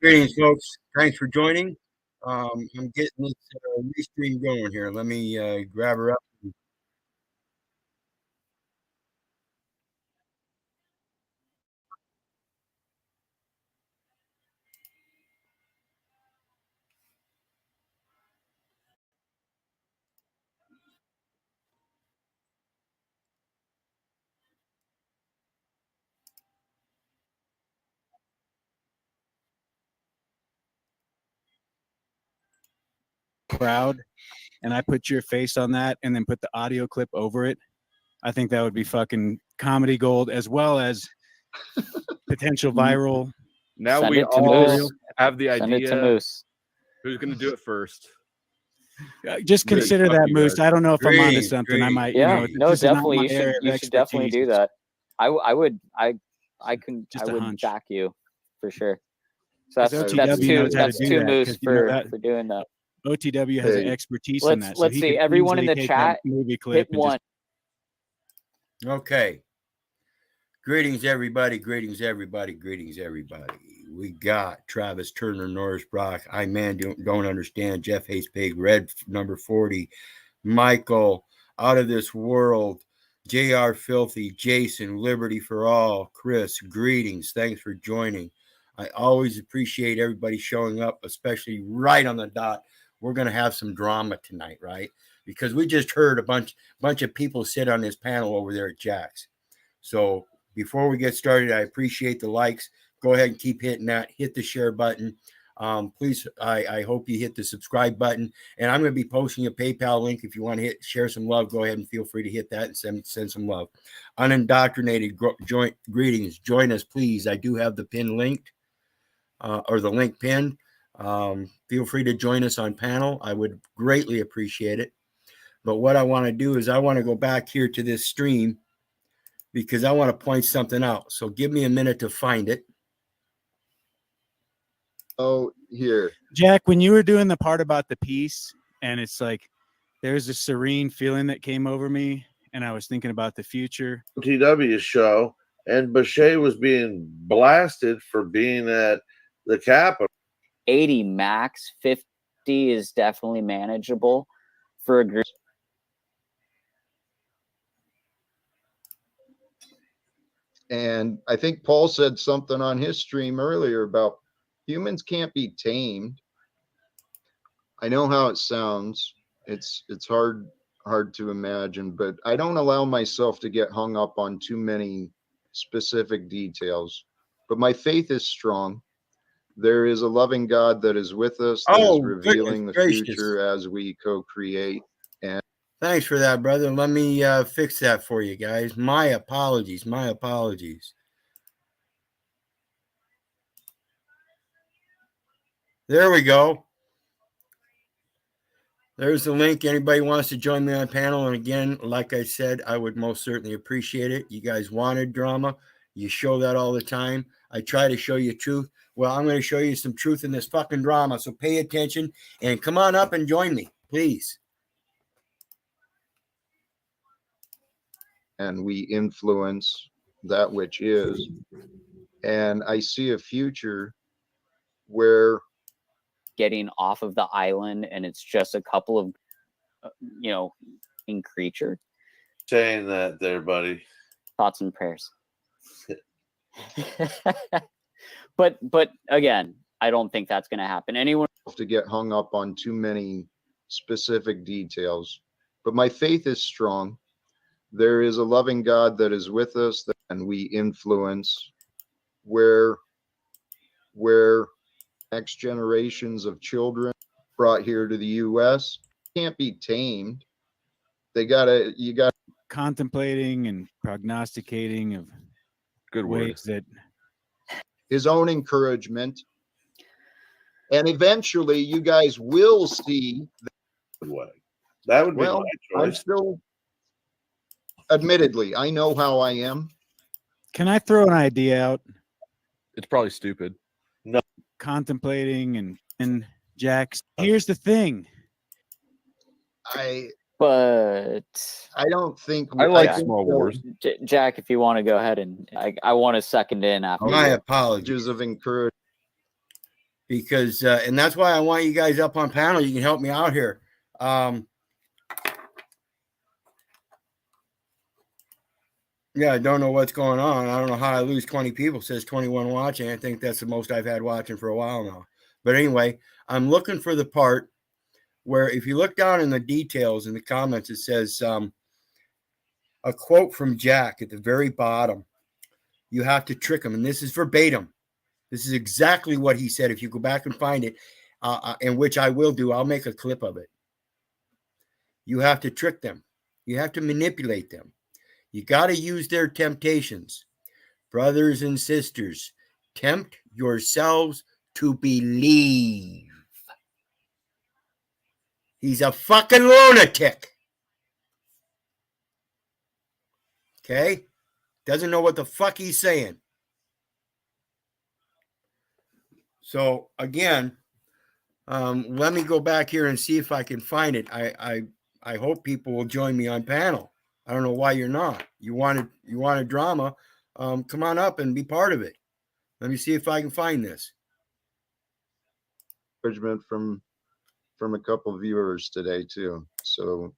Greetings, folks. Thanks for joining. I'm getting this restream going here. Let me grab her up. Crowd, and I put your face on that and then put the audio clip over it, I think that would be fucking comedy gold, as well as potential viral. Now Send we it to all Moose. have the Send it to idea. Moose. Who's going to do it first? Just Great. consider Fuck that, you Moose. guys. I don't know if I'm onto Great, something. I great. might, Yeah, you know, no, this is not definitely. my You should. area of You should definitely do expertise. that. I would. I can. Just I a would hunch. back you for sure. So Because that's OTW two. knows how to That's do two that, Moose 'cause you know for that doing that. OTW has an expertise in that. So Let's he see. could Everyone in easily the take chat, that movie clip hit and one. Okay. Greetings, everybody. Greetings, everybody. Greetings, everybody. We got Travis Turner, Norris Brock. I man don't understand. Jeff Hayes Pig, Red number 40. Michael, Out of This World. JR Filthy, Jason, Liberty for All, Chris, greetings. Thanks for joining. I always appreciate everybody showing up, especially right on the dot. We're going to have some drama tonight, right? Because we just heard a bunch of people sit on this panel over there at Jack's. So before we get started, I appreciate the likes. Go ahead and keep hitting that. Hit the share button. Please, I hope you hit the subscribe button. And I'm going to be posting a PayPal link. If you want to share some love, go ahead and feel free to hit that and send some love. Unindoctrinated greetings. Join us, please. I do have the pin linked, or the link pinned. Feel free to join us on panel. I would greatly appreciate it. But what I want to do is I want to go back here to this stream because I want to point something out. So give me a minute to find it. Oh, here. Jack, when you were doing the part about the peace, and it's like there's a serene feeling that came over me, and I was thinking about the future. TW show, and Boucher was being blasted for being at the Capitol. 80 max. 50 is definitely manageable for a group. And I think Paul said something on his stream earlier about humans can't be tamed. I know how it sounds. It's hard to imagine, but I don't allow myself to get hung up on too many specific details. But my faith is strong. There is a loving God that is with us, that is revealing the future as we co-create. And thanks for that, brother. Let me fix that for you guys. My apologies. My apologies. There we go. There's the link. Anybody wants to join me on panel. And again, like I said, I would most certainly appreciate it. You guys wanted drama. You show that all the time. I try to show you truth. Well, I'm going to show you some truth in this fucking drama. So pay attention and come on up and join me, please. And we influence that which is. And I see a future where getting off of the island and it's just a couple of, in creature. Saying that there, buddy. Thoughts and prayers. But again, I don't think that's going to happen. Anyone to get hung up on too many specific details. But my faith is strong. There is a loving God that is with us, and we influence where next generations of children brought here to the U.S. can't be tamed. You got Contemplating and prognosticating of Good ways that his own encouragement. And eventually you guys will see that would be well, my choice. I'm still, admittedly, I know how I am. Can I throw an idea out? It's probably stupid. No. Contemplating and Jack. Here's the thing. I don't think I like Small Wars. Jack, if you want to go ahead and I want to second in after. My apologies. Of encouragement. because and that's why I want you guys up on panel. You can help me out here. Yeah, I don't know what's going on. I don't know how I lose 20 people. It says 21 watching. I think that's the most I've had watching for a while now. But anyway, I'm looking for the part where if you look down in the details in the comments, it says a quote from Jack at the very bottom. You have to trick him. And this is verbatim. This is exactly what he said. If you go back and find it, and which I will do, I'll make a clip of it. You have to trick them. You have to manipulate them. You got to use their temptations. Brothers and sisters, tempt yourselves to believe. He's a fucking lunatic. Okay? Doesn't know what the fuck he's saying. So, again, let me go back here and see if I can find it. I hope people will join me on panel. I don't know why you're not. You wanted drama. Come on up and be part of it. Let me see if I can find this. Encouragement from a couple viewers today too. So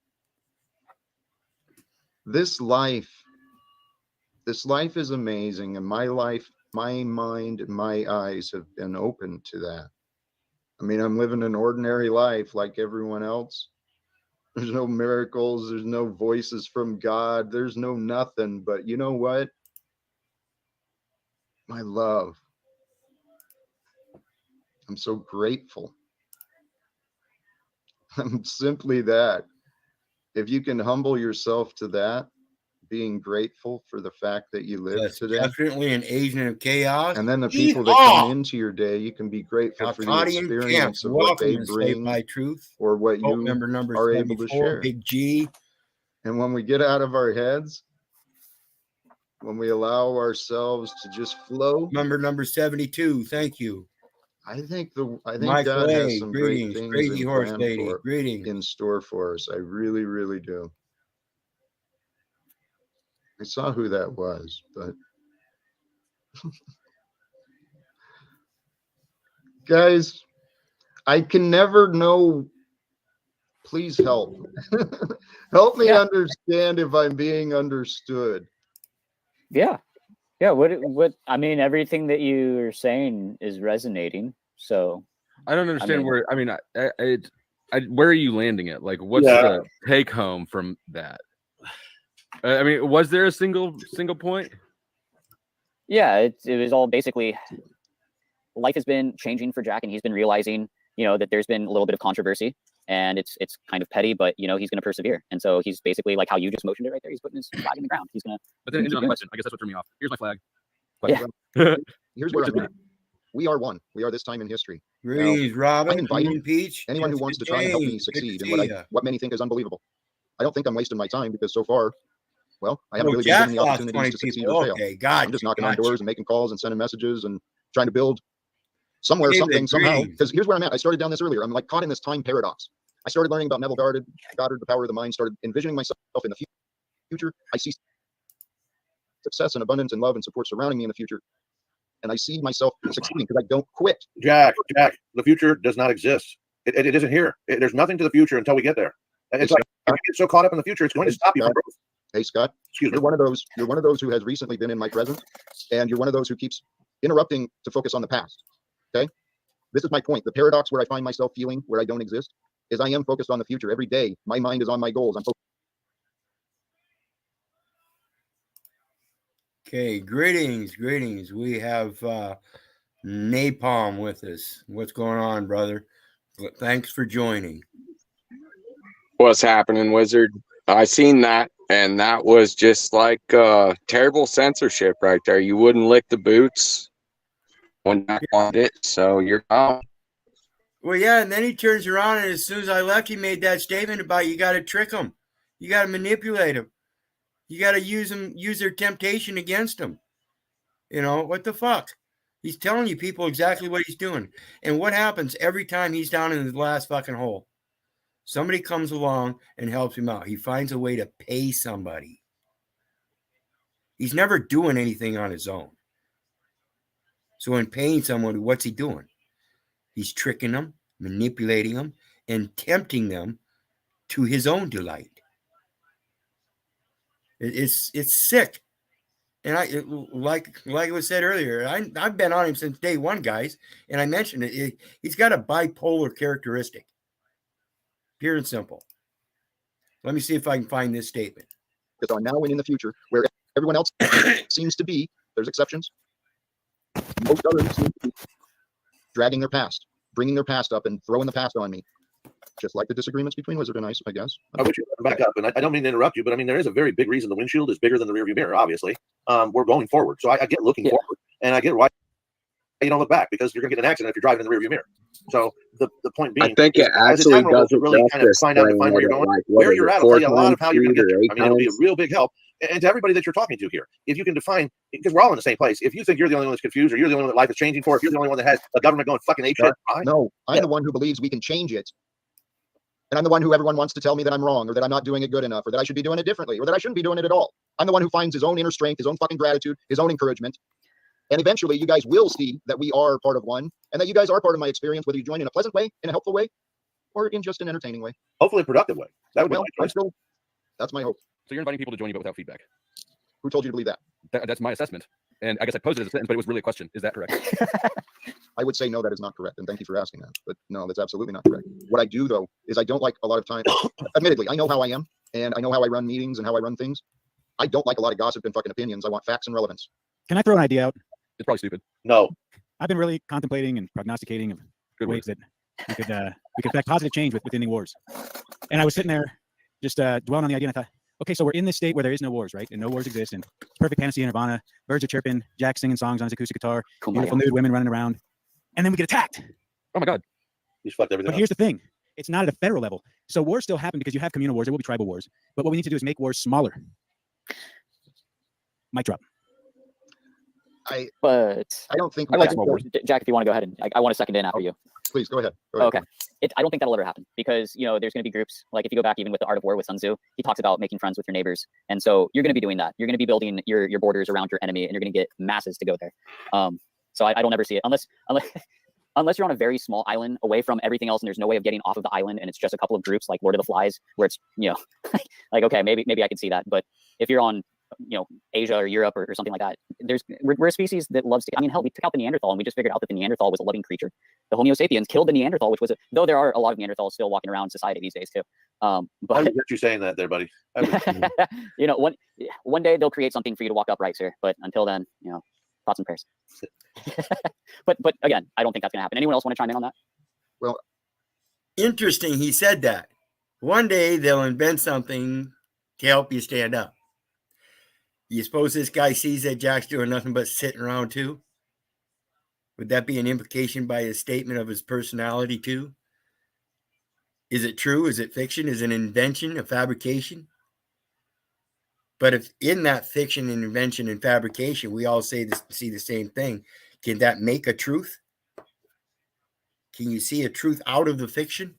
this life is amazing, and my life, my mind, and my eyes have been open to that. I mean, I'm living an ordinary life like everyone else. There's no miracles. There's no voices from God. There's no nothing. But you know what? My love. I'm so grateful. I'm simply that. If you can humble yourself to that, being grateful for the fact that you live That's today. definitely an agent of chaos. And then the people that come into your day, you can be grateful for the Talcott experience of what they bring by truth. or what Vote you member number are able to 74, share. Big G. And when we get out of our heads, when we allow ourselves to just flow, Member number 72. Thank you. I think Michael God A, has some great greetings. things Crazy horse lady. in Greetings. store for us. I really, really do. I saw who that was, but guys, I can never know. Please help. Help me understand if I'm being understood. Yeah. What I mean, everything that you're saying is resonating. So I don't understand mean- where. I mean, where are you landing it? Like, what's the take home from that? I mean, was there a single point? Yeah, it was all basically life has been changing for Jack, and he's been realizing, that there's been a little bit of controversy, and it's kind of petty, but he's going to persevere. And so he's basically like how you just motioned it right there. He's putting his flag in the ground. He's going to. But then on the question, I guess that's what threw me off. Here's my flag. Yeah. Here's where I'm at. We are one. We are this time in history. Greetings, Robin. I'm inviting Peach. anyone who wants to try and help me succeed in what many think is unbelievable. I don't think I'm wasting my time because so far, well, I haven't really been given the opportunities to succeed or fail. Okay, I'm just knocking on doors and making calls and sending messages and trying to build somewhere, something, somehow. Because here's where I'm at. I started down this earlier. I'm like caught in this time paradox. I started learning about Neville Goddard, the power of the mind, started envisioning myself in the future. I see success and abundance and love and support surrounding me in the future. And I see myself succeeding because I don't quit. Jack, the future does not exist. It isn't here. There's nothing to the future until we get there. And it's like, if you get so caught up in the future, it's going to stop you from growth. Hey, Scott, Excuse me. you're one of those who has recently been in my presence, and you're one of those who keeps interrupting to focus on the past. Okay? This is my point. The paradox where I find myself feeling where I don't exist is I am focused on the future. Every day, my mind is on my goals. I'm focused. Okay, greetings. We have Napalm with us. What's going on, brother? Thanks for joining. What's happening, Wizard? I seen that, and that was just like terrible censorship right there. You wouldn't lick the boots when I wanted it, so you're gone. Well, yeah, and then he turns around, and as soon as I left, he made that statement about you got to trick them. You got to manipulate them. You got to use their temptation against them. What the fuck? He's telling you people exactly what he's doing. And what happens every time he's down in the last fucking hole? Somebody comes along and helps him out. He finds a way to pay somebody. He's never doing anything on his own. So in paying someone, what's he doing? He's tricking them, manipulating them, and tempting them to his own delight. It's sick. And like it was said earlier, I've been on him since day one, guys. And I mentioned it. He's got a bipolar characteristic, pure and simple. Let me see if I can find this statement. On now and in the future, where everyone else seems to be, there's exceptions. Most others seem to be dragging their past, bringing their past up, and throwing the past on me. Just like the disagreements between Wizard and I guess. I wish you back up, and I don't mean to interrupt you, but I mean there is a very big reason the windshield is bigger than the rearview mirror. Obviously, we're going forward, so I get looking forward, and I get why you don't look back, because you're going to get an accident if you're driving in the rearview mirror. So the point being, I think it actually doesn't really kind of find where you're going, where you're at. I'll tell you a lot of how you're going to get there. I mean, it'll be a real big help. And to everybody that you're talking to here, if you can define, because we're all in the same place. If you think you're the only one that's confused, or you're the only one that life is changing for, if you're the only one that has a government going fucking apeshit, no, I'm the one who believes we can change it. And I'm the one who everyone wants to tell me that I'm wrong, or that I'm not doing it good enough, or that I should be doing it differently, or that I shouldn't be doing it at all. I'm the one who finds his own inner strength, his own fucking gratitude, his own encouragement. And eventually you guys will see that we are part of one, and that you guys are part of my experience, whether you join in a pleasant way, in a helpful way, or in just an entertaining way. Hopefully a productive way. That would be my choice. That's my hope. So you're inviting people to join you, but without feedback. Who told you to believe that? That's my assessment. And I guess I posed it as a sentence, but it was really a question. Is that correct? I would say no, that is not correct. And thank you for asking that. But no, that's absolutely not correct. What I do, though, is I don't like a lot of time. Admittedly, I know how I am, and I know how I run meetings and how I run things. I don't like a lot of gossip and fucking opinions. I want facts and relevance. Can I throw an idea out? It's probably stupid. No. I've been really contemplating and prognosticating of ways that we could affect positive change with ending wars. And I was sitting there just dwelling on the idea, and I thought, okay, so we're in this state where there is no wars, right? And no wars exist, and perfect panacea and nirvana, birds are chirping, Jack singing songs on his acoustic guitar, beautiful nude women running around, and then we get attacked. Oh my God. He's fucked everything But here's the thing. It's not at a federal level. So wars still happen because you have communal wars. There will be tribal wars. But what we need to do is make wars smaller. Mic drop. I don't think I like small wars. Jack, if you want to go ahead, and I want to second in after you. Please go ahead. Okay. I don't think that'll ever happen, because there's going to be groups, like if you go back even with the Art of War with Sun Tzu, he talks about making friends with your neighbors, and so you're going to be doing that. You're going to be building your borders around your enemy, and you're going to get masses to go there. So I don't ever see it unless you're on a very small island away from everything else, and there's no way of getting off of the island, and it's just a couple of groups like Lord of the Flies, where it's like, okay, maybe I could see that. But if you're on Asia or Europe or something like that, we're a species that loves to, hell, we took out the Neanderthal, and we just figured out that the Neanderthal was a loving creature. The Homo sapiens killed the Neanderthal, which was though there are a lot of Neanderthals still walking around society these days too. But I get you saying that there, buddy. one day they'll create something for you to walk upright, sir. But until then, thoughts and prayers. but again, I don't think that's gonna happen. Anyone else want to chime in on that? Well, interesting. He said that one day they'll invent something to help you stand up. You suppose this guy sees that Jack's doing nothing but sitting around too? Would that be an implication by his statement of his personality too? Is it true? Is it fiction? Is it an invention, a fabrication? But if in that fiction and invention and fabrication, we all see the same thing, can that make a truth? Can you see a truth out of the fiction?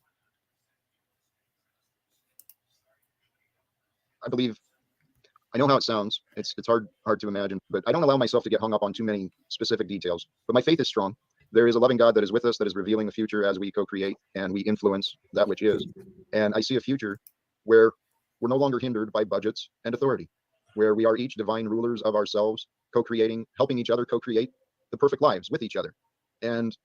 I know how it sounds. It's hard to imagine, but I don't allow myself to get hung up on too many specific details. But my faith is strong. There is a loving God that is with us, that is revealing the future as we co-create and we influence that which is. And I see a future where we're no longer hindered by budgets and authority, where we are each divine rulers of ourselves, co-creating, helping each other co-create the perfect lives with each other, and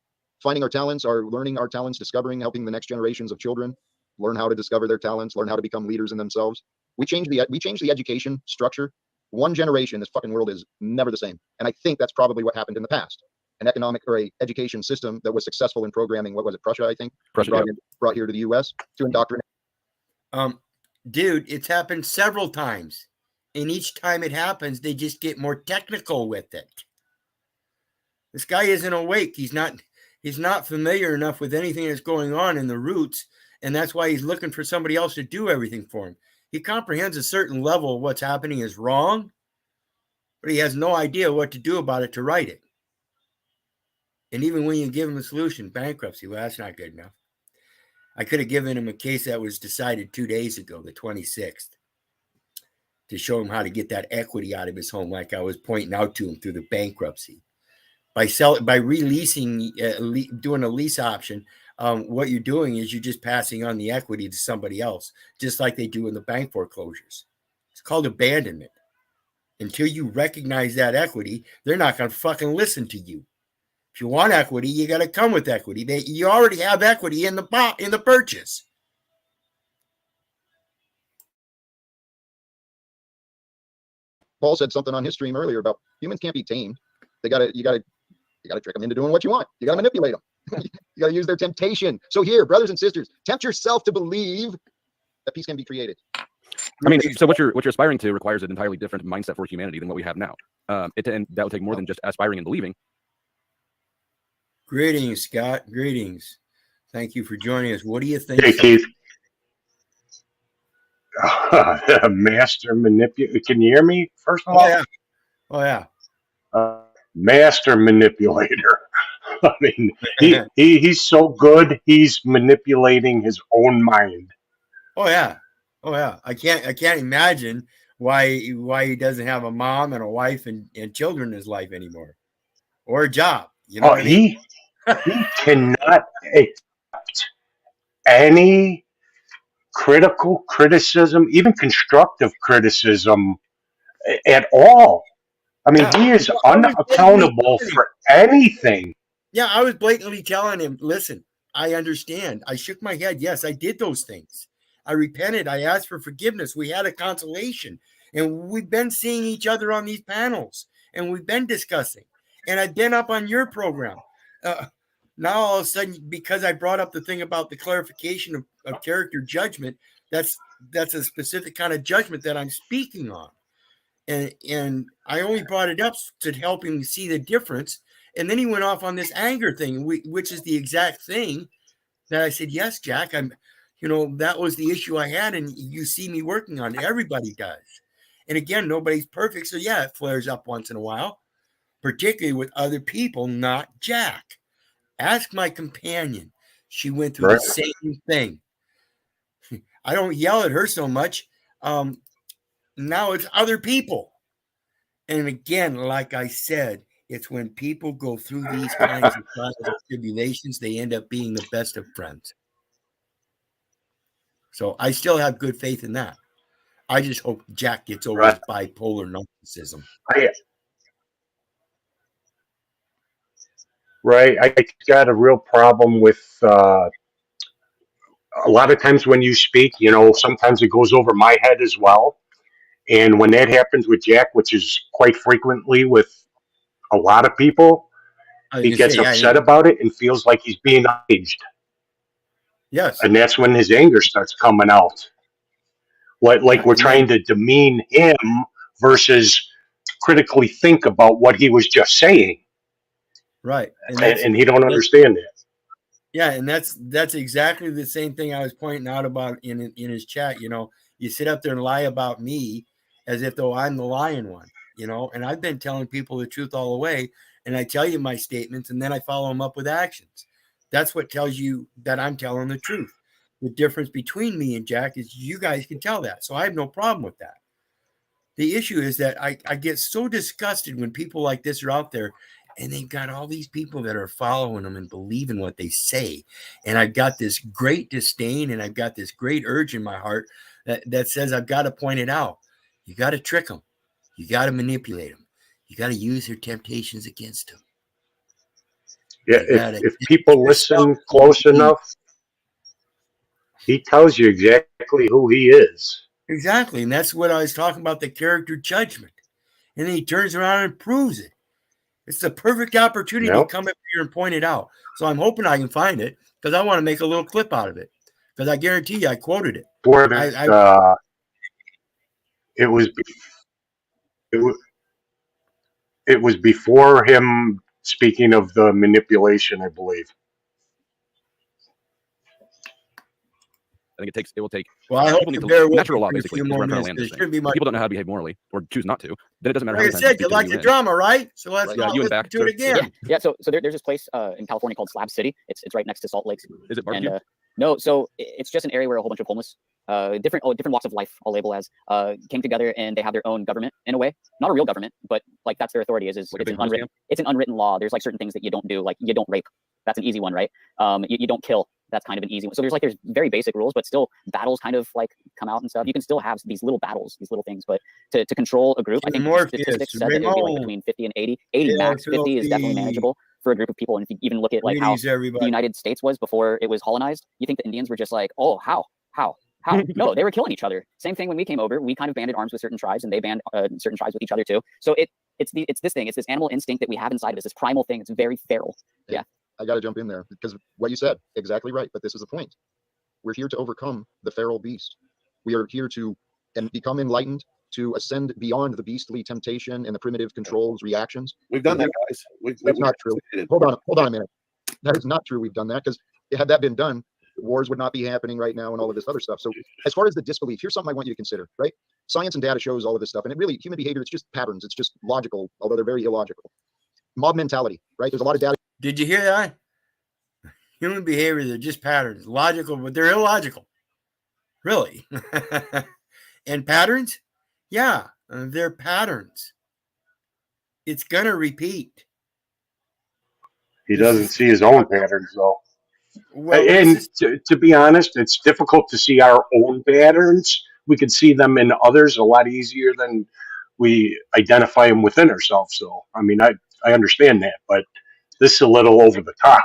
finding our talents, learning our talents, discovering, helping the next generations of children learn how to discover their talents, learn how to become leaders in themselves. We change the education structure. One generation, this fucking world is never the same. And I think that's probably what happened in the past. An economic or a education system that was successful in programming, what was it, Prussia, I think? Brought here to the US to indoctrinate. Dude, it's happened several times. And each time it happens, they just get more technical with it. This guy isn't awake. He's not familiar enough with anything that's going on in the roots. And that's why he's looking for somebody else to do everything for him. He comprehends a certain level of what's happening is wrong, but he has no idea what to do about it to right it. And even when you give him a solution, bankruptcy, well, that's not good enough. I could have given him a case that was decided 2 days ago, the 26th, to show him how to get that equity out of his home, like I was pointing out to him through the bankruptcy. by releasing, doing a lease option. What you're doing is you're just passing on the equity to somebody else, just like they do in the bank foreclosures. It's called abandonment. Until you recognize that equity, they're not going to fucking listen to you. If you want equity, you got to come with equity. You already have equity in the purchase. Paul said something on his stream earlier about humans can't be tamed. You gotta trick them into doing what you want. You gotta manipulate them. You gotta use their temptation. So here, brothers and sisters, tempt yourself to believe that peace can be created. I mean, so what you're aspiring to requires an entirely different mindset for humanity than what we have now. And that would take more than just aspiring and believing. Greetings, Scott. Greetings. Thank you for joining us. What do you think? Hey, Keith. Master manipulator. Can you hear me? First of all, yeah. Oh yeah. Master manipulator. I mean, he's so good. He's manipulating his own mind. Oh yeah. Oh yeah. I can't imagine why he doesn't have a mom and a wife and children in his life anymore, or a job. You know what I mean? He cannot accept any critical criticism, even constructive criticism at all. I mean, he is unaccountable for anything. Yeah, I was blatantly telling him, listen, I understand. I shook my head. Yes, I did those things. I repented. I asked for forgiveness. We had a consolation. And we've been seeing each other on these panels. And we've been discussing. And I've been up on your program. Now, all of a sudden, because I brought up the thing about the clarification of character judgment, that's a specific kind of judgment that I'm speaking on. And I only brought it up to help him see the difference. And then he went off on this anger thing, which is the exact thing that I said, yes, Jack, that was the issue I had. And you see me working on it. Everybody does. And again, nobody's perfect. So yeah, it flares up once in a while, particularly with other people, not Jack. Ask my companion. She went through the same thing. I don't yell at her so much. Now it's other people. And again, like I said, it's when people go through these kinds of trials and tribulations, they end up being the best of friends. So I still have good faith in that. I just hope Jack gets over his bipolar narcissism. Right. I got a real problem with a lot of times when you speak, sometimes it goes over my head as well. And when that happens with Jack, which is quite frequently with a lot of people, he gets upset about it and feels like he's being outraged. Yes. And that's when his anger starts coming out. Like we're trying to demean him versus critically think about what he was just saying. Right. And he don't understand that. Yeah, and that's exactly the same thing I was pointing out about in his chat. You sit up there and lie about me as if though I'm the lying one, and I've been telling people the truth all the way, and I tell you my statements, and then I follow them up with actions. That's what tells you that I'm telling the truth. The difference between me and Jack is you guys can tell that, so I have no problem with that. The issue is that I get so disgusted when people like this are out there and they've got all these people that are following them and believing what they say. And I've got this great disdain and I've got this great urge in my heart that says I've got to point it out. You got to trick them. You got to manipulate them. You got to use their temptations against them. Yeah, if people listen close enough, he tells you exactly who he is. Exactly. And that's what I was talking about, the character judgment. And then he turns around and proves it. It's the perfect opportunity to come up here and point it out. So I'm hoping I can find it because I want to make a little clip out of it. Because I guarantee you I quoted it. It was before him speaking of the manipulation, I believe. I think it will take. Well, I hope people need to to natural law basically. People don't know how to behave morally or choose not to. Then it doesn't matter. Like I said, you like the drama, right? So let's do it again. Yeah. So there's this place in California called Slab City. It's right next to Salt Lakes. Is it barbecue? No, so it's just an area where a whole bunch of homeless, different walks of life, I'll label as, came together, and they have their own government in a way. Not a real government, but like that's their authority. Like It's an unwritten law. There's like certain things that you don't do, like you don't rape. That's an easy one, right? You don't kill. That's kind of an easy one. So there's very basic rules, but still battles kind of like come out and stuff. You can still have these little battles, these little things, but to control a group, I think the statistics said that it would be like between 50 and 80. 80 max, 50 is definitely manageable for a group of people. And if you even look at like how the United States was before it was colonized, you think the Indians were just like, oh, how? No, they were killing each other. Same thing when we came over. We kind of banded arms with certain tribes, and they banned certain tribes with each other too. So it's this thing. It's this animal instinct that we have inside of us. This primal thing. It's very feral. Yeah. I got to jump in there because what you said, exactly right. But this is the point. We're here to overcome the feral beast. We are here to become enlightened, to ascend beyond the beastly temptation and the primitive controls, reactions. We've done that, guys. That's not true. Hold on a minute. That is not true. We've done that because had that been done, wars would not be happening right now and all of this other stuff. So as far as the disbelief, here's something I want you to consider, right? Science and data shows all of this stuff. And it really, human behavior, it's just patterns. It's just logical, although they're very illogical. Mob mentality, right? There's a lot of data. Did you hear that? Human behavior, they're just patterns. Logical, but they're illogical. Really. And patterns? Yeah, they're patterns. It's going to repeat. He doesn't see his own patterns, though. Well, and to be honest, it's difficult to see our own patterns. We can see them in others a lot easier than we identify them within ourselves. So, I mean, I understand that, but this is a little over the top.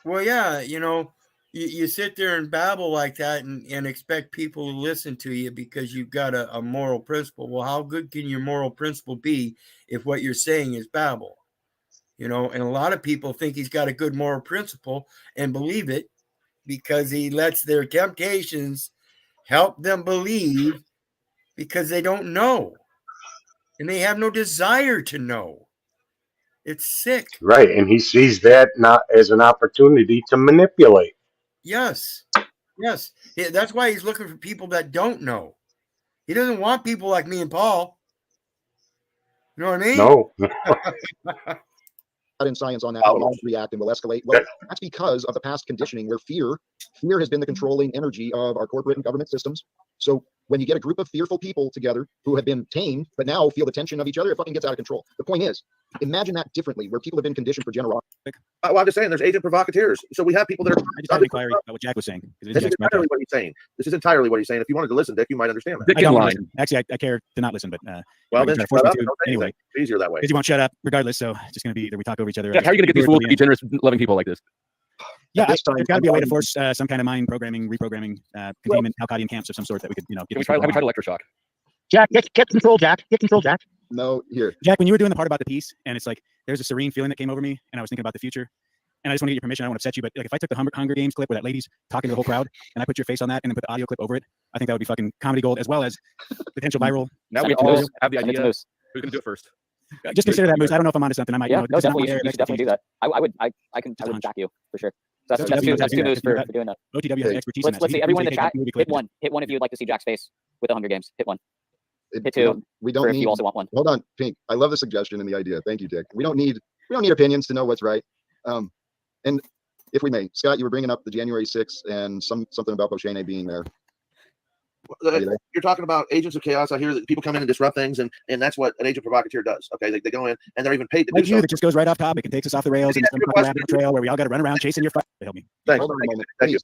Well, yeah, you sit there and babble like that and expect people to listen to you because you've got a moral principle. Well, how good can your moral principle be if what you're saying is babble? And a lot of people think he's got a good moral principle and believe it because he lets their temptations help them believe because they don't know and they have no desire to know. It's sick. Right. And he sees that not as an opportunity to manipulate. Yes. That's why he's looking for people that don't know. He doesn't want people like me and Paul. You know what I mean? No. In science on that, how minds react and will escalate. Well, that's because of the past conditioning where fear has been the controlling energy of our corporate and government systems. So when you get a group of fearful people together who have been tamed, but now feel the tension of each other, it fucking gets out of control. The point is, imagine that differently, where people have been conditioned for generosity. Well, I'm just saying, there's agent provocateurs. So we have people that are. I just had an inquiry about what Jack was saying. This is entirely what he's saying. If you wanted to listen, Dick, you might understand that. I don't listen. Actually, I care to not listen, but well, then force me to anyway. It's easier that way. Because you won't shut up, regardless. So it's just going to be that we talk over each other. Jack, how are you going to get these fools to be generous, loving people like this? Yeah, there's got to be a way to force some kind of mind programming, reprogramming, containment, Talcottian camps of some sort that we could, get. Have we tried electroshock? Jack, get control, Jack. Get control, Jack. No, here. Jack, when you were doing the part about the piece, and it's like there's a serene feeling that came over me, and I was thinking about the future, and I just want to get your permission. I don't want to upset you, but like if I took the Hunger Games clip where that lady's talking to the whole crowd, and I put your face on that, and then put the audio clip over it, I think that would be fucking comedy gold, as well as potential viral. Now we all have the idea. Who's going to do it first? Just consider that, Moose. I don't know if I'm onto something. I might. Yeah, no, definitely. You should definitely do that. I would back you for sure. So that's two moves for doing that. OTW has expertise in that. Let's see. Everyone in the chat, hit one. Hit one if you'd like to see Jack's face with the Hunger Games. Hit one. Hit two. We don't need. If you also want one. Hold on, Pink. I love the suggestion and the idea. Thank you, Dick. We don't need opinions to know what's right. And if we may, Scott, you were bringing up the January 6th and something about Boshane being there. You're talking about agents of chaos. I hear that people come in and disrupt things, and that's what an agent provocateur does. Okay, they go in and they're even paid to do so. That just goes right off topic and takes us off the rails and some rabbit trail where we all got to run around chasing your fight. Help me. Thanks. Hold on a moment, please.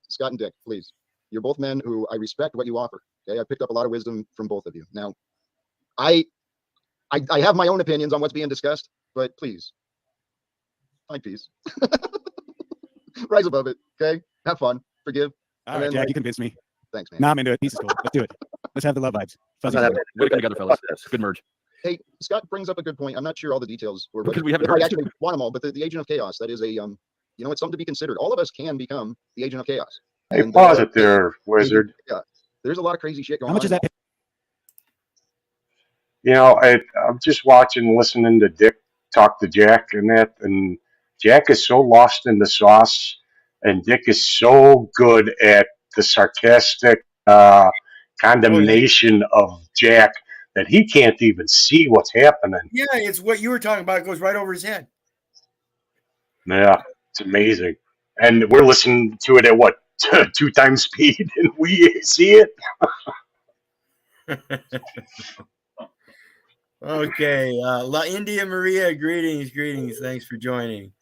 Scott and Dick, please. You're both men who I respect what you offer. Okay, I picked up a lot of wisdom from both of you. Now, I have my own opinions on what's being discussed, but please, find peace. Rise above it. Okay, have fun, forgive. All right, Jack, you convinced me. Thanks, man. Nah, I'm into it. Peace is cool. Let's do it. Let's have the love vibes. We're together, fellas. Good merge. Hey, Scott brings up a good point. I'm not sure all the details were, but we haven't I actually want them all. But the agent of chaos, that is a it's something to be considered. All of us can become the agent of chaos. Hey, pause it there, Wizard. Yeah, there's a lot of crazy shit going on. How much is that? I'm just watching, listening to Dick talk to Jack and Jack is so lost in the sauce, and Dick is so good at the sarcastic condemnation of Jack that he can't even see what's happening. Yeah, it's what you were talking about. It goes right over his head. Yeah, it's amazing. and we're listening to it at what 2 times speed, and we see it. Okay, La India Maria, greetings. Thanks for joining.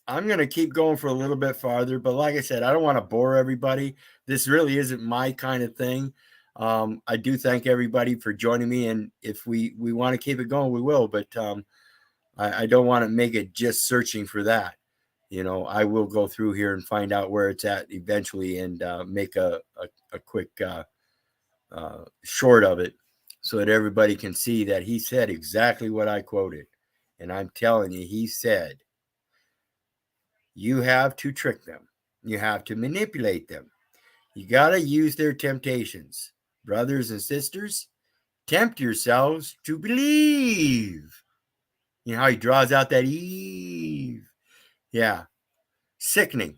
I'm going to keep going for a little bit farther, but like I said, I don't want to bore everybody. This really isn't my kind of thing. I do thank everybody for joining me, and if we want to keep it going, we will. But I don't want to make it just searching for that. I will go through here and find out where it's at eventually, and make a quick short of it, so that everybody can see that he said exactly what I quoted. And I'm telling you, he said, you have to trick them. You have to manipulate them. You got to use their temptations. Brothers and sisters, tempt yourselves to believe. You know how he draws out that Eve? Yeah. Sickening.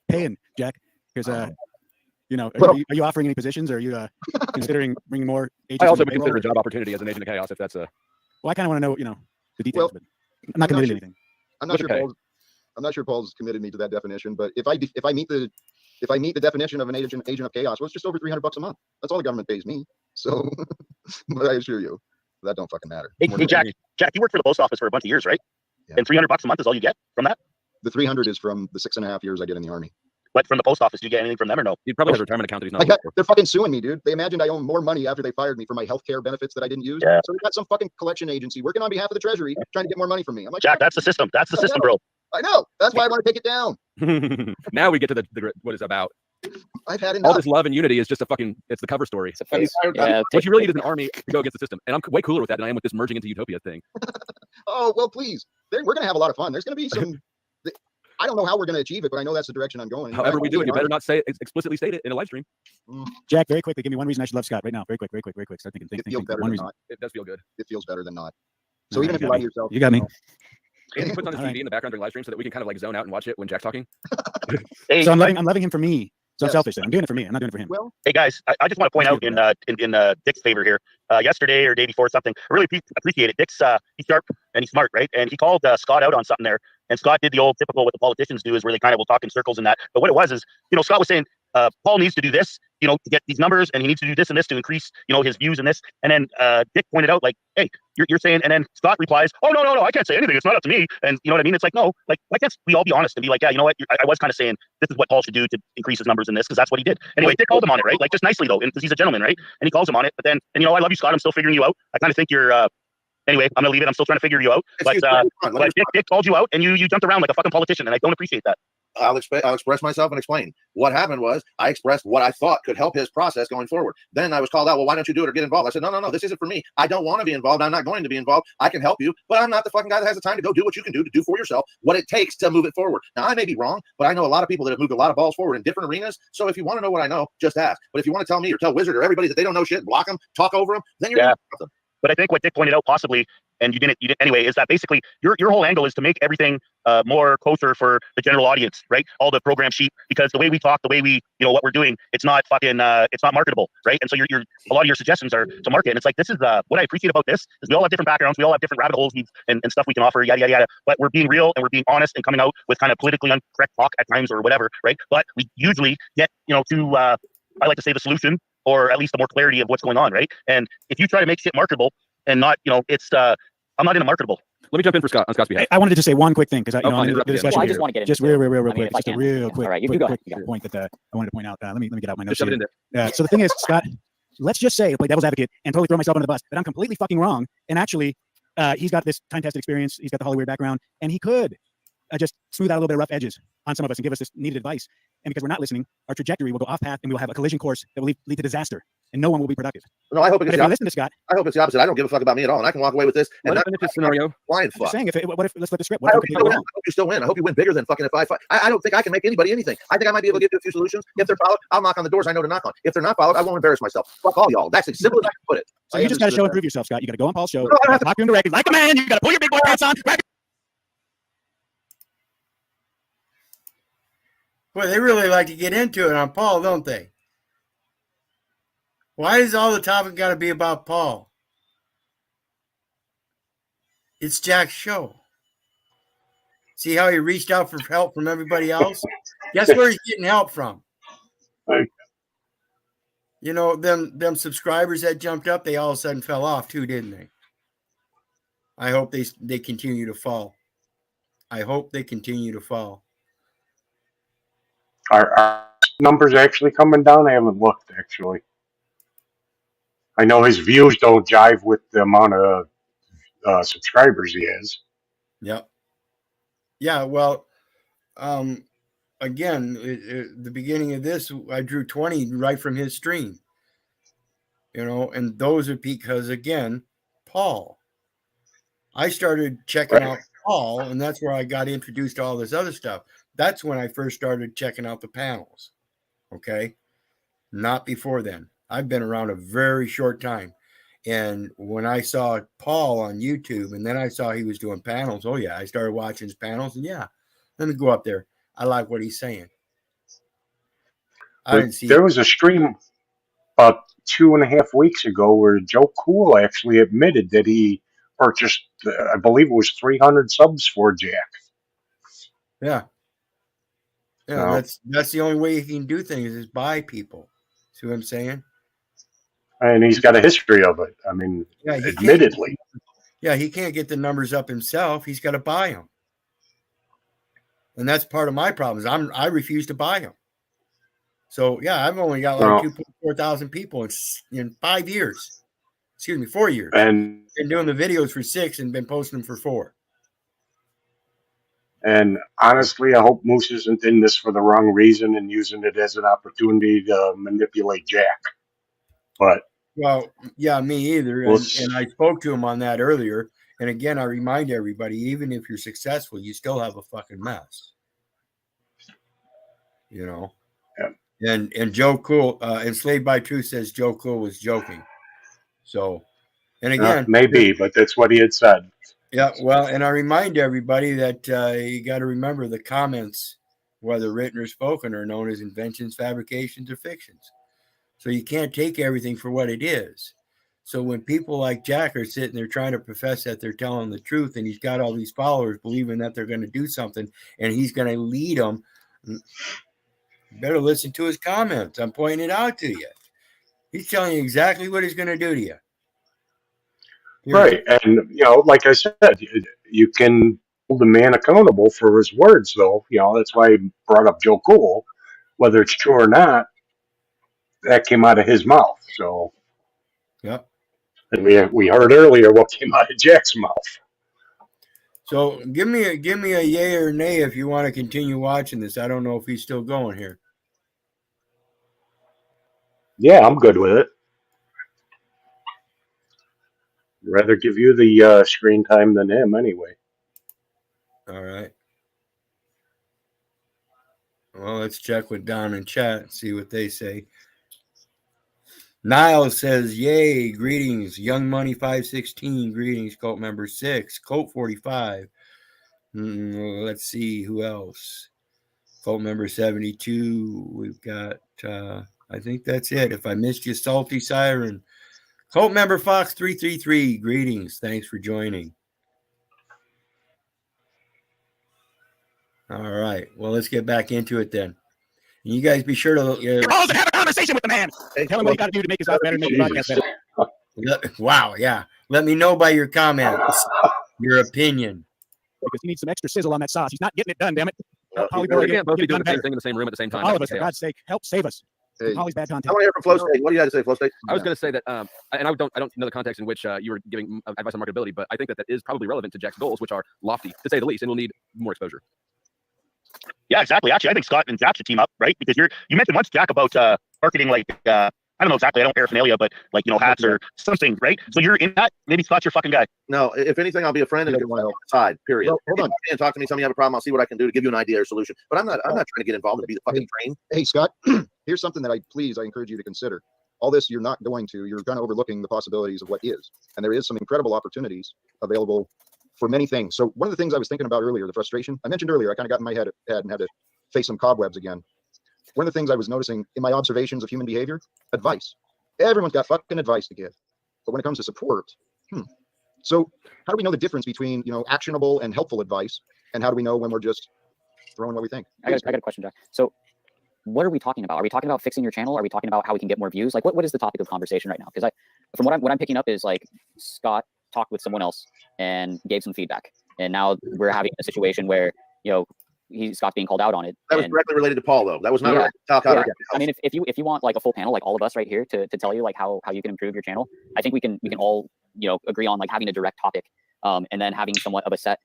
Paying, Jack, because are Well- you offering any positions, or are you considering bringing more agents? I on also the would consider payroll? a job opportunity as an agent of chaos if that's a. Well, I kind of want to know, the details, Well, but I'm not I'm not committed to sure- anything. I'm not What's sure your pay? I'm not sure Paul's committed me to that definition, but if I meet the definition of an agent of chaos, well, it's just over $300 a month. That's all the government pays me. So, but I assure you, that don't fucking matter. Hey, More hey, than- Jack, you worked for the post office for a bunch of years, right? Yeah. And $300 a month is all you get from that? The 300 is from the 6.5 years I did in the army. But from the post office, do you get anything from them or no? He probably has a retirement account that he's not. I got, looking for. they're fucking suing me, dude. They imagined I own more money after they fired me for my healthcare benefits that I didn't use. Yeah. So we got some fucking collection agency working on behalf of the Treasury trying to get more money from me. I'm like, Jack, that's the system. That's the system, bro. I know. That's why I want to take it down. Now we get to the what it's about. I've had All enough. this love and unity is just it's the cover story. It's a face. Have you- Yeah, What you really need is an army to go against the system. And I'm way cooler with that than I am with this merging into utopia thing. Oh, well, please. We're going to have a lot of fun. There's going to be some. I don't know how we're going to achieve it, but I know that's the direction I'm going. However we do it, you better not explicitly state it in a live stream. Jack, very quickly, give me one reason I should love Scott right now. Very quick. Start thinking. It feels better One than reason. not. It does feel good. It feels better than not. All So right, even if you you got lie me. to yourself, You got me. And he puts on his All TV right. in the background during live stream so that we can kind of like zone out and watch it when Jack's talking. Hey, So I'm loving him for me. So I'm Yes. selfish. Then. I'm doing it for me. I'm not doing it for him. well, hey guys, I just want to point out in Dick's favor here. Yesterday or day before something, I really appreciate it. Dick's he's sharp and he's smart, right? And he called Scott out on something there. And Scott did the old typical what the politicians do is where they kind of will talk in circles and that. But what it was is, Scott was saying Paul needs to do this, to get these numbers, and he needs to do this and this to increase, his views and this. And then Dick pointed out like, hey, you're saying, and then Scott replies, oh no, I can't say anything. It's not up to me. And you know what I mean? It's like, no, like why can't we all be honest and be like, yeah, you know what? I was kind of saying this is what Paul should do to increase his numbers in this because that's what he did. Anyway, Dick called him on it, right? Like just nicely though, because he's a gentleman, right? And he calls him on it. But then, and I love you, Scott. I'm still figuring you out. I kind of think you're. Anyway, I'm gonna leave it. I'm still trying to figure you out. But Excuse me, Dick called you out, and you jumped around like a fucking politician, and I don't appreciate that. I'll express myself and explain. What happened was I expressed what I thought could help his process going forward. Then I was called out. Well, why don't you do it or get involved? I said, no, this isn't for me. I don't want to be involved. I'm not going to be involved. I can help you, but I'm not the fucking guy that has the time to go do what you can do to do for yourself what it takes to move it forward. Now, I may be wrong, but I know a lot of people that have moved a lot of balls forward in different arenas. So if you want to know what I know, just ask. But if you want to tell me or tell Wizard or everybody that they don't know shit, block them, talk over them, then you're doing something. But I think what Dick pointed out possibly, and you didn't anyway, is that basically your whole angle is to make everything more kosher for the general audience, right? All the program sheet, because the way we talk, the way we, what we're doing, it's not fucking, it's not marketable, right? And so a lot of your suggestions are to market, and it's like this is what I appreciate about this is we all have different backgrounds, we all have different rabbit holes and stuff we can offer, yada yada yada. But we're being real and we're being honest and coming out with kind of politically incorrect talk at times or whatever, right? But we usually get, to I like to say the solution or at least the more clarity of what's going on, right? And if you try to make shit marketable and not, it's I'm not into marketable. Let me jump in for Scott on Scott's behalf. I wanted to just say one quick thing because fine, I'm in the interrupt again. discussion Well, I here. just want to get into Just real I mean, quick. if I Just a can. real quick, All right, you go ahead. point that I wanted to point out. Let me get out my notes Just shove it here. in there. So the thing is, Scott, let's just say, play devil's advocate and totally throw myself under the bus, that I'm completely fucking wrong. And actually, he's got this time-tested experience. He's got the Hollywood background, and he could just smooth out a little bit of rough edges on some of us and give us this needed advice. And because we're not listening, our trajectory will go off path, and we will have a collision course that will lead to disaster, and no one will be productive. No, I hope But it's if the you opposite. listen to Scott, I hope it's the opposite. I don't give a fuck about me at all, and I can walk away with this and Let not him finish this scenario. blind I'm just fuck. saying, what if let's flip the script? I What if hope we you can still go win. wrong? I hope you still win. I hope you win bigger than fucking if I fight. I don't think I can make anybody anything. I think I might be able to give you a few solutions. If they're followed, I'll knock on the doors I know to knock on. If they're not followed, I won't embarrass myself. Fuck all y'all. That's as simple as I can put it. So I you just got to understood show and that. prove yourself, Scott. You got to go on Paul's show, No, I don't have to- talk to him directly, like a man. You got to pull your big boy pants on. Grab Well, they really like to get into it on Paul, don't they? Why is all the topic got to be about Paul? It's Jack's show. See how he reached out for help from everybody else? Guess where he's getting help from? Right. You know, them subscribers that jumped up, they all of a sudden fell off too, didn't they? I hope they continue to fall. I hope they continue to fall. Are numbers actually coming down? I haven't looked, actually. I know his views don't jive with the amount of subscribers he has. Yep. Yeah, well, again, the beginning of this, I drew 20 right from his stream. You know, and those are because, again, Paul. I started checking out Paul, and that's where I got introduced to all this other stuff. That's when I first started checking out the panels. Okay. Not before then. I've been around a very short time. And when I saw Paul on YouTube, and then I saw he was doing panels, oh, yeah, I started watching his panels, and yeah, let me go up there. I like what he's saying. I didn't see There was a stream about 2.5 weeks ago where Joe Cool actually admitted that he purchased, I believe it was 300 subs for Jack. Yeah. Yeah, No. that's the only way he can do things is buy people. See what I'm saying? And he's got a history of it. I mean, Yeah, admittedly. He can't get the numbers up himself. He's got to buy them. And that's part of my problems. I refuse to buy them. So, yeah, I've only got like 2.4 thousand people in 5 years. Excuse me, 4 years. And been doing the videos for 6 and been posting them for 4. And honestly, I hope Moose isn't in this for the wrong reason and using it as an opportunity to manipulate Jack. But well, yeah, me either. And I spoke to him on that earlier. And again, I remind everybody, even if you're successful, you still have a fucking mess. You know? Yeah. And Joe Cool, Enslaved by Truth says Joe Cool was joking. So, and again, maybe, but that's what he had said. Yeah, well, and I remind everybody that you got to remember the comments, whether written or spoken, are known as inventions, fabrications, or fictions. So you can't take everything for what it is. So when people like Jack are sitting there trying to profess that they're telling the truth, and he's got all these followers believing that they're going to do something, and he's going to lead them, better listen to his comments. I'm pointing it out to you. He's telling you exactly what he's going to do to you. Right. And, like I said, you can hold the man accountable for his words, though. That's why I brought up Joe Cool. Whether it's true or not, that came out of his mouth. So, yep. And we heard earlier what came out of Jack's mouth. So give me a yay or nay if you want to continue watching this. I don't know if he's still going here. Yeah, I'm good with it. I'd rather give you the screen time than him anyway. All right. Well, let's check with Don and chat and see what they say. Niles says, yay, greetings. Young Money 516, greetings. Cult member 6. Colt 45. Let's see who else. Cult member 72. We've got, I think that's it. If I missed you, Salty Siren. Cult member Fox 333, greetings. Thanks for joining. All right. Well, let's get back into it then. And you guys be sure to have a conversation with the man. Tell him what he got to do to make his life better, make his podcast better. Wow, yeah. Let me know by your comments, your opinion. Because he needs some extra sizzle on that sauce. He's not getting it done, damn it. We can't both be doing the same thing in the same room at the same time. All of us, for God's sake, help save us. Hey, Holly's bad content. I want to hear from Flow State. What do you have to say, Flow State? I was going to say that, and I don't know the context in which you were giving advice on marketability, but I think that is probably relevant to Jack's goals, which are lofty, to say the least, and will need more exposure. Yeah, exactly. Actually, I think Scott and Jack should team up, right? Because you mentioned once, Jack, about marketing, like I don't know exactly, I don't paraphernalia, but like hats or something, right? So you're in that. Maybe Scott's your fucking guy. No, if anything, I'll be a friend and side. Period. Well, hold on. And talk to me. Tell me you have a problem. I'll see what I can do to give you an idea or solution. But I'm not trying to get involved and be the fucking train. Hey, Scott, here's something that I encourage you to consider. All this you're not going to. You're kind of overlooking the possibilities of what is, and there is some incredible opportunities available for many things. So one of the things I was thinking about earlier, the frustration I mentioned earlier, I kind of got in my head and had to face some cobwebs again. One of the things I was noticing in my observations of human behavior, advice. Everyone's got fucking advice to give, but when it comes to support, So how do we know the difference between actionable and helpful advice And how do we know when we're just throwing what we think? I got a question, Jack. So what are we talking about? Are we talking about fixing your channel? Are we talking about how we can get more views? Like what is the topic of conversation right now? Because from what I'm picking up is like Scott talked with someone else and gave some feedback. And now we're having a situation where, Scott's being called out on it. That was directly related to Paul, though. That was not related to Talcott. Yeah. I mean, if you want like a full panel, like all of us right here to tell you like how you can improve your channel, I think we can all, agree on like having a direct topic, and then having somewhat of a set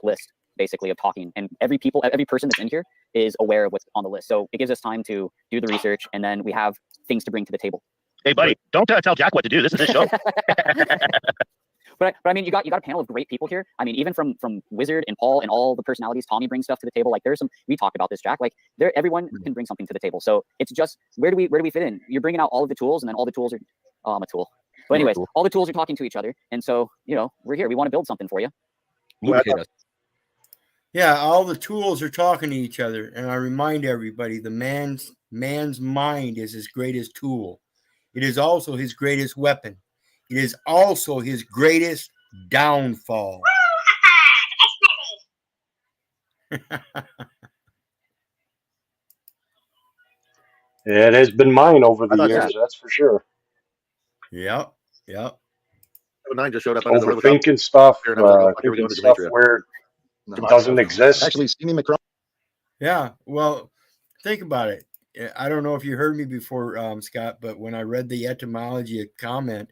list basically of talking, and every person that's in here is aware of what's on the list. So it gives us time to do the research, and then we have things to bring to the table. Hey, buddy, don't tell Jack what to do. This is his show. But I mean, you got a panel of great people here. I mean, even from Wizard and Paul and all the personalities, Tommy brings stuff to the table. Like we talked about this, Jack. Like everyone can bring something to the table. So it's just where do we fit in? You're bringing out all of the tools, and then all the tools are I'm a tool. But anyways, all the tools are talking to each other, and so we're here. We want to build something for you. Yeah, all the tools are talking to each other, and I remind everybody: the man's mind is his greatest tool. It is also his greatest weapon. It is also his greatest downfall. It has been mine over the years, that's for sure. Yep. 9 just showed up. Under the Overthinking stuff, thinking stuff where it doesn't exist. Actually, Steamy McCrum. Yeah, well, think about it. I don't know if you heard me before, Scott, but when I read the etymology of comment,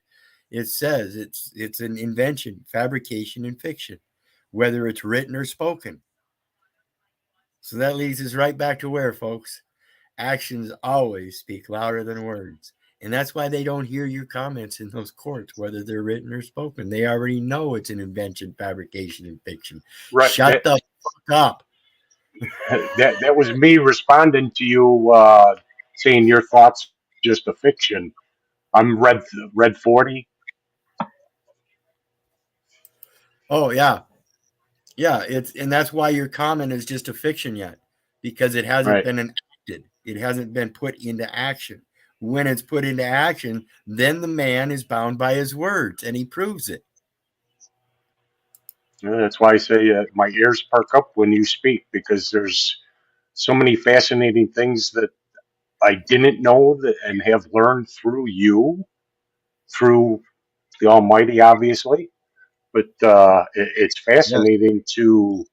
it says it's an invention, fabrication, and fiction, whether it's written or spoken. So that leads us right back to where, folks? Actions always speak louder than words. And that's why they don't hear your comments in those courts, whether they're written or spoken. They already know it's an invention, fabrication, and fiction. Right. Shut the fuck up. That was me responding to you, saying your thoughts just a fiction. I'm red 40. Oh yeah. And that's why your comment is just a fiction yet, because it hasn't been enacted. It hasn't been put into action. When it's put into action, then the man is bound by his words, and he proves it. That's why I say my ears perk up when you speak, because there's so many fascinating things that I didn't know and have learned through you, through the Almighty, obviously. But it's fascinating to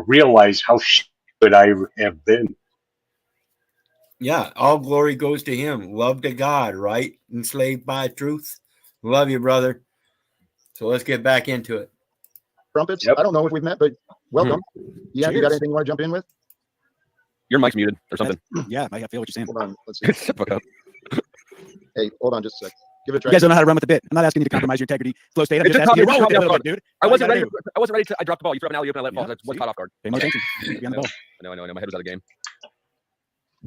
realize how stupid I have been. Yeah, all glory goes to him. Love to God, right? Enslaved by truth. Love you, brother. So let's get back into it. Crumpets. Yep. I don't know if we've met, but welcome. Yeah, you got anything you want to jump in with? Your mic's muted or something. Yeah, I feel what you're saying. Hold on, let's see. Hey, hold on just a sec. Give it a try. You guys don't know how to run with the bit. I'm not asking you to compromise your integrity. Flow state. I'm just asking you to roll with it a little bit, dude. I wasn't ready. I dropped the ball. You threw up an alley-oop and I let it fall. I was caught off guard. Pay more attention. Be on the ball. I know. My head was out of the game.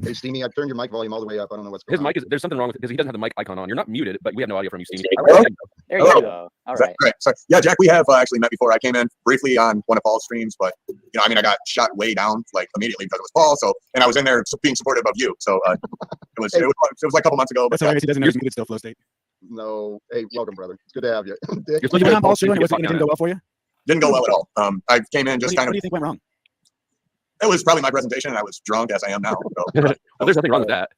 Hey, Steamy, I've turned your mic volume all the way up. I don't know what's going on. His mic there's something wrong with it because he doesn't have the mic icon on. You're not muted, but we have no audio from you, Steamy. There you go. All right. Great. So, yeah, Jack, we have actually met before. I came in briefly on one of Paul's streams, but I got shot way down like immediately because it was Paul. So, and I was in there being supportive of you. So it was like a couple months ago. That's hilarious. He doesn't know he's muted still, Flow State. No. Hey, welcome, brother. It's good to have you. You went on Paul's stream and it didn't go well for you? Didn't go well at all. I came in just What do you think went wrong? It was probably my presentation, and I was drunk as I am now. So, well, there's nothing wrong with that.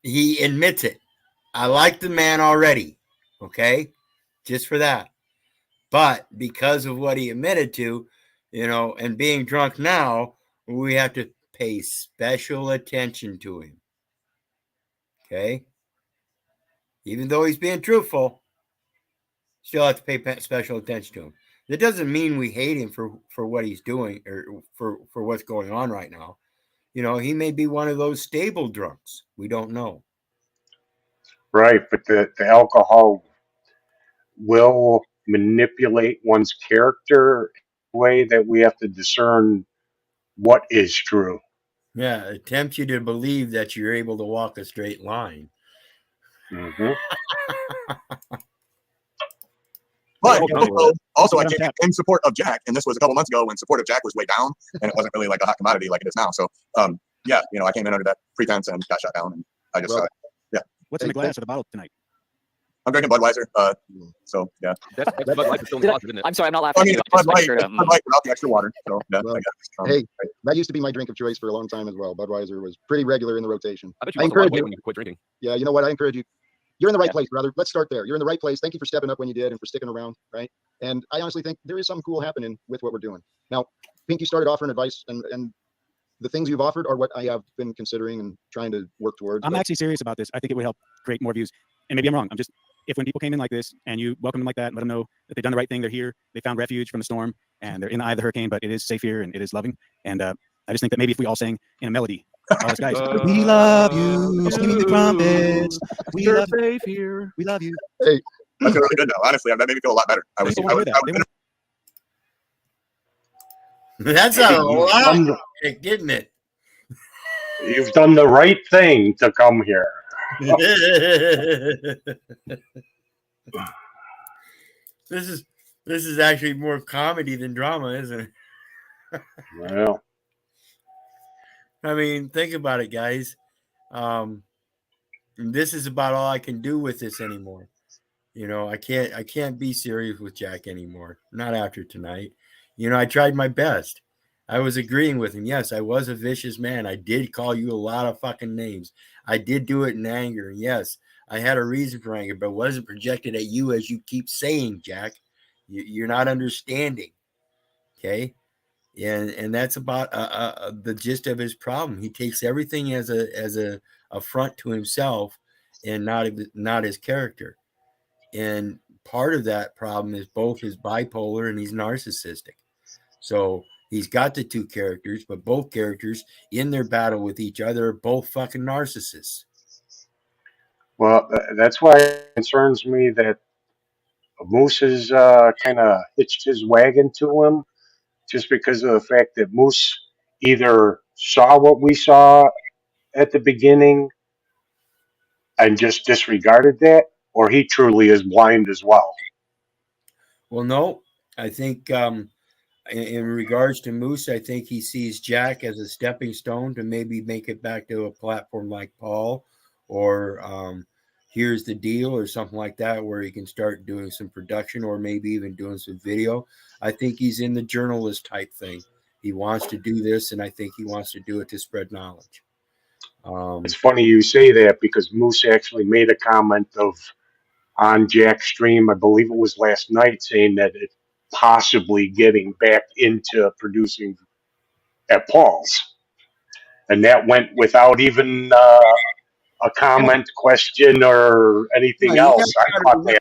He admits it. I like the man already, okay? Just for that. But because of what he admitted to, and being drunk now, we have to pay special attention to him. Okay? Even though he's being truthful, still have to pay special attention to him. That doesn't mean we hate him for what he's doing or for what's going on right now. He may be one of those stable drunks. We don't know. Right, but the alcohol will manipulate one's character in a way that we have to discern what is true. Yeah, it tempts you to believe that you're able to walk a straight line. Mm-hmm. But also, I came in support of Jack, and this was a couple months ago when support of Jack was way down, and it wasn't really like a hot commodity like it is now. So, I came in under that pretense and got shot down, and I just, What's in the glass or the bottle tonight? I'm drinking Budweiser. So yeah. That's Bud Light still in the box, isn't it? I'm sorry, I'm not laughing. I mean, at it's you. Bud I Light, just heard, it's Bud Light without the extra water. So yeah, Well, I guess. hey, that used to be my drink of choice for a long time as well. Budweiser was pretty regular in the rotation. I bet you I lost a lot of encourage weight you. when you quit drinking. Yeah, you know what? I encourage you. You're in the right Yeah. place, brother. Let's start there. You're in the right place. Thank you for stepping up when you did and for sticking around, right? And I honestly think there is something cool happening with what we're doing. Now, Pink, you started offering advice, and the things you've offered are what I have been considering and trying to work towards. I'm but- actually serious about this. I think it would help create more views. And maybe I'm wrong. If when people came in like this and you welcome them like that, let them know that they've done the right thing, they're here, they found refuge from the storm, and they're in the eye of the hurricane, but it is safe here and it is loving. And I just think that maybe if we all sang in a melody, all us guys, we love you, singing the trumpets, we You're love you, safe here. we love you. I feel really good now. Honestly, that made me feel a lot better. I was, People I wanna was, hear I that. was They That's a You've lot, done the- didn't it? You've done the right thing to come here. This is actually more comedy than drama, isn't it? Well, I mean, think about it, guys. This is about all I can do with this anymore. You know, I can't be serious with Jack anymore. Not after tonight. You know, I tried my best. I was agreeing with him. Yes, I was a vicious man. I did call you a lot of fucking names. I did do it in anger. Yes, I had a reason for anger, but it wasn't projected at you as you keep saying, Jack. You're not understanding. Okay. And that's about the gist of his problem. He takes everything as a affront to himself and not his character. And part of that problem is both his bipolar and he's narcissistic. So he's got the two characters, but both characters in their battle with each other are both fucking narcissists. well, that's why it concerns me that Moose has kind of hitched his wagon to him, just because of the fact that Moose either saw what we saw at the beginning and just disregarded that, or he truly is blind as well. Well, no, I think in regards to Moose, I think he sees Jack as a stepping stone to maybe make it back to a platform like Paul or Here's the Deal or something like that, where he can start doing some production or maybe even doing some video. I think he's in the journalist type thing. He wants to do this, and I think he wants to do it to spread knowledge. It's funny you say that because Moose actually made a comment on Jack's stream, I believe it was last night, saying that it's possibly getting back into producing at Paul's. And that went without even a comment, question, or anything Yeah, else. I caught that.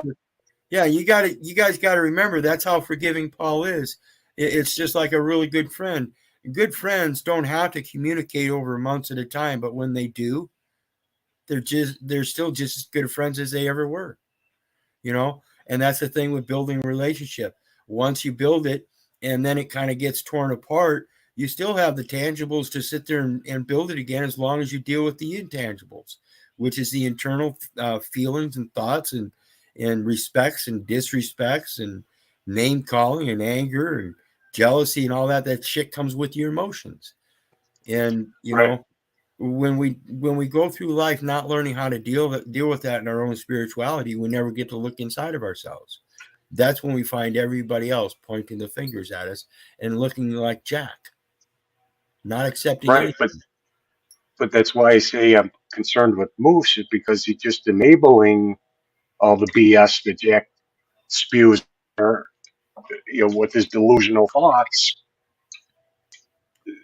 Yeah, you guys got to remember that's how forgiving Paul is. It's just like a really good friend. Good friends don't have to communicate over months at a time, but when they do, they're still just as good friends as they ever were. You know, and that's the thing with building a relationship. Once you build it and then it kind of gets torn apart, you still have the tangibles to sit there and build it again, as long as you deal with the intangibles, which is the internal feelings and thoughts and respects and disrespects and name calling and anger and jealousy and all that shit comes with your emotions. And you know, when we go through life not learning how to deal with that in our own spirituality, we never get to look inside of ourselves. That's when we find everybody else pointing the fingers at us and looking like Jack, not accepting Right, but that's why I say I'm concerned with Moose, is because he's just enabling all the BS that Jack spews, with his delusional thoughts.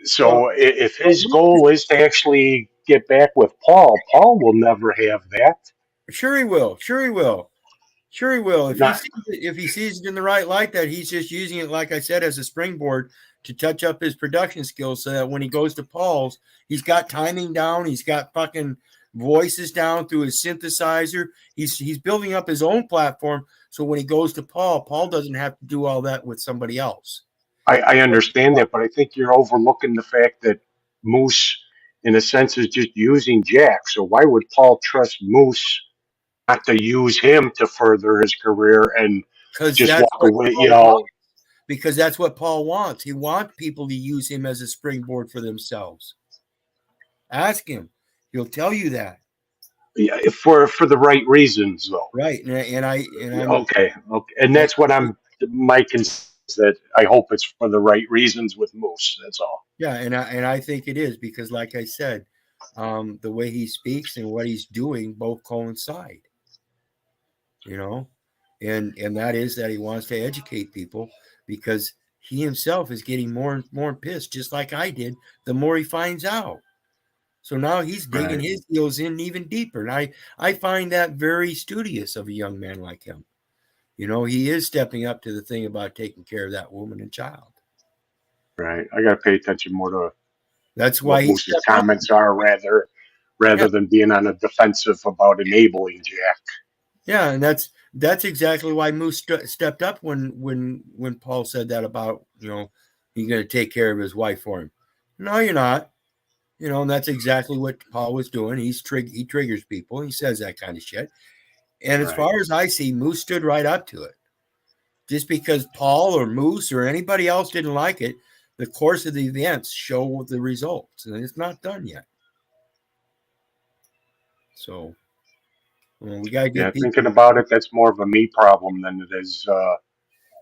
So if his goal is to actually get back with Paul, Paul will never have that. Sure he will. Not- If he sees it in the right light, that he's just using it, like I said, as a springboard to touch up his production skills, so that when he goes to Paul's, he's got timing down, he's got fucking voices down through his synthesizer. He's building up his own platform, so when he goes to Paul doesn't have to do all that with somebody else. I understand that, but I think you're overlooking the fact that Moose, in a sense, is just using Jack. So why would Paul trust Moose not to use him to further his career and just walk away? Because that's what Paul wants. He wants people to use him as a springboard for themselves. Ask him. He'll tell you that. Yeah, for the right reasons, though. Right. And I'm Okay, and that's what my concern is, that I hope it's for the right reasons with Moose. That's all. yeah, and I think it is, because like I said, the way he speaks and what he's doing both coincide. You know, and that is that he wants to educate people, because he himself is getting more and more pissed, just like I did, the more he finds out. So now he's digging Right. his heels in even deeper. And I find that very studious of a young man like him. You know, he is stepping up to the thing about taking care of that woman and child. Right. I got to pay attention more to That's why what he Moose's stepped up. comments are, rather Yeah. than being on a defensive about enabling Jack. Yeah, and that's exactly why Moose stepped up when Paul said that about, you know, he's going to take care of his wife for him. No, you're not. You know, and that's exactly what Paul was doing. He triggers people. He says that kind of shit. And as Right. far as I see, Moose stood right up to it. Just because Paul or Moose or anybody else didn't like it, the course of the events show the results, and it's not done yet. So, well, we got to Yeah, get people. thinking about it, that's more of a me problem than it is a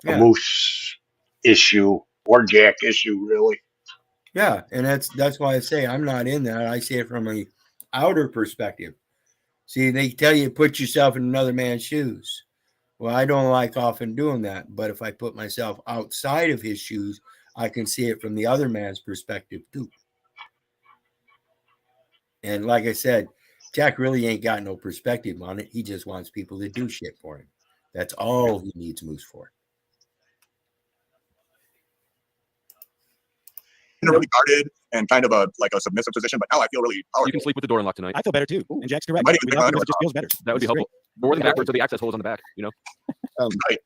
Yeah. Moose issue or Jack issue, really. Yeah, and that's why I say I'm not in that. I see it from a outer perspective. See, they tell you put yourself in another man's shoes. Well, I don't like often doing that, but if I put myself outside of his shoes, I can see it from the other man's perspective too. And like I said, Jack really ain't got no perspective on it. He just wants people to do shit for him. That's all he needs Moose for. In a really guarded and kind of a submissive position, but now I feel really powerful. You can sleep with the door unlocked tonight. I feel better too. And Jack's correct. Might even Without be him, it just feels better. That would be That's helpful. More than backwards, so the access holes on the back. You know, Right.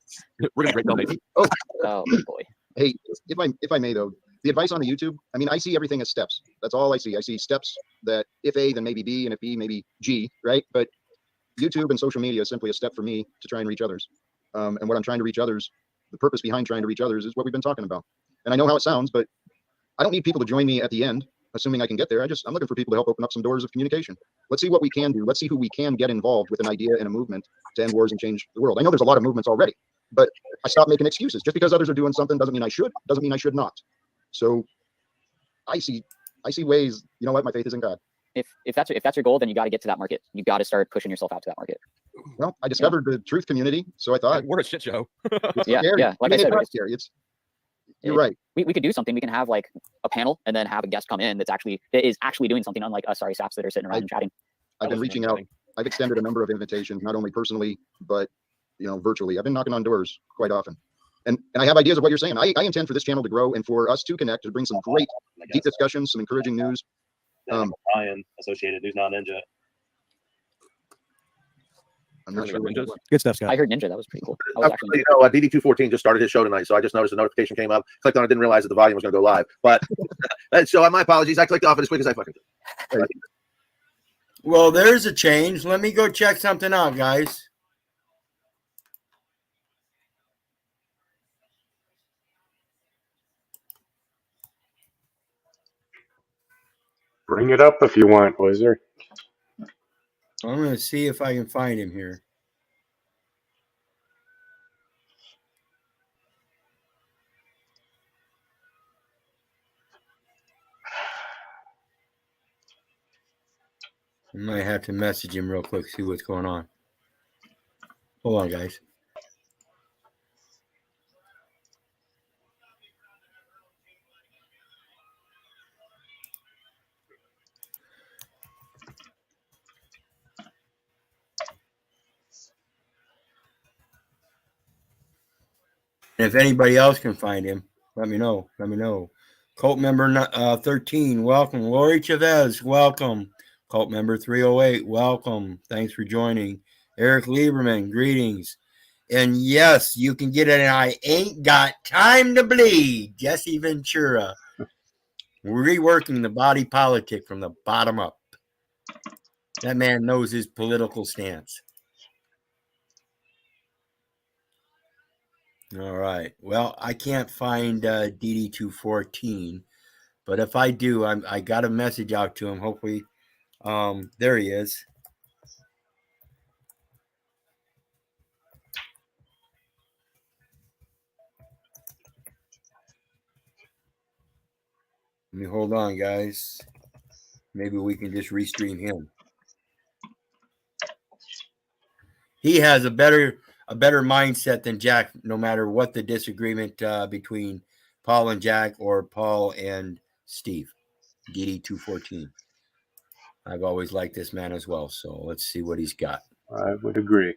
we're gonna be great cellmates. Oh boy. Hey, if I may though, the advice on the YouTube, I mean, I see everything as steps. That's all I see. I see steps that if A, then maybe B, and if B, maybe G, right? But YouTube and social media is simply a step for me to try and reach others. And what I'm trying to reach others, the purpose behind trying to reach others is what we've been talking about. And I know how it sounds, but I don't need people to join me at the end, assuming I can get there. I'm looking for people to help open up some doors of communication. Let's see what we can do. Let's see who we can get involved with an idea and a movement to end wars and change the world. I know there's a lot of movements already, but I stopped making excuses. Just because others are doing something doesn't mean I should, doesn't mean I should not. So I see ways, you know what, my faith is in God. If that's your goal, then you got to get to that market. You got to start pushing yourself out to that market. Well, I discovered the truth community, so I thought We're a shit show. it's Yeah, scary. yeah. Like I mean, said, it's scary. You're right. We could do something. We can have like a panel and then have a guest come in that is actually doing something, unlike us, sorry, saps that are sitting around and chatting. I've been reaching out. I've extended a number of invitations, not only personally, but virtually. I've been knocking on doors quite often. And I have ideas of what you're saying. I intend for this channel to grow and for us to connect, to bring some great deep discussions, some encouraging news. Ryan, Associated News Now Ninja. I'm not sure. Good stuff, Scott. I heard Ninja. That was pretty cool. That was actually DD214 just started his show tonight, so I just noticed a notification came up. Clicked on it, didn't realize that the volume was going to go live. But so my apologies. I clicked off it as quick as I fucking could. Well, there's a change. Let me go check something out, guys. Bring it up if you want, Wizard. I'm going to see if I can find him here. I might have to message him real quick, see what's going on. Hold on, guys. And if anybody else can find him, let me know. Let me know. Cult member 13, welcome. Lori Chavez, welcome. Cult member 308, welcome. Thanks for joining. Eric Lieberman, greetings. And yes, you can get it. And I ain't got time to bleed. Jesse Ventura, reworking the body politic from the bottom up. That man knows his political stance. All right. Well, I can't find DD214, but if I do, I got a message out to him. Hopefully, there he is. Let me hold on, guys. Maybe we can just restream him. He has a better mindset than Jack, no matter what the disagreement between Paul and Jack or Paul and Steve. DD214. I've always liked this man as well. So let's see what he's got. I would agree.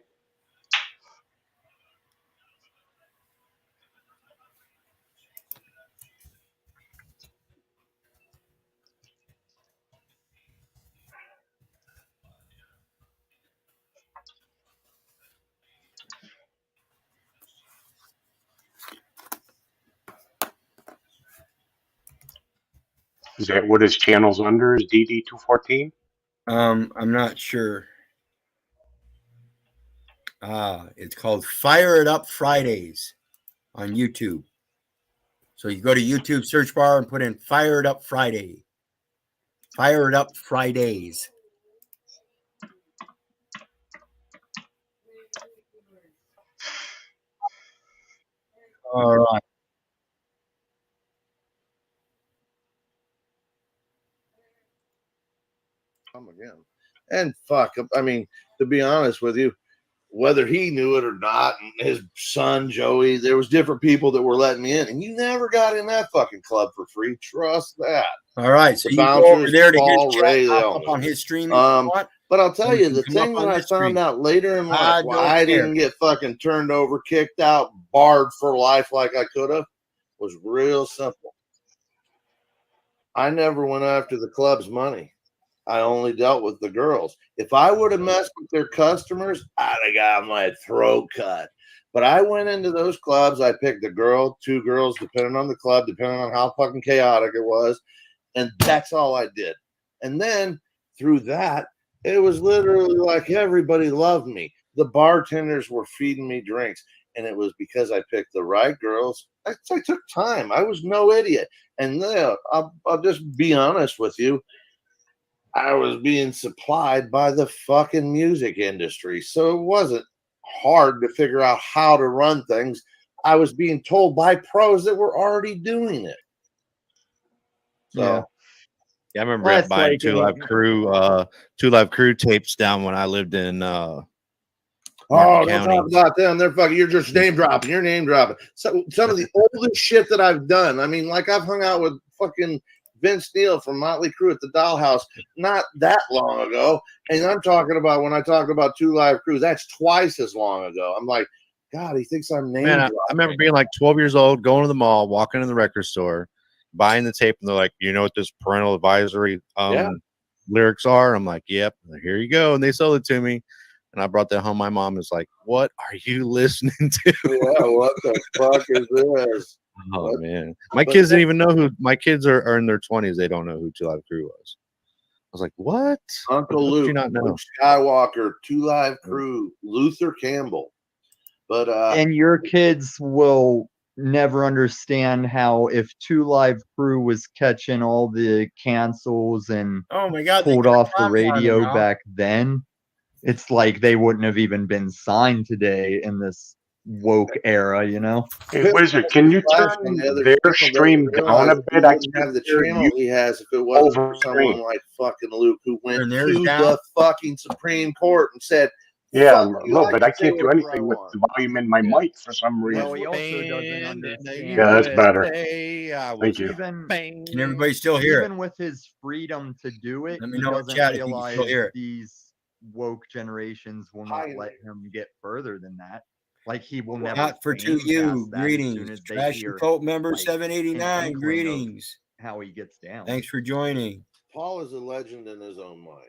Is that what his channel's under? Is DD214? I'm not sure. It's called Fire It Up Fridays on YouTube. So you go to YouTube search bar and put in Fire It Up Friday. Fire It Up Fridays. All right. Come again. And fuck, I mean, to be honest with you, whether he knew it or not, and his son Joey, there was different people that were letting me in, and you never got in that fucking club for free. Trust that. All right, so The you go over bouncers, there to Paul, get Ray, chat they pop all up knew. on his stream if you want. But I'll tell You you, can the come thing up that on I this stream. found out later in I life, why don't I care. didn't get fucking turned over, kicked out, barred for life like I could have, was real simple. I never went after the club's money. I only dealt with the girls. If I would have messed with their customers, I'd have got my throat cut. But I went into those clubs. I picked a girl, two girls, depending on the club, depending on how fucking chaotic it was. And that's all I did. And then through that, it was literally like everybody loved me. The bartenders were feeding me drinks. And it was because I picked the right girls. I took time. I was no idiot. And I'll just be honest with you. I was being supplied by the fucking music industry. So it wasn't hard to figure out how to run things. I was being told by pros that were already doing it. So Yeah. Yeah, I remember Well, that's buying like Two Live Crew tapes down when I lived in Martin don't County. talk about them. They're fucking. You're just name dropping. You're name dropping. So some of the oldest shit that I've done. I mean, like I've hung out with fucking Vince Neil from Motley Crue at the Dollhouse not that long ago, and I'm talking about when I talk about Two Live Crew, that's twice as long ago. I'm like, God, he thinks I'm name Man, dropping. I remember being like 12 years old, going to the mall, walking in the record store, buying the tape, and they're like, "You know what this parental advisory lyrics are?" I'm like, "Yep." Here you go, and they sold it to me, and I brought that home. My mom is like, "What are you listening to?" Yeah, what the fuck is this? Oh man, my kids didn't even know who. My kids are in their 20s. They don't know who Two Live Crew was. I was like, "What?" Uncle How Luke, did you not know? Luke Skywalker, Two Live Crew, Luther Campbell. But and your kids will never understand how if Two Live Crew was catching all the cancels and Oh my God, they pulled got off the Tommy on radio now. back then, it's like they wouldn't have even been signed today in this woke era, you know? Hey, Wizard, can you turn their stream down a bit? I wouldn't have the hear channel you he has if it wasn't for over someone stream. like fucking Luke who went Turn to theirs down. the fucking Supreme Court and said, Yeah, "Fuck a you, little I bit. can I say can't do whatever I anything with want." the volume in my mic for some reason. No, he also doesn't understand. Yeah, that's better. Thank you. Can everybody still hear it? Even with his freedom to do it, Let me he know in doesn't chat if you can realize still hear it. these woke generations will not let him get further than that. Like he will never. Not for to fame you. past that as Greetings. soon as they Trash hear, and Cult member like, an 789. inkling of Greetings. how he gets down. Thanks for joining. Paul is a legend in his own mind.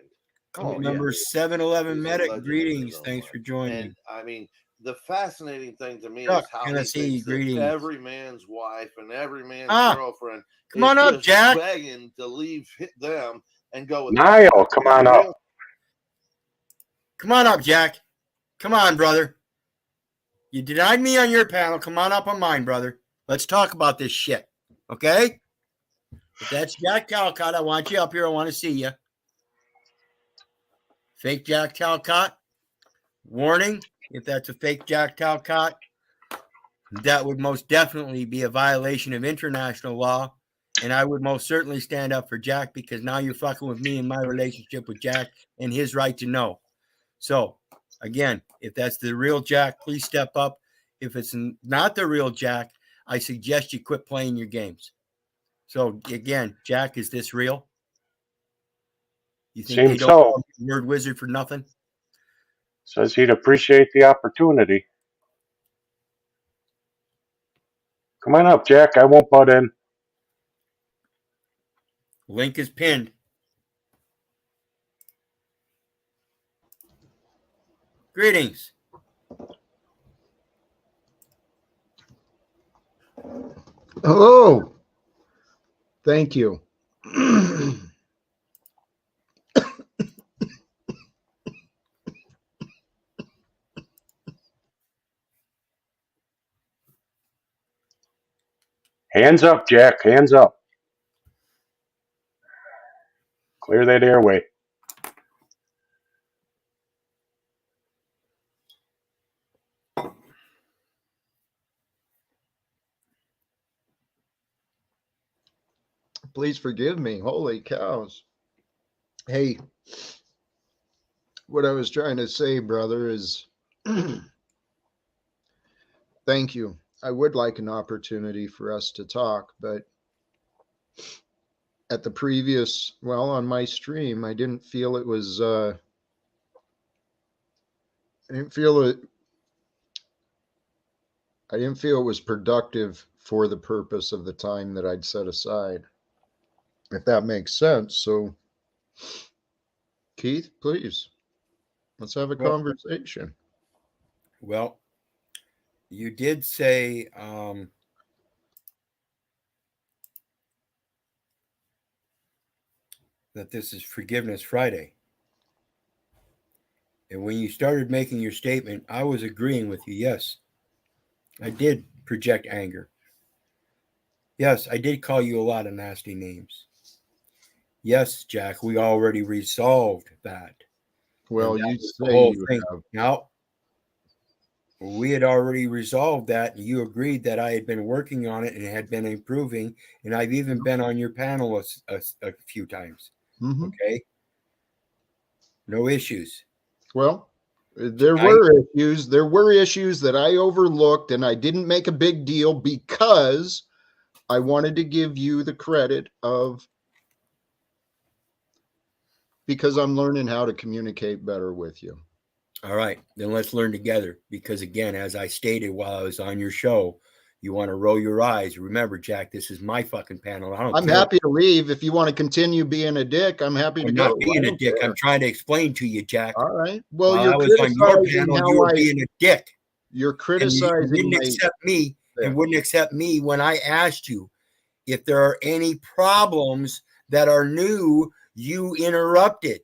Cult Oh, member yeah. 711 He's a Medic. legend in his Greetings. own Thanks mind. for joining. And I mean, the fascinating thing to me Chuck, is how Tennessee, he thinks that greetings. every man's wife and every man's girlfriend come on up, just Jack. begging to leave them and go with Niall, come on up. Come on up, Jack. Come on, brother. You denied me on your panel. Come on up on mine, brother. Let's talk about this shit. Okay? If that's Jack Talcott, I want you up here. I want to see you. Fake Jack Talcott. Warning, if that's a fake Jack Talcott, that would most definitely be a violation of international law And I would most certainly stand up for Jack, because now you're fucking with me and my relationship with Jack and his right to know. So, again, if that's the real Jack, please step up. If it's not the real Jack, I suggest you quit playing your games. So, again, Jack, is this real? You think they Seems don't so. call you word wizard for nothing? Says he'd appreciate the opportunity. Come on up, Jack. I won't butt in. Link is pinned. Greetings. Hello. Thank you. Hands up, Jack. Hands up. Clear that airway. Please forgive me. Holy cows. Hey, what I was trying to say, brother, is thank you. I would like an opportunity for us to talk, but at the previous, well, on my stream, I didn't feel it was, I didn't feel it was productive for the purpose of the time that I'd set aside, if that makes sense. So, Keith, please, let's have a conversation. Well, you did say that this is Forgiveness Friday. And when you started making your statement, I was agreeing with you. Yes, I did project anger. Yes, I did call you a lot of nasty names. Yes, Jack, we already resolved that. Well, you the say whole you thing. have. Now, we had already resolved that, and you agreed that I had been working on it and had been improving, and I've even been on your panel a few times. Mhm. Okay? No issues. Well, there were issues. There were issues that I overlooked, and I didn't make a big deal because I wanted to give you the credit of, because I'm learning how to communicate better with you. All right, then let's learn together, because again, as I stated while I was on your show, you want to roll your eyes. Remember, Jack, this is my fucking panel. I'm happy to leave. If you want to continue being a dick, I'm happy to I'm go. not being a dick. I'm trying to explain to you, Jack. All right. Well, while you're I was on your criticizing panel, how you were being a dick. You're And criticizing you didn't my accept me and wouldn't accept me when I asked you if there are any problems that are new. You interrupted,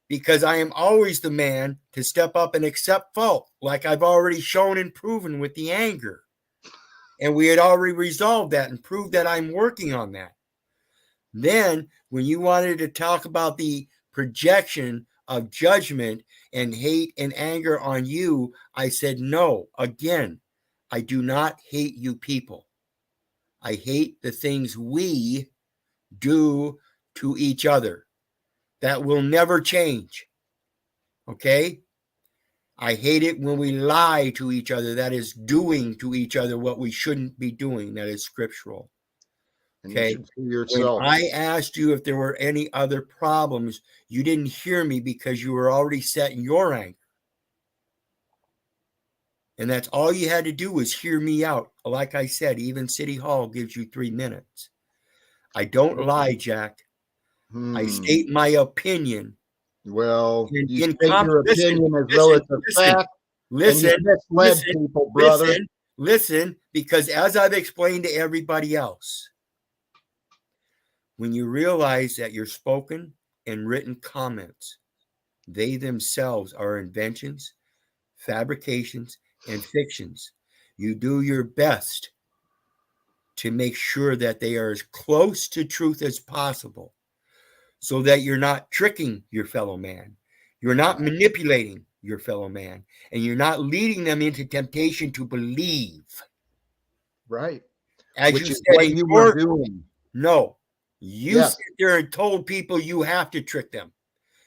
because I am always the man to step up and accept fault, like I've already shown and proven with the anger. And we had already resolved that and proved that I'm working on that. Then, when you wanted to talk about the projection of judgment and hate and anger on you, I said, no, again, I do not hate you people. I hate the things we do to each other. That will never change. Okay? I hate it when we lie to each other. That is doing to each other what we shouldn't be doing. That is scriptural. Okay. When I asked you if there were any other problems, you didn't hear me because you were already set in your anger. And that's all you had to do was hear me out. Like I said, even City Hall gives you 3 minutes. I don't lie, Jack. I state my opinion. Well, you state your opinion as though it's a fact. Listen, and you misled people, brother. Listen, because as I've explained to everybody else, when you realize that your spoken and written comments, they themselves are inventions, fabrications, and fictions, you do your best to make sure that they are as close to truth as possible, so that you're not tricking your fellow man, you're not manipulating your fellow man, and you're not leading them into temptation to believe. Right. As Which you is said what in you your were doing. No, You Yes. sit there and told people you have to trick them.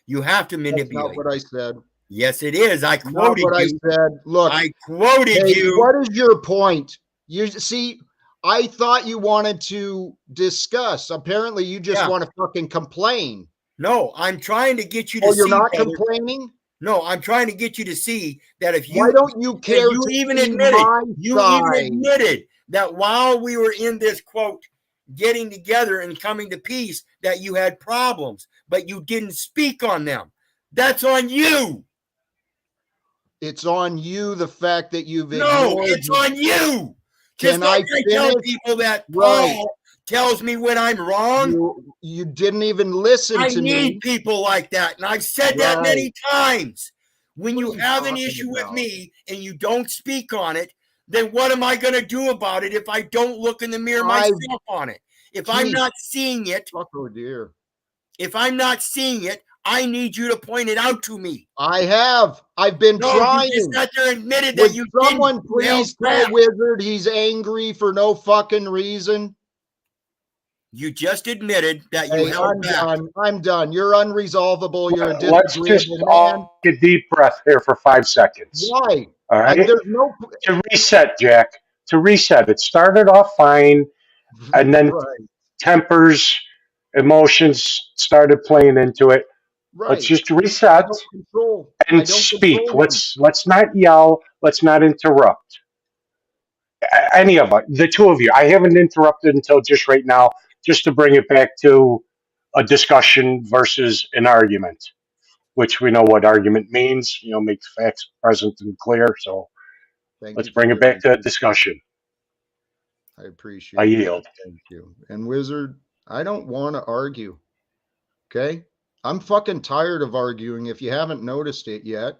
You have to That's manipulate. not what I said. Yes, it is. I Not quoted what you. I said. Look, I quoted hey, you. what is your point? You see, I thought you wanted to discuss. Apparently, you just Yeah. want to fucking complain. No, I'm trying to get you to Oh, you're see, not brother. complaining? No, I'm trying to get you to see that if you Why don't you care you to even see admitted my you even side? admitted that while we were in this quote getting together and coming to peace that you had problems, but you didn't speak on them. That's on you. It's on you, the fact that you've No, ignored. it's on you. Just Can like I I tell finish? people that Right. Paul tells me when I'm wrong. You didn't even listen I to need me. people like that. And I've said that many Right. times. When What you are you have an talking issue with about? me and you don't speak on it, then what am I going to do about it if I don't look in the mirror I've- myself on it? If I'm Keith. not seeing it, Oh dear. if I'm not seeing it, I need you to point it out to me. I have. I've been No, trying. you just sat there and admitted Would that you someone didn't. You held please tell back. Wizard he's angry for no fucking reason? You just admitted that you Hey, held I'm back. done. I'm done. You're unresolvable. You're a Let's just disagreeable man. all take a deep breath here for 5 seconds. Why? All right. There's no. To reset, Jack. To reset. It started off fine, and then Right. tempers, emotions started playing into it. Let's Right. just I reset don't control. I and don't speak. control them. Let's not yell. Let's not interrupt. Any of us, the two of you. I haven't interrupted until just right now, just to bring it back to a discussion versus an argument, which we know what argument means. Make facts present and clear. So Thank let's you for bring it back to a giving. discussion. I I appreciate that. yield. Thank you. And Wizard, I don't want to argue. Okay? I'm fucking tired of arguing if you haven't noticed it yet.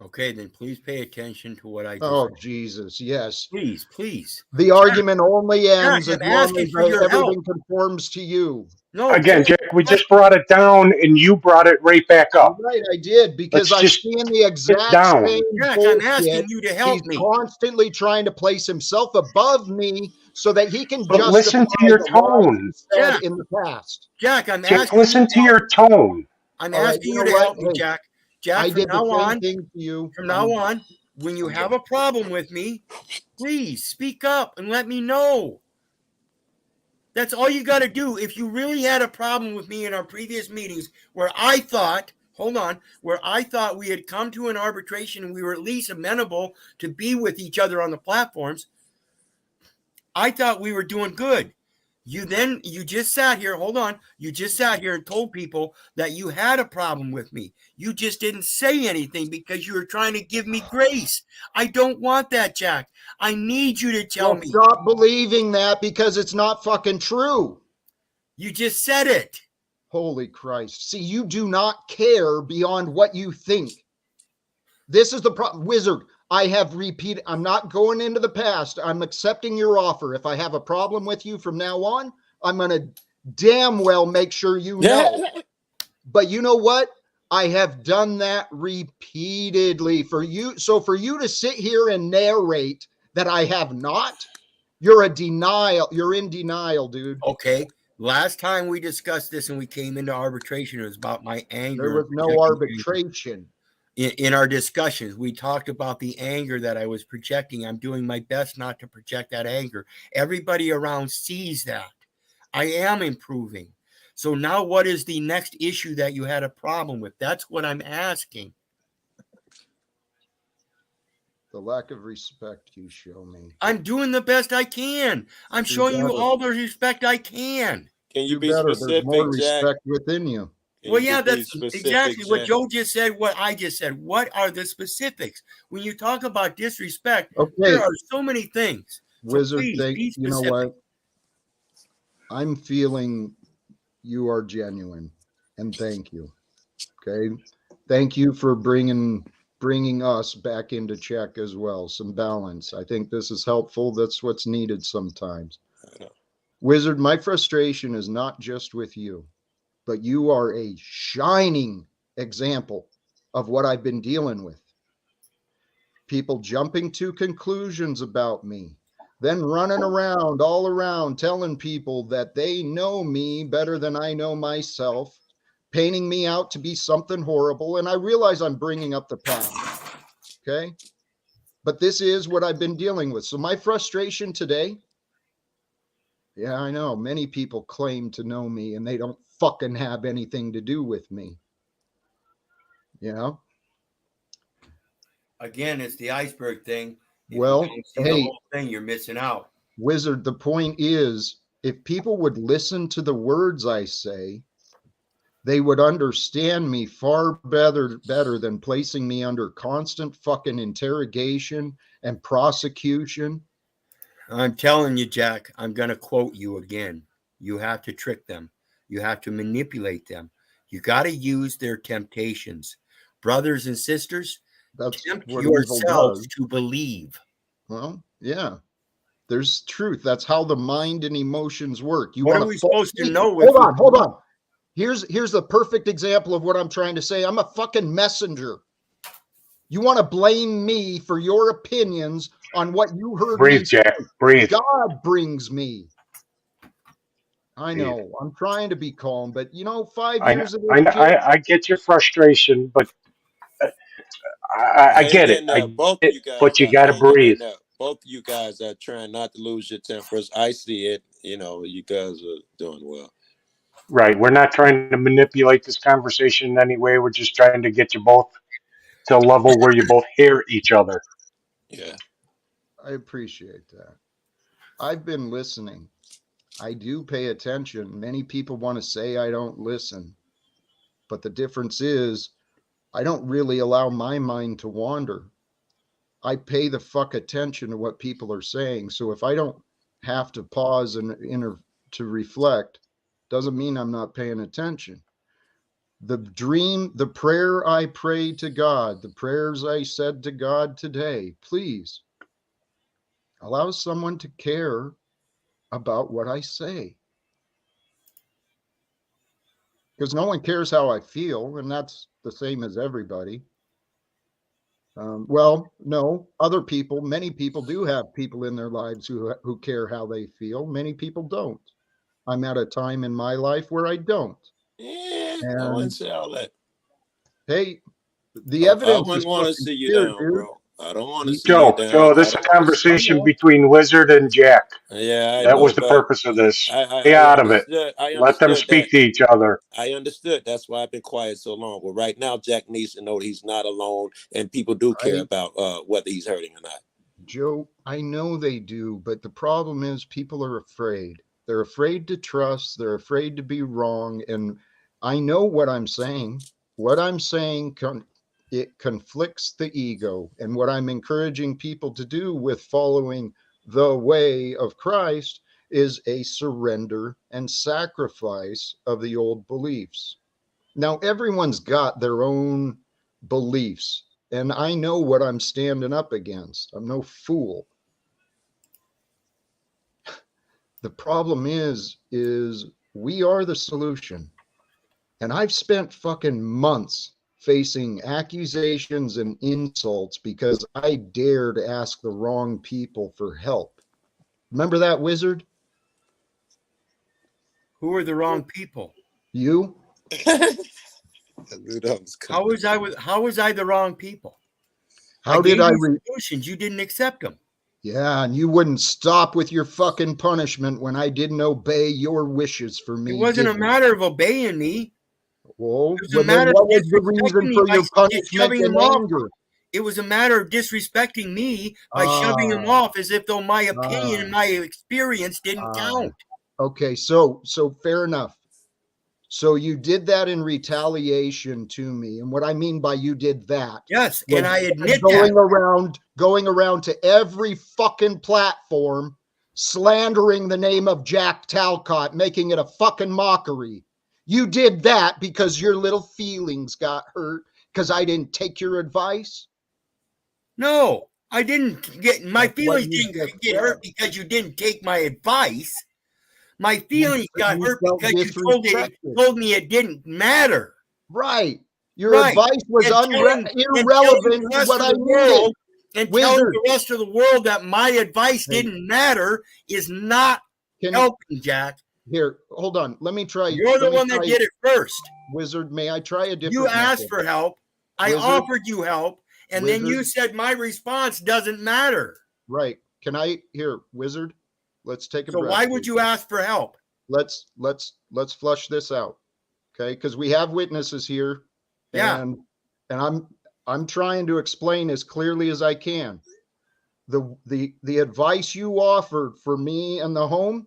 Okay, then please pay attention to what I just Oh, said. Jesus. Yes. Please, please. The argument only ends Jack, as I'm long asking as for your everything help. conforms to you. No, Again, Jack, Jack, we just brought it down and you brought it right back You're up. right, I did, because Let's I'm just seeing the exact down. same Jack, I'm bullshit. asking you to help He's me. constantly trying to place himself above me so that he can But justify listen to your the lies tone. he said Jack. in the past. Jack, I'm Jack, asking listen you to your tone. I'm All right, asking you you know to what? help me, Hey, Jack. I Jack, from did the now same on, thing to you. from now on, when you have a problem with me, please speak up and let me know. That's all you got to do. If you really had a problem with me in our previous meetings where I thought, where I thought we had come to an arbitration and we were at least amenable to be with each other on the platforms, I thought we were doing good. You just sat here, you just sat here and told people that you had a problem with me. You just didn't say anything because you were trying to give me grace. I don't want that, Jack. I need you to tell me. Stop believing that because it's not fucking true. You just said it. Holy Christ. See, you do not care beyond what you think. This is the problem. Wizard, I have repeated, I'm not going into the past. I'm accepting your offer. If I have a problem with you from now on, I'm going to damn well make sure you know. But you know what? I have done that repeatedly for you. So for you to sit here and narrate that I have not, you're in denial, dude. Okay. Last time we discussed this and we came into arbitration, it was about my anger. There was no arbitration. In our discussions, we talked about the anger that I was projecting. I'm doing my best not to project that anger. Everybody around sees that. I am improving. So now what is the next issue that you had a problem with? That's what I'm asking. The lack of respect you show me. I'm doing the best I can. I'm showing you all the respect I can. Can you be There's specific, more Jack? respect within you. Well, yeah, that's exactly what Joe just said, what I just said. What are the specifics? When you talk about disrespect, there are so many things. Wizard, so please, you know what? I'm feeling you are genuine, and thank you. Okay, thank you for bringing us back into check as well. Some balance. I think this is helpful. That's what's needed sometimes. Wizard, my frustration is not just with you, but you are a shining example of what I've been dealing with. People jumping to conclusions about me. then running around all around telling people that they know me better than I know myself, painting me out to be something horrible. And I realize I'm bringing up the past. Okay. But this is what I've been dealing with. So my frustration today, yeah, I know many people claim to know me and they don't fucking have anything to do with me. You know? Again, it's the iceberg thing. If Well, you don't see the hey, whole thing, you're missing out. Wizard, the point is, if people would listen to the words I say, they would understand me far better than placing me under constant fucking interrogation and prosecution. I'm telling you, Jack, I'm going to quote you again. You have to trick them. You have to manipulate them. You got to use their temptations. Brothers and sisters, That's tempt what evil yourselves does. to believe. Well, yeah. There's truth. That's how the mind and emotions work. You What want are we supposed to know? Hold on. Here's the perfect example of what I'm trying to say. I'm a fucking messenger. You want to blame me for your opinions on what you heard Breathe, me Jack. say. Breathe. God brings me. I know. I'm trying to be calm, but 5 years of this shit. I get your frustration, but I I ain't get it. getting that. Both of you guys, But you got I to ain't getting breathe. that. Both of you guys are trying not to lose your tempers. I see it. You guys are doing well. Right. We're not trying to manipulate this conversation in any way. We're just trying to get you both to a level where you both hear each other. Yeah. I appreciate that. I've been listening. I do pay attention. Many people want to say I don't listen. But the difference is I don't really allow my mind to wander. I pay the fuck attention to what people are saying. So if I don't have to pause and to reflect, doesn't mean I'm not paying attention. The prayer I prayed to God, the prayers I said to God today, please allow someone to care about what I say. Because no one cares how I feel, and that's the same as everybody. Well, no, other people, many people do have people in their lives who care how they feel. Many people don't. I'm at a time in my life where I don't. Yeah, I And wouldn't say all that. hey, the I evidence wouldn't is want to fucking see you clear, down, dude. bro. I don't want to see you down. Joe, this is I a don't want to see. conversation between Wizard and Jack. Yeah, I That know, was the but purpose of this. I Stay out of it. understood. I Let them understood that. speak to each other. I understood. That's why I've been quiet so long. But right now, Jack needs to know that he's not alone, and people do care about whether he's hurting or not. Joe, I know they do, but the problem is people are afraid. They're afraid to trust. They're afraid to be wrong. And I know what I'm saying. What I'm saying, it conflicts the ego. And what I'm encouraging people to do with following the way of Christ is a surrender and sacrifice of the old beliefs. Now, everyone's got their own beliefs, and I know what I'm standing up against. I'm no fool. The problem is we are the solution. And I've spent fucking months facing accusations and insults because I dared ask the wrong people for help. Remember that, Wizard? Who are the wrong people? You? How was I the wrong people? How did I solutions? You didn't accept them. Yeah, and you wouldn't stop with your fucking punishment when I didn't obey your wishes for me. It wasn't a matter of obeying me. Well, It was a matter what of was the reason for your punishment and anger? It was a matter of disrespecting me by shoving him off as if though my opinion and my experience didn't count. Okay, so fair enough. So you did that in retaliation to me. And what I mean by you did that. Yes, and I admit going around to every fucking platform, slandering the name of Jack Talcott, making it a fucking mockery. You did that because your little feelings got hurt because I didn't take your advice? No, I didn't get my feelings didn't get hurt because you didn't take my advice. My feelings got hurt because you told me it didn't matter. Right. Your advice was irrelevant to what I needed. And telling Wizard. the rest of the world that my advice didn't matter is not helping, Jack. Here, hold on. Let me try. You're the one that did it first. Wizard, may I try a different You asked method? for help. I Wizard? offered you help. And then you Wizard? said my response doesn't matter. Right. Can I here, Wizard? Let's take a So breath. why would you ask for help? Let's flush this out. Okay, because we have witnesses here. Yeah. And I'm trying to explain as clearly as I can. The advice you offered for me and the home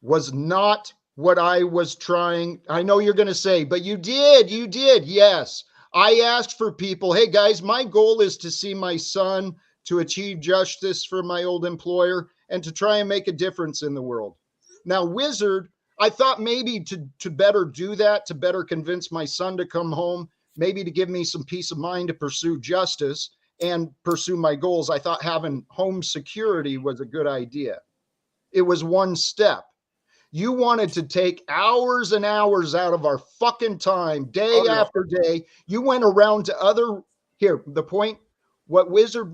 was not what I was trying. I know you're going to say, but you did. Yes. I asked for people, hey guys, my goal is to see my son, to achieve justice for my old employer, and to try and make a difference in the world. Now, Wizard, I thought maybe to better do that, to better convince my son to come home, maybe to give me some peace of mind to pursue justice and pursue my goals, I thought having home security was a good idea. It was one step. You wanted to take hours and hours out of our fucking time, day after day. You went around to other, here, the point, what Wizard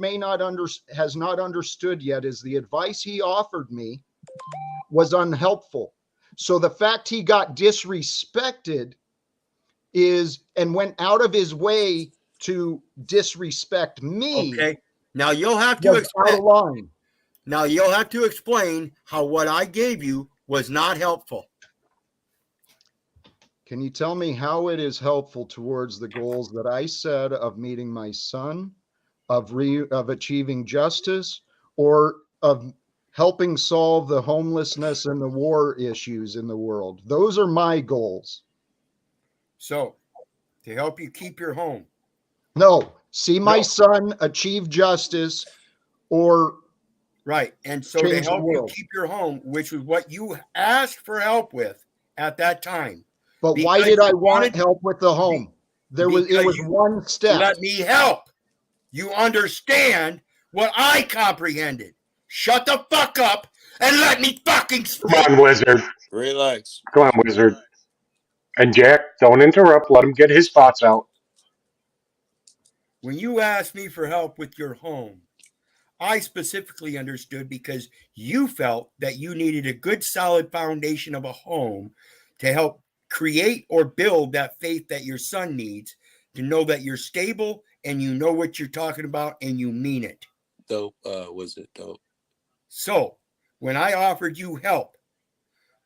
has not understood yet is the advice he offered me was unhelpful. So the fact he got disrespected and went out of his way to disrespect me. Okay. Now you'll have to explain. Now you'll have to explain how what I gave you was not helpful. Can you tell me how it is helpful towards the goals that I said of meeting my son, of achieving justice, or of helping solve the homelessness and the war issues in the world? Those are my goals. So, to help you keep your home. No, see my son achieve justice, or right. And so to help you keep your home, which was what you asked for help with at that time. But why did I want help with the home? It was one step. Let me help. You understand what I comprehended. Shut the fuck up and let me fucking speak. Come on, Wizard. Relax. Come on, Wizard. And Jack, don't interrupt. Let him get his thoughts out. When you asked me for help with your home, I specifically understood because you felt that you needed a good, solid foundation of a home to help create or build that faith that your son needs to know that you're stable and you know what you're talking about and you mean it. Dope, was it dope? So when I offered you help,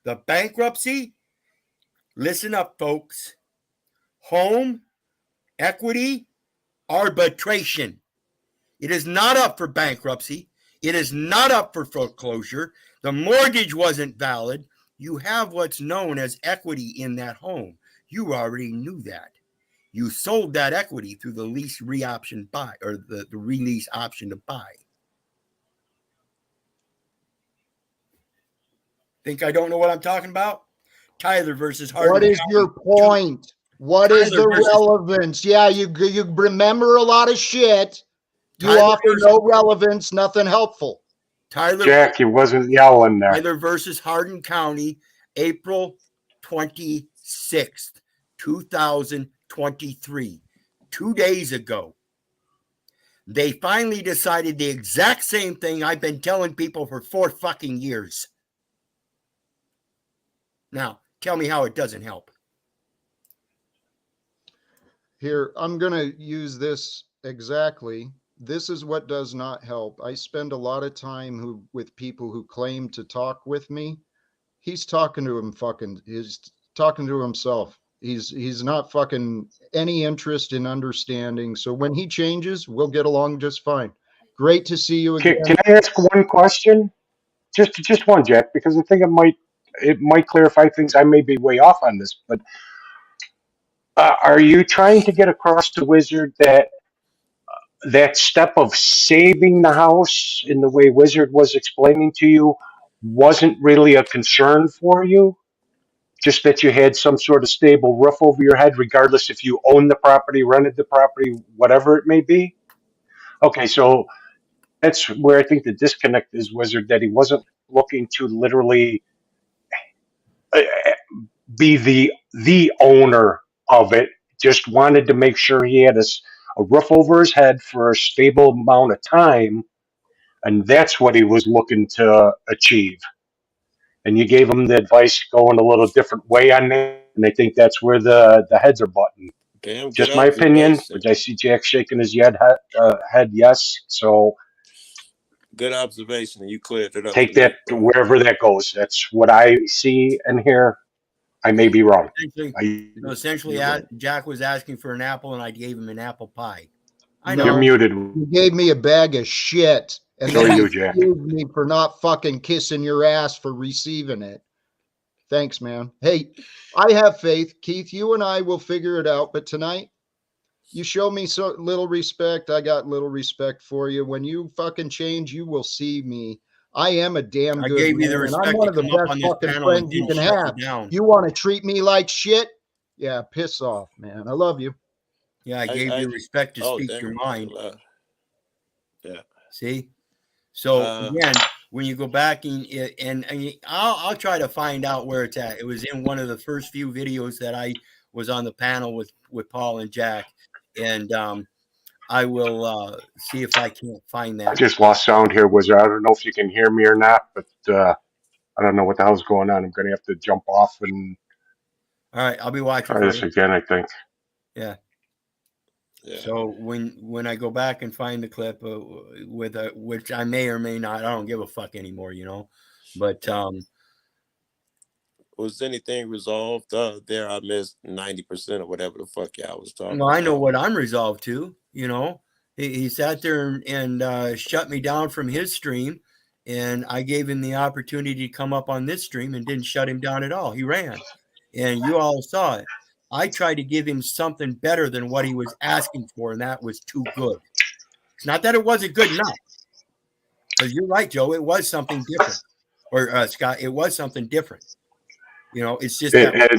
the bankruptcy, listen up, folks, home, equity, arbitration. It is not up for bankruptcy. It is not up for foreclosure. The mortgage wasn't valid. You have what's known as equity in that home. You already knew that. You sold that equity through the lease re-option buy, or the release option to buy. Think I don't know what I'm talking about? Tyler versus Hardin. What is your point? What is the relevance? Yeah, you remember a lot of shit. You offer no relevance, nothing helpful. Jack, he wasn't yelling there. Tyler versus Hardin County, April 26th, 2023. 2 days ago. They finally decided the exact same thing I've been telling people for 4 fucking years. Now, tell me how it doesn't help. Here, I'm going to use this exactly. This is what does not help. I spend a lot of time with people who claim to talk with me. He's talking to he's talking to himself. He's not fucking any interest in understanding. So when he changes, we'll get along just fine. Great to see you again. Can I ask one question? Just one, Jack, because I think it might clarify things. I may be way off on this, but are you trying to get across to Wizard that step of saving the house in the way Wizard was explaining to you wasn't really a concern for you? Just that you had some sort of stable roof over your head, regardless if you own the property, rented the property, whatever it may be? Okay, so that's where I think the disconnect is, Wizard, that he wasn't looking to literally be the owner of it, just wanted to make sure he had a roof over his head for a stable amount of time, and that's what he was looking to achieve. And you gave him the advice going a little different way on that, and I think that's where the heads are button. Damn good Just my opinion, observation. which I see Jack shaking his head yes. So Good observation, and you cleared it up. take for me, that bro. wherever that goes. That's what I see and hear. I may be wrong. Essentially, Jack was asking for an apple, and I gave him an apple pie. I No, know. You're muted. You gave me a bag of shit, and So then are you you, Jack. accused me for not fucking kissing your ass for receiving it. Thanks, man. Hey, I have faith. Keith, you and I will figure it out. But tonight, you show me so little respect. I got little respect for you. When you fucking change, you will see me. I am a damn I good gave you the man, and I'm respect one to of the come up best on this fucking panel and friends you didn't can shut have. you down. You want to treat me like shit? Yeah, piss off, man. I love you. Yeah, I gave you respect to speak damn. your mind. Yeah. See? So again, when you go back and I'll try to find out where it's at. It was in one of the first few videos that I was on the panel with Paul and Jack, and I will see if I can't find that. I just lost sound here, Wizard. I don't know if you can hear me or not, but I don't know what the hell's going on. I'm going to have to jump off and All right, I'll be watching try for this you. again, I think. Yeah. So when I go back and find the clip with which I may or may not, I don't give a fuck anymore, you know. But was anything resolved there? I missed 90% or whatever the fuck y'all was talking. I know what I'm resolved to. You know, he sat there and shut me down from his stream, and I gave him the opportunity to come up on this stream and didn't shut him down at all. He ran, and you all saw it. I tried to give him something better than what he was asking for, and that was too good. It's not that it wasn't good enough, because you're right, Joe. It was something different, or Scott. It was something different. You know, it's just that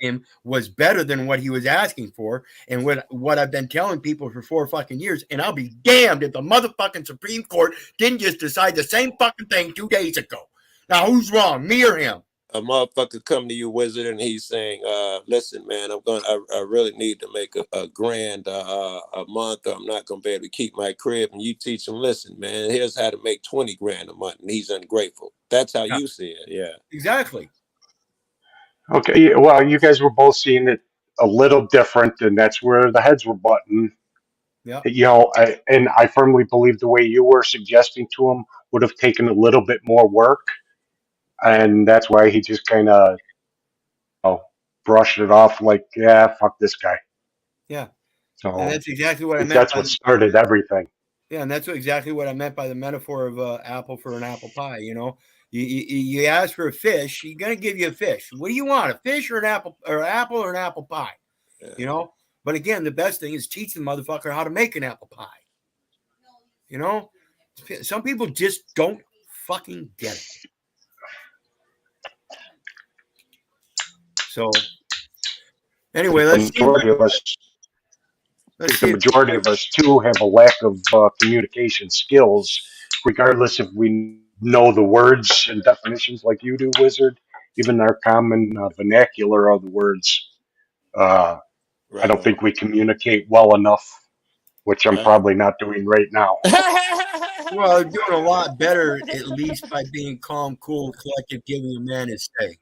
him was better than what he was asking for, and what I've been telling people for 4 fucking years. And I'll be damned if the motherfucking Supreme Court didn't just decide the same fucking thing 2 days ago. Now, who's wrong, me or him? A motherfucker come to you, Wizard, and he's saying, listen, man, I really need to make a grand a month, or I'm not gonna be able to keep my crib. And you teach him, listen, man, here's how to make 20 grand a month, and he's ungrateful. That's how you see it. Yeah. Exactly. Okay, well, you guys were both seeing it a little different, and that's where the heads were button. Yeah. You know, I firmly believe the way you were suggesting to him would have taken a little bit more work, and that's why he just kind of brushed it off like, yeah, fuck this guy. Yeah. So And that's exactly what I meant. That's what started everything. Yeah, and that's exactly what I meant by the metaphor of apple for an apple pie. You know, you ask for a fish, you're gonna give you a fish. What do you want, a fish or an apple, or an apple pie? Yeah. You know, but again, the best thing is teach the motherfucker how to make an apple pie. You know, some people just don't fucking get it. So anyway, let's see. I think the majority of us too have a lack of communication skills, regardless if we know the words and definitions like you do, Wizard. Even our common vernacular of the words, I don't think we communicate well enough, which I'm probably not doing right now. Well, doing a lot better, at least by being calm, cool, collected, giving a man his say.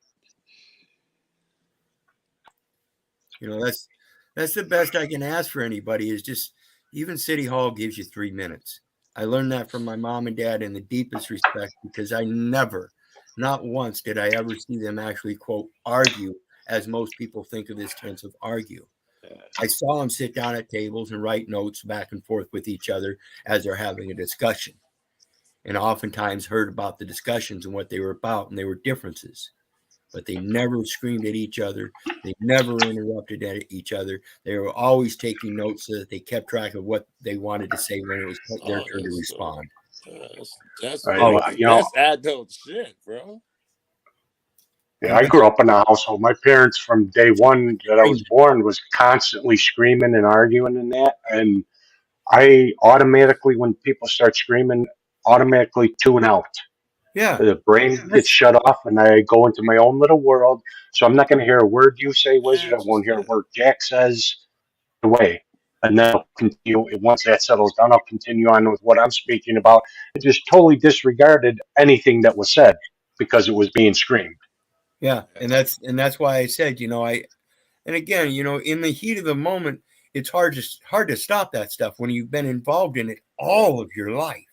You know, that's the best I can ask for anybody, is just, even City Hall gives you 3 minutes. I learned that from my mom and dad in the deepest respect, because I never, not once did I ever see them actually, quote, argue, as most people think of this tense of argue. I saw them sit down at tables and write notes back and forth with each other as they're having a discussion, and oftentimes heard about the discussions and what they were about, and they were differences. But they never screamed at each other. They never interrupted at each other. They were always taking notes so that they kept track of what they wanted to say when it was their turn to respond. That's adult shit, bro. Yeah, I grew up in a household. My parents, from day one that I was born, was constantly screaming and arguing and that. And I automatically, when people start screaming, automatically tune out. Yeah. The brain gets shut off, and I go into my own little world. So I'm not going to hear a word you say, Wizard. I won't hear a word Jack says. Away. and then I'll continue. Once that settles down, I'll continue on with what I'm speaking about. It just totally disregarded anything that was said because it was being screamed. Yeah, and that's why I said, and again, in the heat of the moment, it's hard to stop that stuff when you've been involved in it all of your life.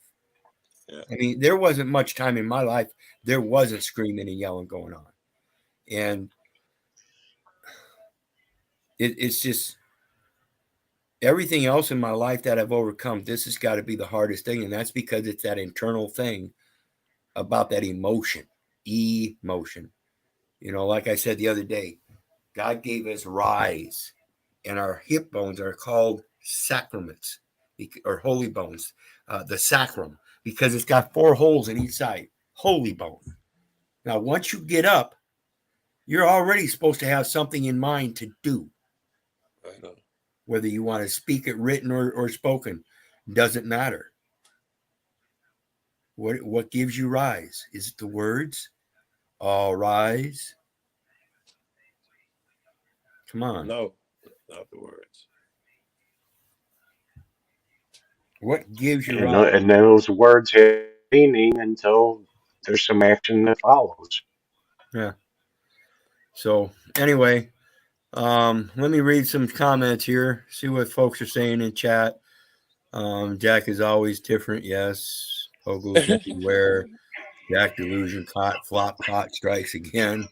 Yeah. I mean, there wasn't much time in my life there wasn't screaming and yelling going on, and it's just everything else in my life that I've overcome. This has got to be the hardest thing, and that's because it's that internal thing about that emotion. Like I said the other day, God gave us rise, and our hip bones are called sacraments or holy bones, the sacrum, because it's got 4 holes in each side. Holy bone. Now, once you get up, you're already supposed to have something in mind to do. I know. Whether you want to speak it written or spoken, doesn't matter. What gives you rise? Is it the words? All rise. Come on. No, not the words. What gives you rise? And those words have meaning until there's some action that follows. Yeah. So anyway, let me read some comments here. See what folks are saying in chat. Jack is always different. Yes. Pogo's everywhere. Jack delusion caught flop caught strikes again.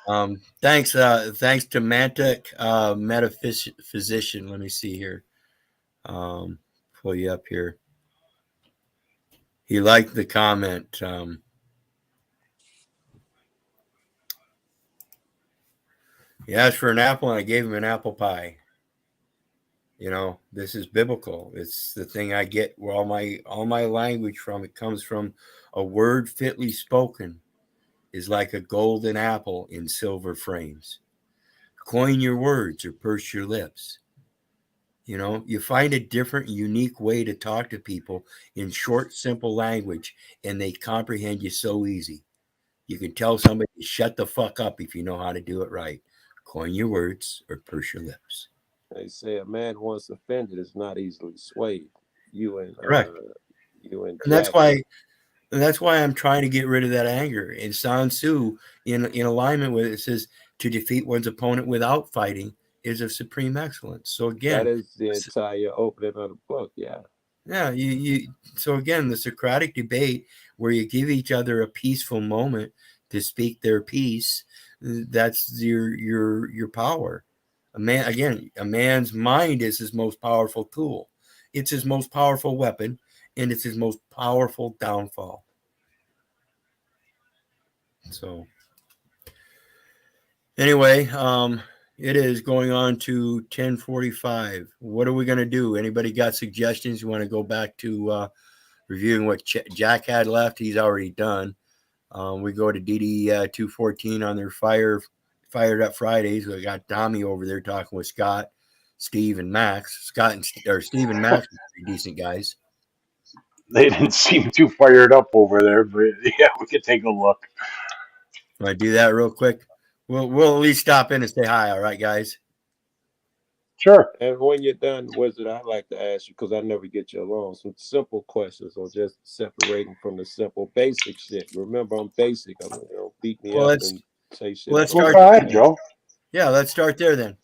Thanks to Mantic metaphysician. Let me see here. Pull you up here. He liked the comment. He asked for an apple and I gave him an apple pie. This is biblical. It's the thing I get where all my language from. It comes from a word fitly spoken is like a golden apple in silver frames. Coin your words or purse your lips. You find a different, unique way to talk to people in short, simple language, and they comprehend you so easy. You can tell somebody to shut the fuck up if you know how to do it right. Coin your words or purse your lips. They say a man once offended is not easily swayed. Correct. And that's why I'm trying to get rid of that anger. And Sun Tzu, in alignment with it, says to defeat one's opponent without fighting is of supreme excellence. So again, that is the entire opening of the book. Yeah. Yeah. So again, the Socratic debate where you give each other a peaceful moment to speak their piece, that's your power. A man's mind is his most powerful tool. It's his most powerful weapon, and it's his most powerful downfall. So anyway, it is going on to 10:45. What are we going to do? Anybody got suggestions? You want to go back to reviewing what Jack had left? He's already done. We go to DD 214 on their Fired Up Fridays. We got Tommy over there talking with Scott, Steve, and Max. Steve and Max are pretty decent guys. They didn't seem too fired up over there, but yeah, we could take a look. Want to do that real quick? We'll at least stop in and say hi. All right, guys. Sure. And when you're done, Wizard, I'd like to ask you, because I never get you along, some simple questions or just separating from the simple basic shit. Remember, I'm basic. Beat me up and say shit. Let's Go start. ahead, Joe. Yeah, let's start there then.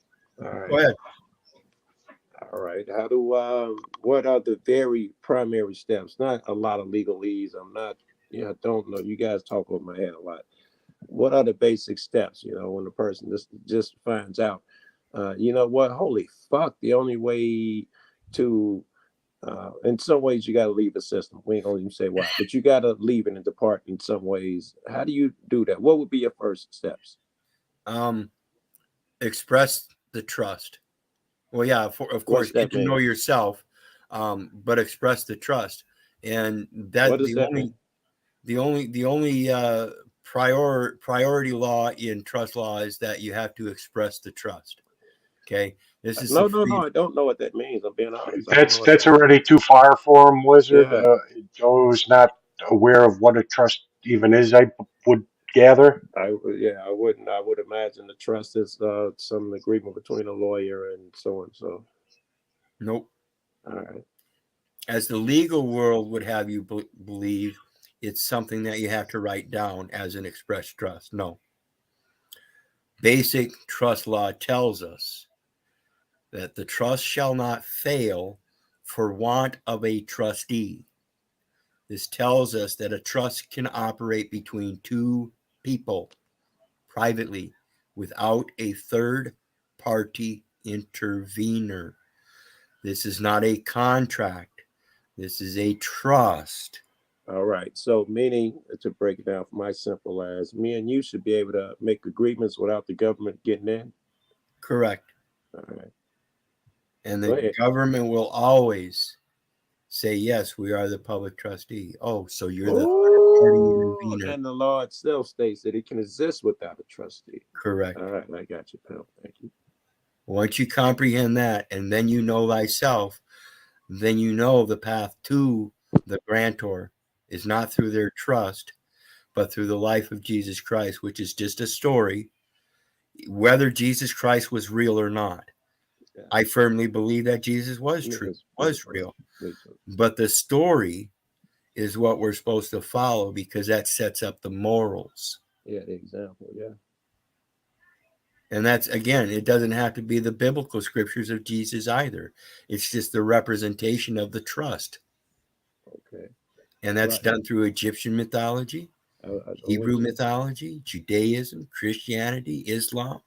All right. Go ahead. All right. What are the very primary steps? Not a lot of legalese. I don't know. You guys talk over my head a lot. What are the basic steps, when the person just finds out, what, holy fuck, the only way to, in some ways you got to leave the system. We ain't gonna even say why, but you got to leave it and depart in some ways. How do you do that? What would be your first steps? Express the trust. Well, yeah, of course, get to know yourself, but express the trust. And that what does that mean? The only priority law in trust law is that you have to express the trust. Okay, this is no. I don't know what that means. I'm being honest. That's already too far for him, Wizard. Yeah. Joe's not aware of what a trust even is. I would gather. I wouldn't. I would imagine the trust is some agreement between a lawyer and so and so. Nope. All right. As the legal world would have you believe, it's something that you have to write down as an express trust. No. Basic trust law tells us that the trust shall not fail for want of a trustee. This tells us that a trust can operate between two people privately without a third party intervener. This is not a contract. This is a trust. All right. So, meaning, to break it down for my simple as, me and you should be able to make agreements without the government getting in. Correct. All right. And the government will always say, yes, we are the public trustee. Oh, so you're the third party intervener. And the law itself states that it can exist without a trustee. Correct. All right. I got you, pal. Thank you. Once you comprehend that, and then you know thyself, then you know the path to the grantor is not through their trust, but through the life of Jesus Christ, which is just a story, whether Jesus Christ was real or not. Yeah. I firmly believe that Jesus was true, was real. But the story is what we're supposed to follow because that sets up the morals. Yeah, the example, yeah. And that's, again, it doesn't have to be the biblical scriptures of Jesus either. It's just the representation of the trust. Okay. And that's done through Egyptian mythology, Hebrew mythology, Judaism, Christianity, Islam.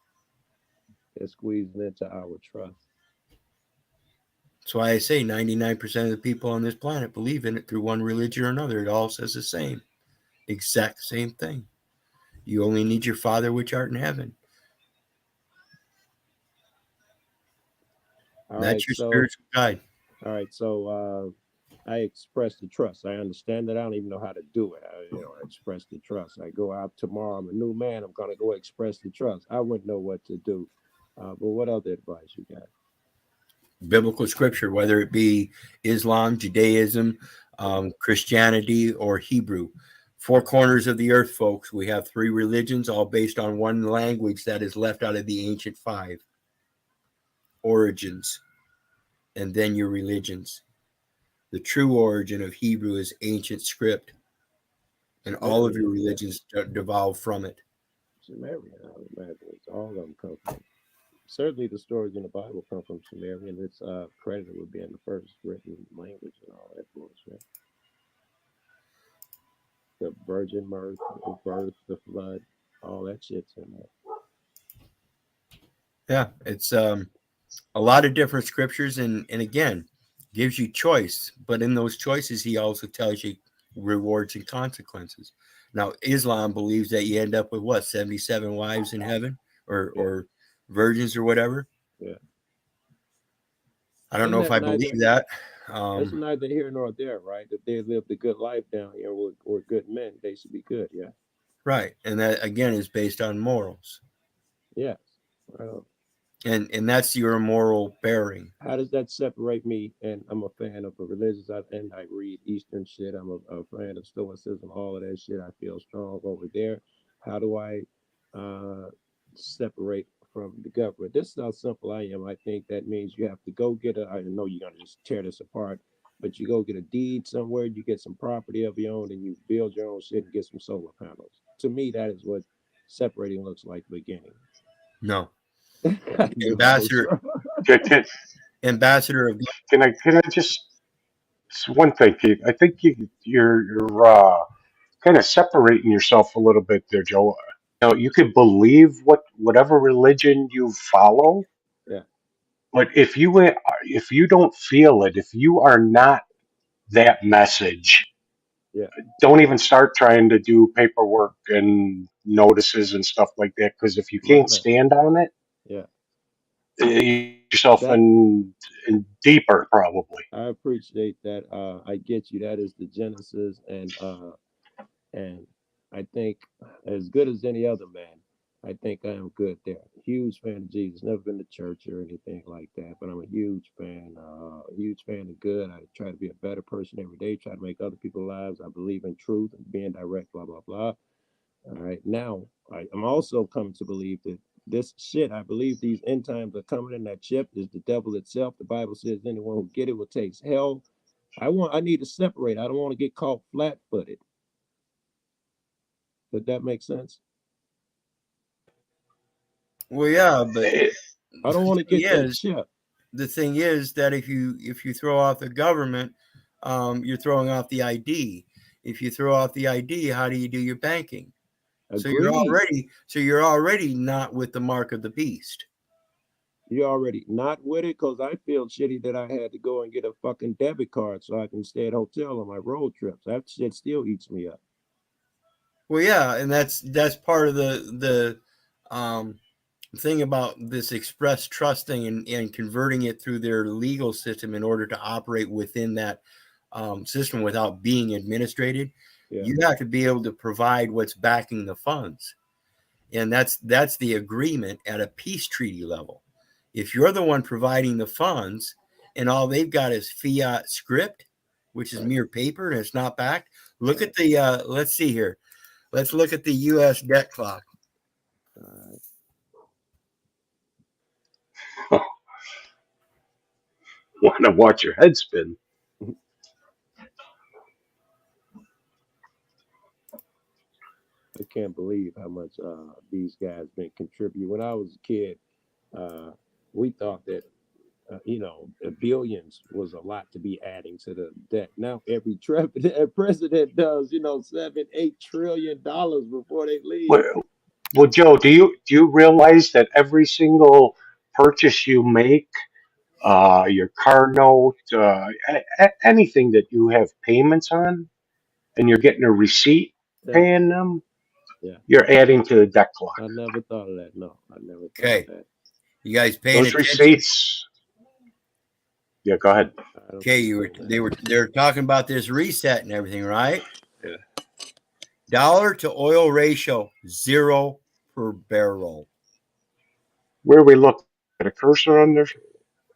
It's squeezing into our trust. That's why I say 99% of the people on this planet believe in it through one religion or another. It all says the same, exact same thing. You only need your Father which art in heaven. That's your spiritual guide. All right, so I express the trust. I understand that. I don't even know how to do it. I express the trust. I go out tomorrow. I'm a new man. I'm gonna go express the trust. I wouldn't know what to do. But what other advice you got? Biblical scripture, whether it be Islam, Judaism, Christianity, or Hebrew. Four corners of the earth, folks. We have three religions, all based on one language that is left out of the ancient five origins, and then your religions. The true origin of Hebrew is ancient script, and all of your religions devolve from it. Sumerian, I would imagine. All of them come from. Certainly, the stories in the Bible come from Sumerian. Its credited would be in the first written language and all that bullshit. The virgin birth, the birth, the flood, all that shit's in there. Yeah, it's a lot of different scriptures, and again, gives you choice. But in those choices, he also tells you rewards and consequences. Now, Islam believes that you end up with what, 77 wives in heaven, or virgins or whatever. Yeah. I don't know if I believe that. That's neither here nor there, right? If they lived a good life down here or good men, they should be good, yeah. Right. And that, again, is based on morals. Yes. And that's your moral bearing. How does that separate me? And I'm a fan of a religious, and I read Eastern shit. I'm a fan of Stoicism, all of that shit. I feel strong over there. How do I separate from the government? This is how simple I am. I think that means you have to go get I know you're going to just tear this apart, but you go get a deed somewhere, you get some property of your own, and you build your own shit and get some solar panels. To me, that is what separating looks like beginning. No. Ambassador of can I just one thing, Pete? I think you're kind of separating yourself a little bit there, Joe. Now you could believe whatever religion you follow, yeah. But if you don't feel it, if you are not that message, yeah, don't even start trying to do paperwork and notices and stuff like that. Because if you can't stand on it, yeah. You yourself in deeper probably. I appreciate that. I get you. That is the genesis, and I think as good as any other man, I think I am good there. Huge fan of Jesus. Never been to church or anything like that, but I'm a huge fan of good. I try to be a better person every day. Try to make other people's lives. I believe in truth and being direct. Blah blah blah. All right. Now, I'm also coming to believe that this shit, I believe these end times are coming, and that chip is the devil itself. The Bible says anyone who get it will taste hell. I need to separate. I don't want to get caught flat-footed. Does that make sense? Well, yeah, but I don't want to get that chip. The thing is that if you throw off the government, you're throwing off the ID. If you throw off the ID, how do you do your banking? So you're already not with the mark of the beast. You're already not with it, because I feel shitty that I had to go and get a fucking debit card so I can stay at hotel on my road trips. That shit still eats me up. Well, yeah, and that's part of the thing about this express trusting and converting it through their legal system in order to operate within that system without being administrated. Yeah. You have to be able to provide what's backing the funds, and that's the agreement at a peace treaty level. If you're the one providing the funds and all they've got is fiat script, which is mere paper and it's not backed, look at the let's see here. Let's look at the U.S. debt clock. Want to watch your head spin? I can't believe how much these guys been contributing. When I was a kid, we thought that billions was a lot to be adding to the debt. Now every president does, $7-8 trillion before they leave. Well, Joe, do you realize that every single purchase you make, your car note, anything that you have payments on, and you're getting a receipt paying them, you're adding to the debt clock. I never thought of that. No, I never thought Okay. of that. You guys paying Those attention? receipts. Yeah, go ahead. Okay, they're talking about this reset and everything, right? Yeah. Dollar to oil ratio 0 per barrel. Where we look at a cursor on there?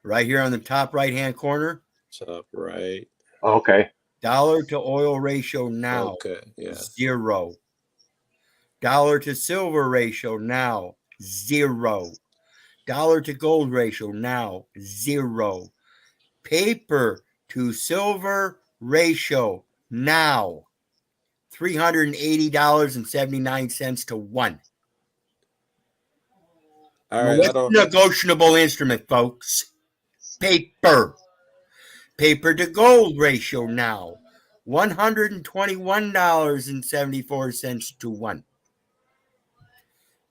Right here on the top right hand corner. Top right. Okay. Dollar to oil ratio now. Okay. Yeah. 0. Dollar to silver ratio now. 0. Dollar to gold ratio now. 0. Paper to silver ratio now. $380.79 to 1. All right. What's a negotiable instrument, folks? Paper. Paper to gold ratio now. $121.74 to 1.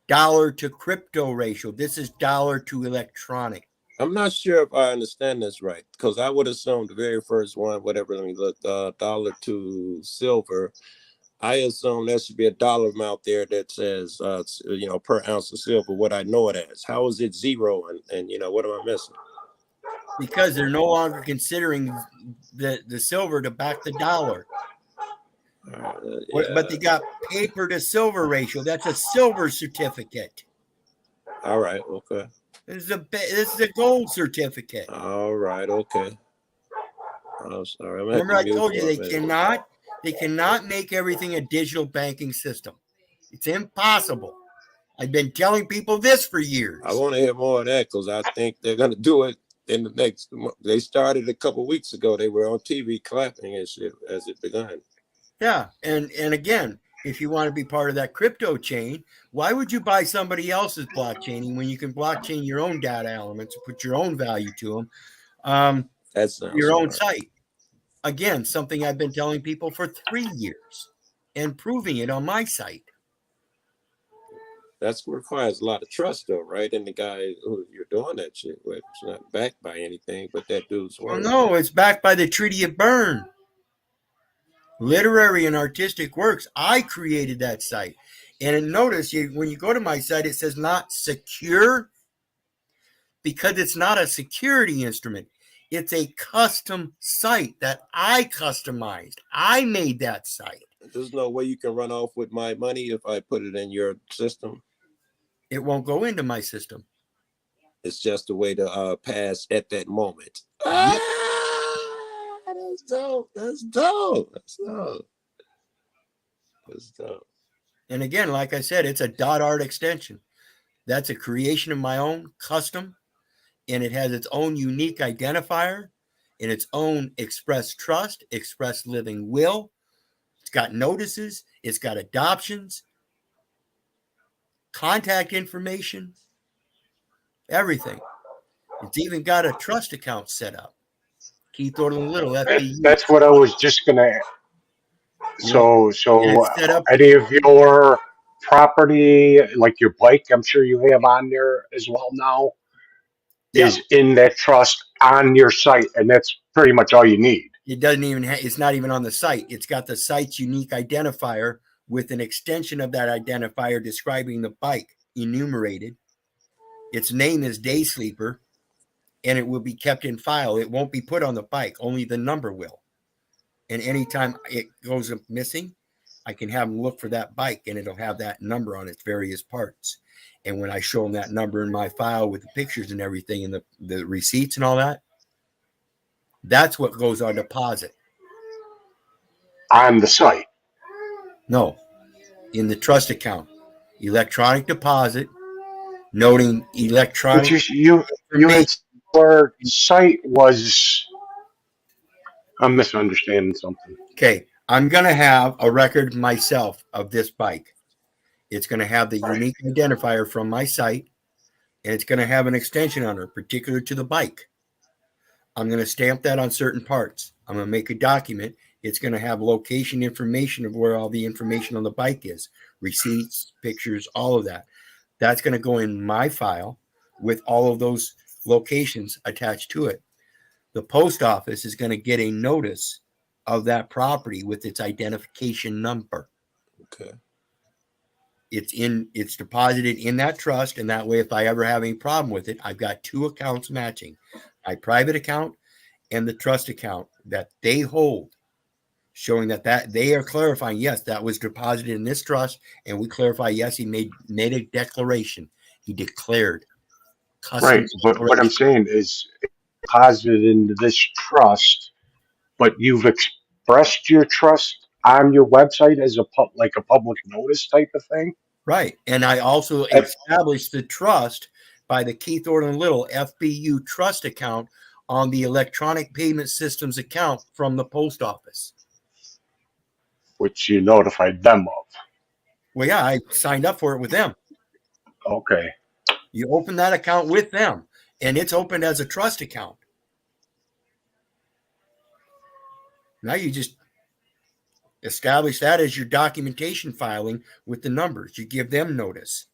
Dollar to crypto ratio. This is dollar to electronic. I'm not sure if I understand this right, because I would assume the very first one, whatever, let me look, dollar to silver. I assume there should be a dollar amount there that says, per ounce of silver, what I know it as. How is it 0? And what am I missing? Because they're no longer considering the silver to back the dollar. But they got paper to silver ratio. That's a silver certificate. All right. Okay. This is a gold certificate. All right. Okay. I'm sorry. Remember, I told you they cannot make everything a digital banking system. It's impossible. I've been telling people this for years. I want to hear more of that, because I think they're going to do it in the next month. They started a couple weeks ago. They were on TV clapping and shit as it began. Yeah, and again, if you want to be part of that crypto chain, why would you buy somebody else's blockchaining when you can blockchain your own data elements and put your own value to them? That's your own site. Again, something I've been telling people for 3 years and proving it on my site. That requires a lot of trust, though, right? And the guy who you're doing that shit with, it's not backed by anything, but that dude's word. No, it's backed by the Treaty of Berne. Literary and artistic works. I created that site. And notice when you go to my site, it says not secure, because it's not a security instrument. It's a custom site that I customized. I made that site. There's no way you can run off with my money if I put it in your system. It won't go into my system. It's just a way to pass at that moment. Yep. That's dope. That's dope. That's dope. That's dope. And again, like I said, it's a .art extension. That's a creation of my own, custom, and it has its own unique identifier and its own express trust, express living will. It's got notices, it's got adoptions, contact information, everything. It's even got a trust account set up. Keith Orland Little, FBU. That's what I was just gonna. You know, So and it's set up. any of your property, like your bike, I'm sure you have on there as well now, Yeah. is in that trust on your site, and that's pretty much all you need. It doesn't even it's not even on the site. It's got the site's unique identifier with an extension of that identifier describing the bike enumerated. Its name is Day Sleeper, and it will be kept in file. It won't be put on the bike, only the number will. And anytime it goes missing, I can have them look for that bike, and it'll have that number on its various parts. And when I show them that number in my file with the pictures and everything and the receipts and all that, that's what goes on deposit. On the site? No, in the trust account. Electronic deposit, noting electronic. But you had your site was. I'm misunderstanding something. Okay, I'm going to have a record myself of this bike. It's going to have the unique identifier from my site, and it's going to have an extension on it, particular to the bike. I'm going to stamp that on certain parts. I'm going to make a document. It's going to have location information of where all the information on the bike is, receipts, pictures, all of that. That's going to go in my file with all of those locations attached to it. The post office is going to get a notice of that property with its identification number. Okay. It's deposited in that trust, and that way, if I ever have any problem with it, I've got two accounts matching, my private account and the trust account that they hold, showing that they are clarifying, yes, that was deposited in this trust, and we clarify, yes, he made a declaration. He declared. Right, but what I'm saying is deposited into this trust, but you've expressed your trust on your website as a public notice type of thing. Right, and I also established the trust by the Keith Orland Little FBU trust account on the electronic payment systems account from the post office, which you notified them of. Well, yeah, I signed up for it with them. Okay. You open that account with them, and it's opened as a trust account. Now you just establish that as your documentation filing with the numbers. You give them notice.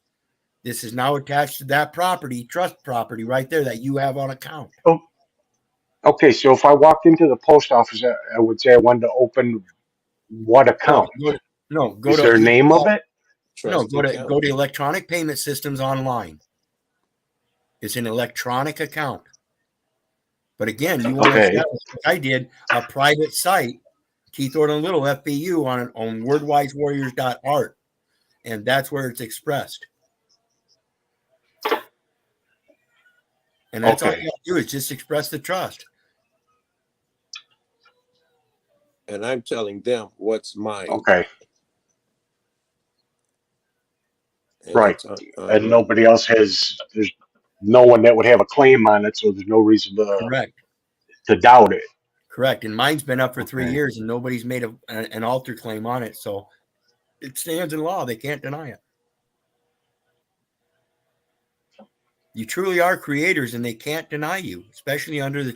This is now attached to that property, trust property right there that you have on account. Oh, okay. So if I walked into the post office, I would say I wanted to open what account? Go Is to there a name of it? No, go to electronic payment systems online. It's an electronic account. But again, you want to establish, like I did, a private site, Keith Orland Little FBU on wordwisewarriors.art, and that's where it's expressed. And that's all you have to do is just express the trust. And I'm telling them what's mine. Okay. And right. And nobody else there's no one that would have a claim on it, so there's no reason to doubt it. Correct. And mine's been up for 3 years, and nobody's made an alter claim on it. So it stands in law. They can't deny it. You truly are creators, and they can't deny you, especially under the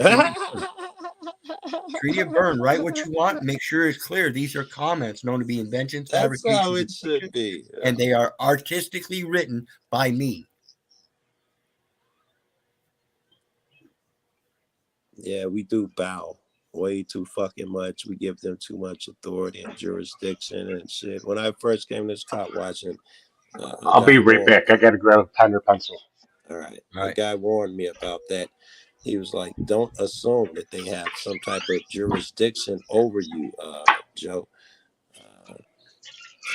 Treaty of Berne. Write what you want. Make sure it's clear. These are comments known to be inventions, That's how it should be. Yeah. And they are artistically written by me. Yeah, we do bow way too fucking much. We give them too much authority and jurisdiction and shit. When I first came to this cop watching, I'll be right back. I gotta grab a pen or pencil. All right. The guy warned me about that. He was like, don't assume that they have some type of jurisdiction over you, Joe.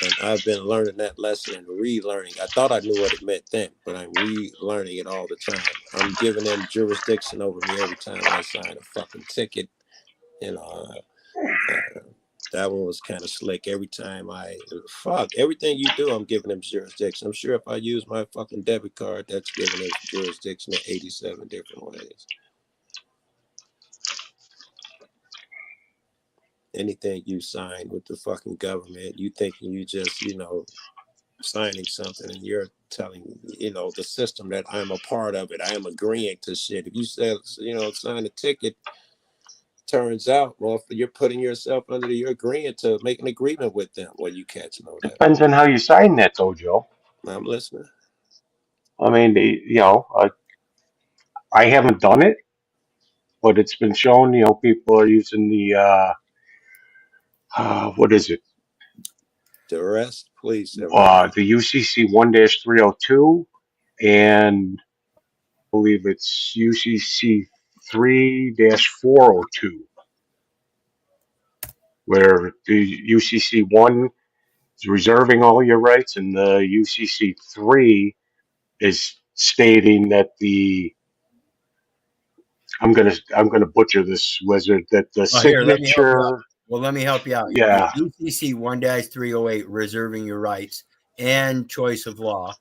And I've been learning that lesson and relearning. I thought I knew what it meant then, but I'm relearning it all the time. I'm giving them jurisdiction over me every time I sign a fucking ticket. You know, That one was kind of slick. Every time everything you do, I'm giving them jurisdiction. I'm sure if I use my fucking debit card, that's giving us jurisdiction in 87 different ways. Anything you sign with the fucking government, you thinking you just, signing something, and you're telling, the system that I'm a part of it. I am agreeing to shit. If you say, sign a ticket, turns out, well, you're putting yourself under you're agreeing to make an agreement with them when you catch no that. Depends on how you sign that, though, Joe. I'm listening. I mean, I haven't done it, but it's been shown. People are using the what is it? The arrest, police, The UCC 1-302, and I believe it's UCC 3-402, where the UCC 1 is reserving all your rights, and the UCC 3 is stating that I'm gonna butcher this, Wizard, that the Here, let me help you out. signature. Well, let me help you out. Yeah. UCC 1-308, reserving your rights and choice of law.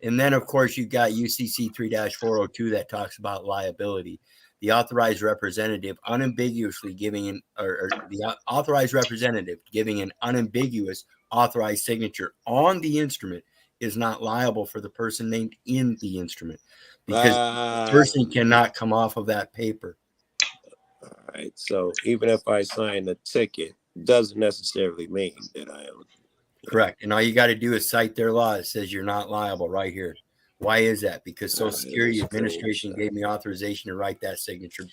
And then, of course, you got UCC 3-402 that talks about liability. The authorized representative unambiguously giving the authorized representative giving an unambiguous authorized signature on the instrument is not liable for the person named in the instrument, because the person cannot come off of that paper. All right. So even if I sign a ticket, doesn't necessarily mean that I am. Correct. And all you got to do is cite their law that says you're not liable right here. Why is that? Because Social Security Administration gave me authorization to write that signature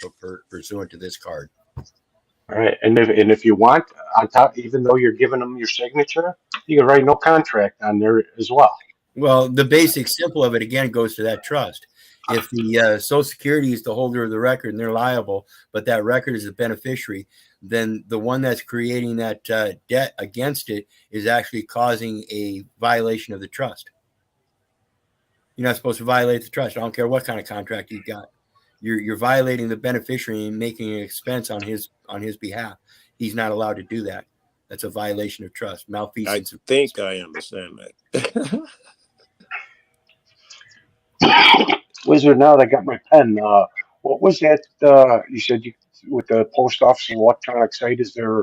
pursuant to this card. All right, and if you want, on top, even though you're giving them your signature, you can write no contract on there as well. Well, the basic simple of it again goes to that trust. If the Social Security is the holder of the record and they're liable, but that record is a beneficiary, then the one that's creating that debt against it is actually causing a violation of the trust. You're not supposed to violate the trust. I don't care what kind of contract you've got. You're violating the beneficiary and making an expense on his behalf. He's not allowed to do that. That's a violation of trust. Malfeasance. I think I understand that. Wizard, now that I got my pen, what was that? You said with the post office electronic site, is there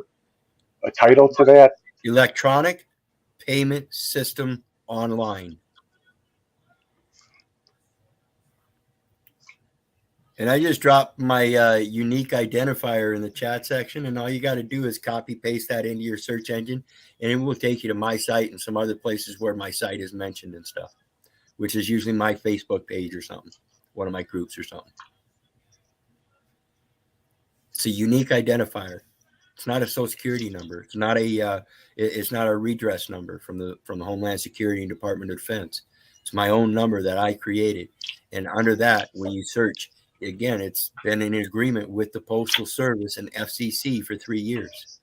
a title to that? Electronic payment system online. And I just dropped my unique identifier in the chat section, and all you got to do is copy paste that into your search engine, and it will take you to my site and some other places where my site is mentioned and stuff, which is usually my Facebook page or something, one of my groups or something. It's a unique identifier. It's not a Social Security number. It's not a redress number from the Homeland Security and Department of Defense. It's my own number that I created, and under that, when you search. Again, it's been in agreement with the Postal Service and FCC for 3 years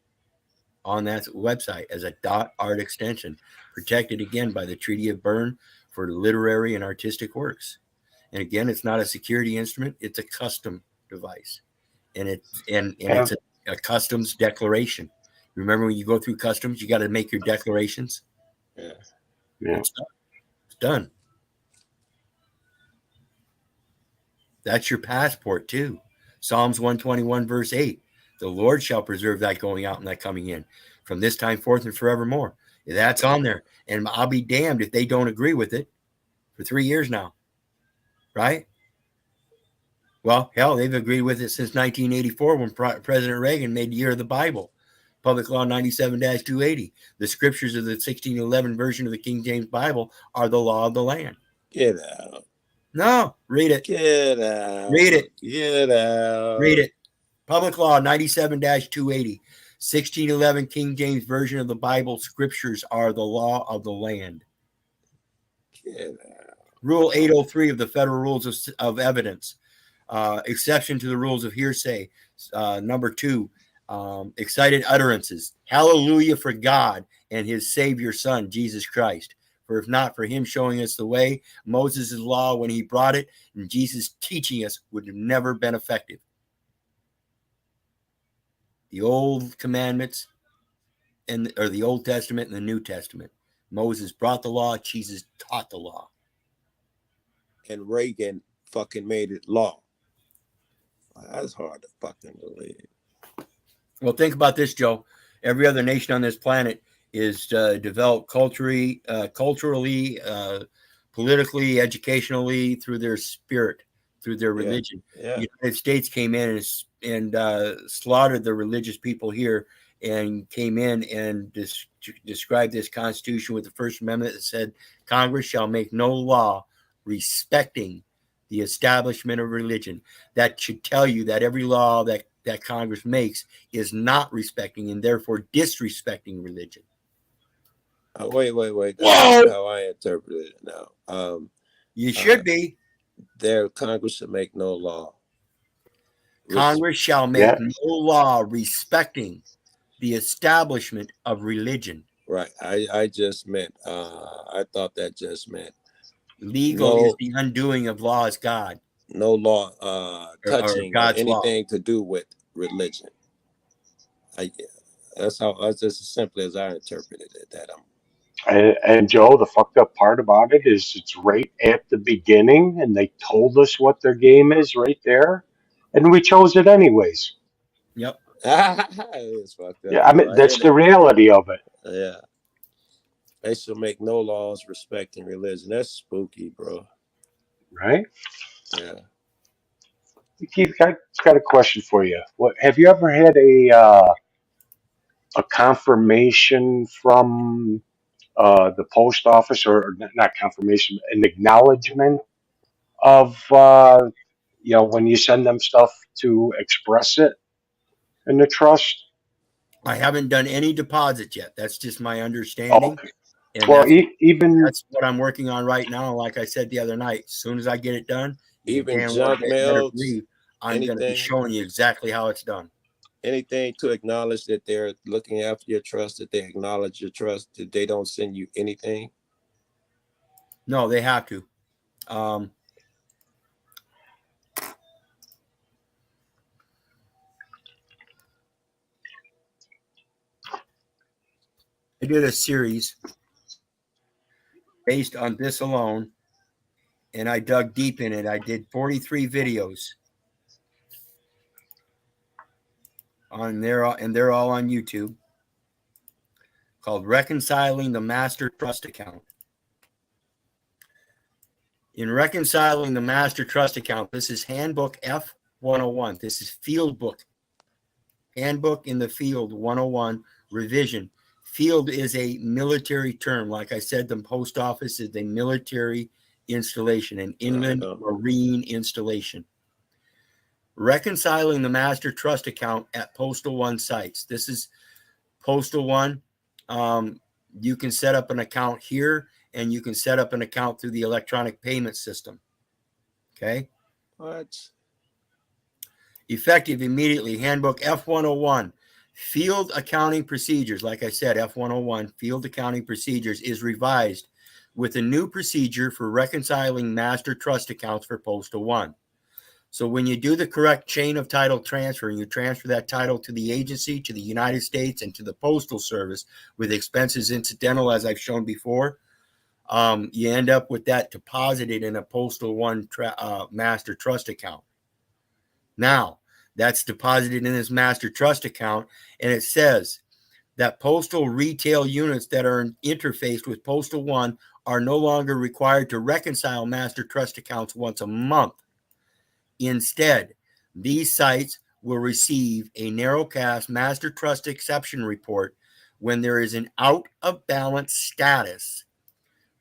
on that website as a .art extension, protected again by the Treaty of Berne for literary and artistic works. And again, it's not a security instrument; it's a custom device, and it's a customs declaration. Remember, when you go through customs, you got to make your declarations. Yeah. It's done. That's your passport too. Psalms 121 verse 8. The Lord shall preserve that going out and that coming in from this time forth and forevermore. That's on there. And I'll be damned if they don't agree with it for 3 years now. Right? Well, hell, they've agreed with it since 1984 when President Reagan made the year of the Bible. Public Law 97-280. The scriptures of the 1611 version of the King James Bible are the law of the land. Get out. No, read it. Get out. Read it. Get out. Read it. Public Law 97-280. 1611 King James Version of the Bible. Scriptures are the law of the land. Get out. Rule 803 of the Federal Rules of Evidence. Exception to the rules of hearsay. Number 2, excited utterances. Hallelujah for God and his Savior Son, Jesus Christ. For if not for him showing us the way, Moses' law, when he brought it, and Jesus teaching us, would have never been effective. The old commandments or the Old Testament and the New Testament. Moses brought the law, Jesus taught the law. And Reagan fucking made it law. That's hard to fucking believe. Well, think about this, Joe. Every other nation on this planet is developed culturally, politically, educationally, through their spirit, through their religion. Yeah. The United States came in and slaughtered the religious people here, and came in and described this Constitution with the First Amendment that said Congress shall make no law respecting the establishment of religion. That should tell you that every law that Congress makes is not respecting and therefore disrespecting religion. Wait. That's not how I interpret it now. You should be. Congress should make no law. Congress shall make no law respecting the establishment of religion. Right. I just meant, I thought that just meant legal is the undoing of law as God. No law touching God's anything to do with religion. That's just as simply as I interpreted it. And Joe, the fucked up part about it is it's right at the beginning, and they told us what their game is right there, and we chose it anyways. Yep. It's fucked up. Yeah, I mean that's the reality of it. Yeah. They should make no laws respecting religion. That's spooky, bro. Right? Yeah. Keith, I've got a question for you. What have you ever had a confirmation from the post office, or not confirmation, an acknowledgement of when you send them stuff to express it in the trust? I haven't done any deposits yet. That's just my understanding. Okay. And Well, even that's what I'm working on right now. Like I said the other night, as soon as I get it done, even junk mail, I'm going to be showing you exactly how it's done. Anything to acknowledge that they're looking after your trust, that they acknowledge your trust, that they don't send you anything? No, they have to. I did a series based on this alone, and I dug deep in it. I did 43 videos on there, and they're all on YouTube, called Reconciling the Master Trust Account. In Reconciling the Master Trust Account, this is Handbook F101. This is Field Book. Handbook in the Field 101 revision. Field is a military term. Like I said, the post office is a military installation, an inland marine installation. Reconciling the Master Trust Account at Postal One sites. This is Postal One. You can set up an account here, and you can set up an account through the electronic payment system. Okay? What? Effective immediately. Handbook F101. Field Accounting Procedures. Like I said, F101, Field Accounting Procedures, is revised with a new procedure for reconciling master trust accounts for Postal One. So when you do the correct chain of title transfer, and you transfer that title to the agency, to the United States, and to the Postal Service with expenses incidental, as I've shown before, you end up with that deposited in a Postal One master trust account. Now, that's deposited in this master trust account, and it says that postal retail units that are interfaced with Postal One are no longer required to reconcile master trust accounts once a month. Instead, these sites will receive a narrowcast master trust exception report when there is an out of balance status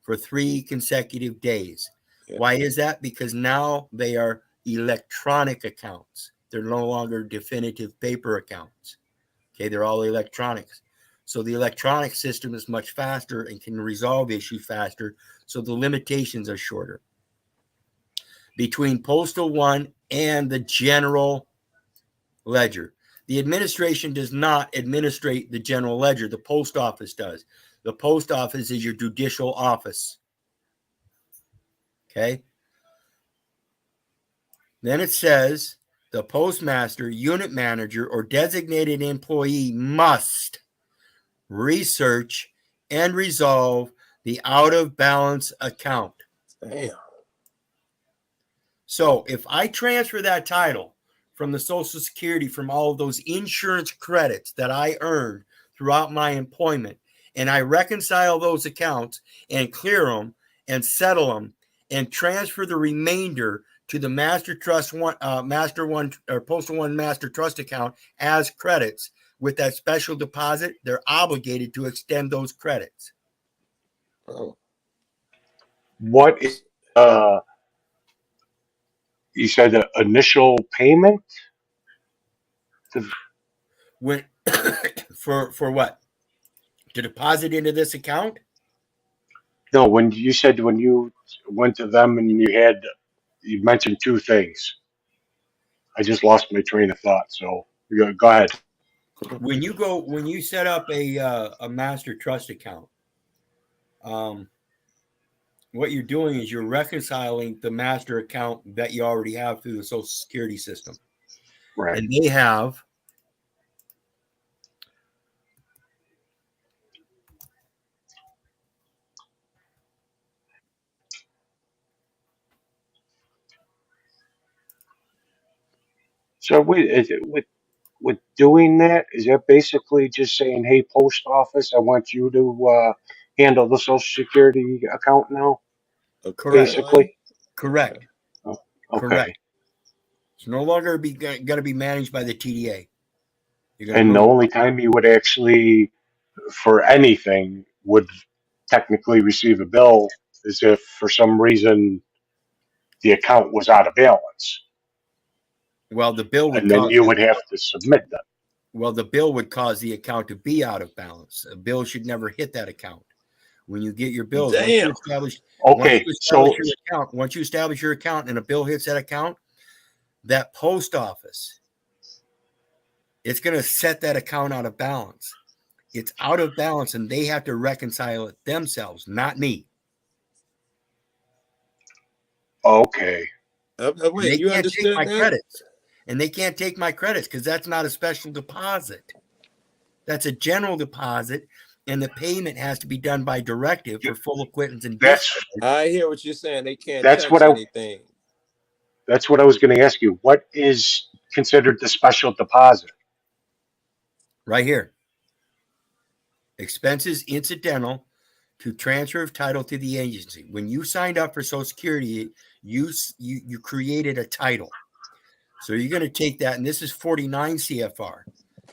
for 3 consecutive days. Yeah. Why is that? Because now they are electronic accounts. They're no longer definitive paper accounts. Okay, they're all electronics. So the electronic system is much faster and can resolve issues faster, so the limitations are shorter. Between Postal One and the general ledger, the administration does not administrate the general ledger. The post office does. The post office is your judicial office. Okay. Then it says the postmaster, unit manager, or designated employee must research, and resolve the out of balance account. Damn. So if I transfer that title from the Social Security, from all of those insurance credits that I earned throughout my employment, and I reconcile those accounts and clear them and settle them and transfer the remainder to the Master Trust One, Master One, or Postal One Master Trust account as credits with that special deposit, they're obligated to extend those credits. Oh. What is you said the initial payment? When for what? To deposit into this account? No, when you said when you went to them and you mentioned two things. I just lost my train of thought. So go ahead. When you set up a master trust account, what you're doing is you're reconciling the master account that you already have through the Social Security system. Right. And they have So with doing that, is that basically just saying, "Hey, post office, I want you to handle the Social Security account now"? correct. Basically. Correct. Oh, Correct. okay. It's no longer going to be managed by the TDA. You're going to And go the only time you would actually, for anything, would technically receive a bill is if for some reason the account was out of balance, well, the bill would and then cause you would have to submit them. well, the bill would cause the account to be out of balance. A bill should never hit that account. When you get your bills, Damn. Okay, so once you establish your account and a bill hits that account, that post office, it's going to set that account out of balance. It's out of balance, and they have to reconcile it themselves, not me. okay, Wait, They you can't take understood my that? credits, and they can't take my credits because that's not a special deposit. That's a general deposit, and the payment has to be done by directive for full acquittance and discharge. I hear what you're saying. They can't that's touch what I anything. that's what I was going to ask you. What is considered the special deposit? Right here. Expenses incidental to transfer of title to the agency. When you signed up for Social Security, you created a title. So you're going to take that, and this is 49 CFR.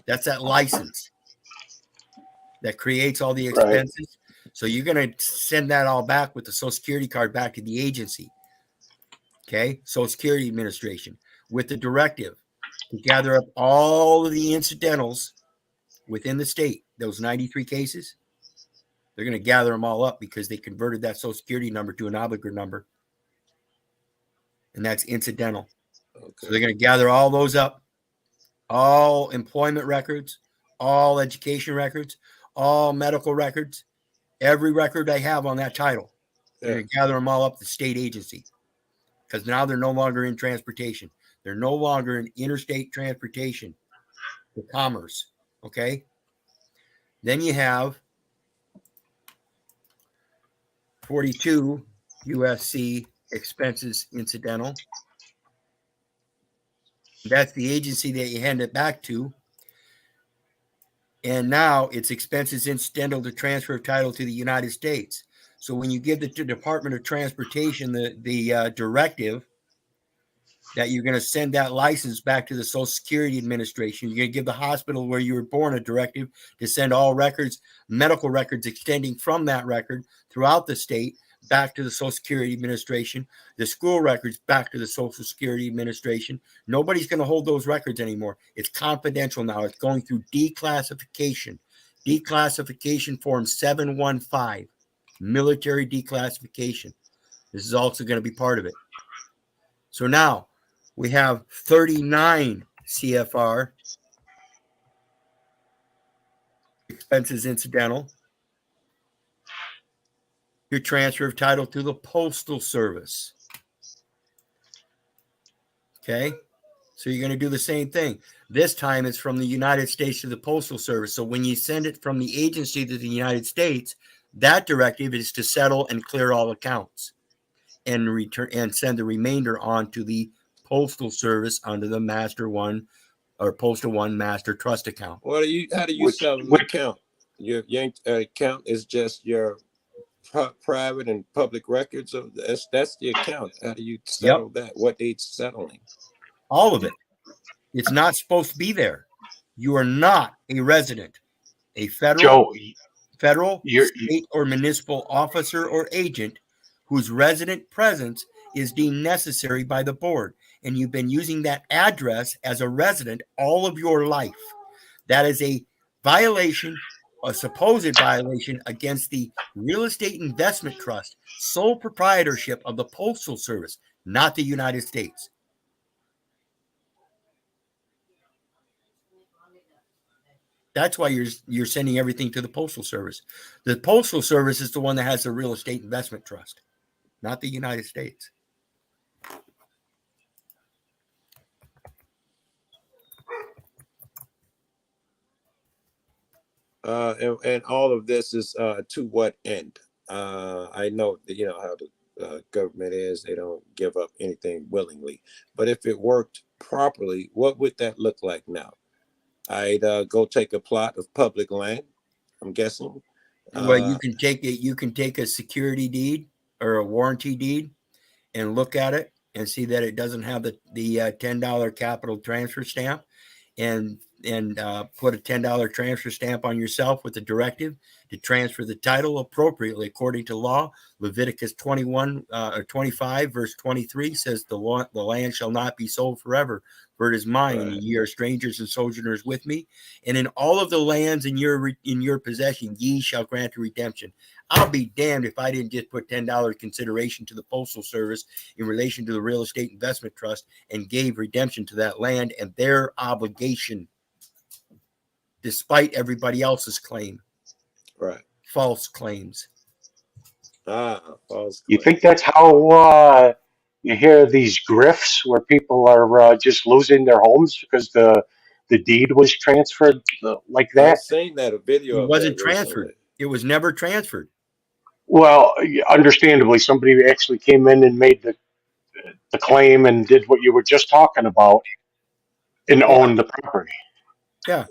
That's that license that creates all the expenses. Right. So you're going to send that all back with the Social Security card back to the agency. Okay, Social Security Administration with the directive to gather up all of the incidentals within the state, those 93 cases. They're going to gather them all up because they converted that Social Security number to an obligor number. And that's incidental. Okay. So they're going to gather all those up, all employment records, all education records, all medical records, every record I have on that title. They're going to gather them all up to the state agency because now they're no longer in transportation. They're no longer in interstate transportation for commerce. Okay. Then you have 42 USC expenses incidental. That's the agency that you hand it back to. And now it's expenses incidental to transfer of title to the United States. So when you give the Department of Transportation the directive that you're going to send that license back to the Social Security Administration, you're going to give the hospital where you were born a directive to send all records, medical records extending from that record throughout the state back to the Social Security Administration, the school records back to the Social Security Administration. Nobody's going to hold those records anymore. It's confidential now. It's going through declassification. Declassification form 715, military declassification. This is also going to be part of it. So now we have 39 CFR expenses incidental. Your transfer of title to the Postal Service. Okay. So you're going to do the same thing. This time it's from the United States to the Postal Service. So when you send it from the agency to the United States, that directive is to settle and clear all accounts and return and send the remainder on to the Postal Service under the Master One or Postal One Master Trust account. How do you settle an account? Your account is just your private and public records of that's the account. How do you settle that? What needs settling? All of it. It's not supposed to be there. You are not a resident, a federal, state, or municipal officer or agent whose resident presence is deemed necessary by the board. And you've been using that address as a resident all of your life. That is a violation, a supposed violation against the Real Estate Investment Trust, sole proprietorship of the Postal Service, not the United States. That's why you're sending everything to the Postal Service. The Postal Service is the one that has the Real Estate Investment Trust, not the United States. And all of this is to what end? I know that you know how the government is; they don't give up anything willingly. But if it worked properly, what would that look like now? I'd go take a plot of public land. I'm guessing. Well, you can take it. You can take a security deed or a warranty deed and look at it and see that it doesn't have the $10 capital transfer stamp, and put a $10 transfer stamp on yourself with a directive to transfer the title appropriately according to law. Leviticus 21 or 25 verse 23 says the land shall not be sold forever, for it is mine, and ye are strangers and sojourners with me. And in all of the lands in your possession, ye shall grant a redemption. I'll be damned if I didn't just put $10 consideration to the Postal Service in relation to the Real Estate Investment Trust and gave redemption to that land and their obligation, despite everybody else's claim. Right. False claims. False. You think that's how you hear these grifts where people are just losing their homes because the deed was transferred like that? I've seen that a video. It wasn't transferred. It was never transferred. Well, understandably, somebody actually came in and made the claim and did what you were just talking about and owned the property. Yeah.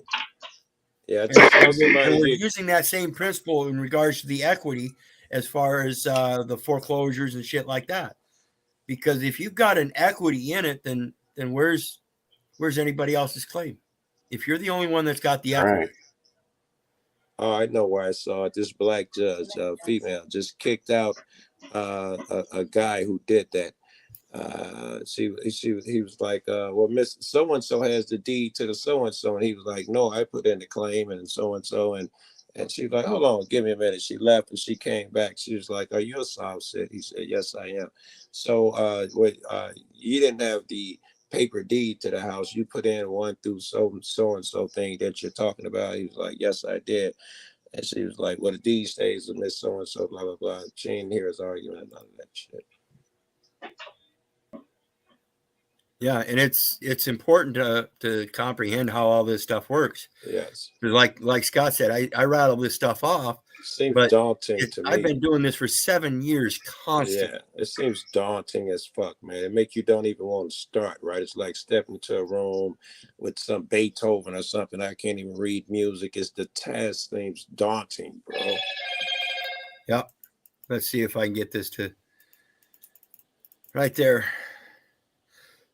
Yeah. And we're using that same principle in regards to the equity as far as the foreclosures and shit like that. Because if you've got an equity in it, then where's anybody else's claim? If you're the only one that's got the equity. Right. Oh, I know where I saw it. This black judge, female, just kicked out a guy who did that. He was like, well, Miss so and so has the deed to the so and so, and he was like, no, I put in the claim and so and so, and she was like, hold on, give me a minute. She left and she came back. She was like, are you a soft set? He said, yes, I am. So, you didn't have the paper deed to the house. You put in one through so and so thing that you're talking about. He was like, yes, I did. And she was like, well, the deed stays with Miss so and so, blah blah blah. She didn't hear his argument, none of that shit. Yeah, and it's important to comprehend how all this stuff works. Yes. Like Scott said, I rattle this stuff off. Seems daunting to me. I've been doing this for 7 years constantly. Yeah, it seems daunting as fuck, man. It make you don't even want to start, right? It's like stepping into a room with some Beethoven or something. I can't even read music. It's the task seems daunting, bro. Yep. Let's see if I can get this to right there.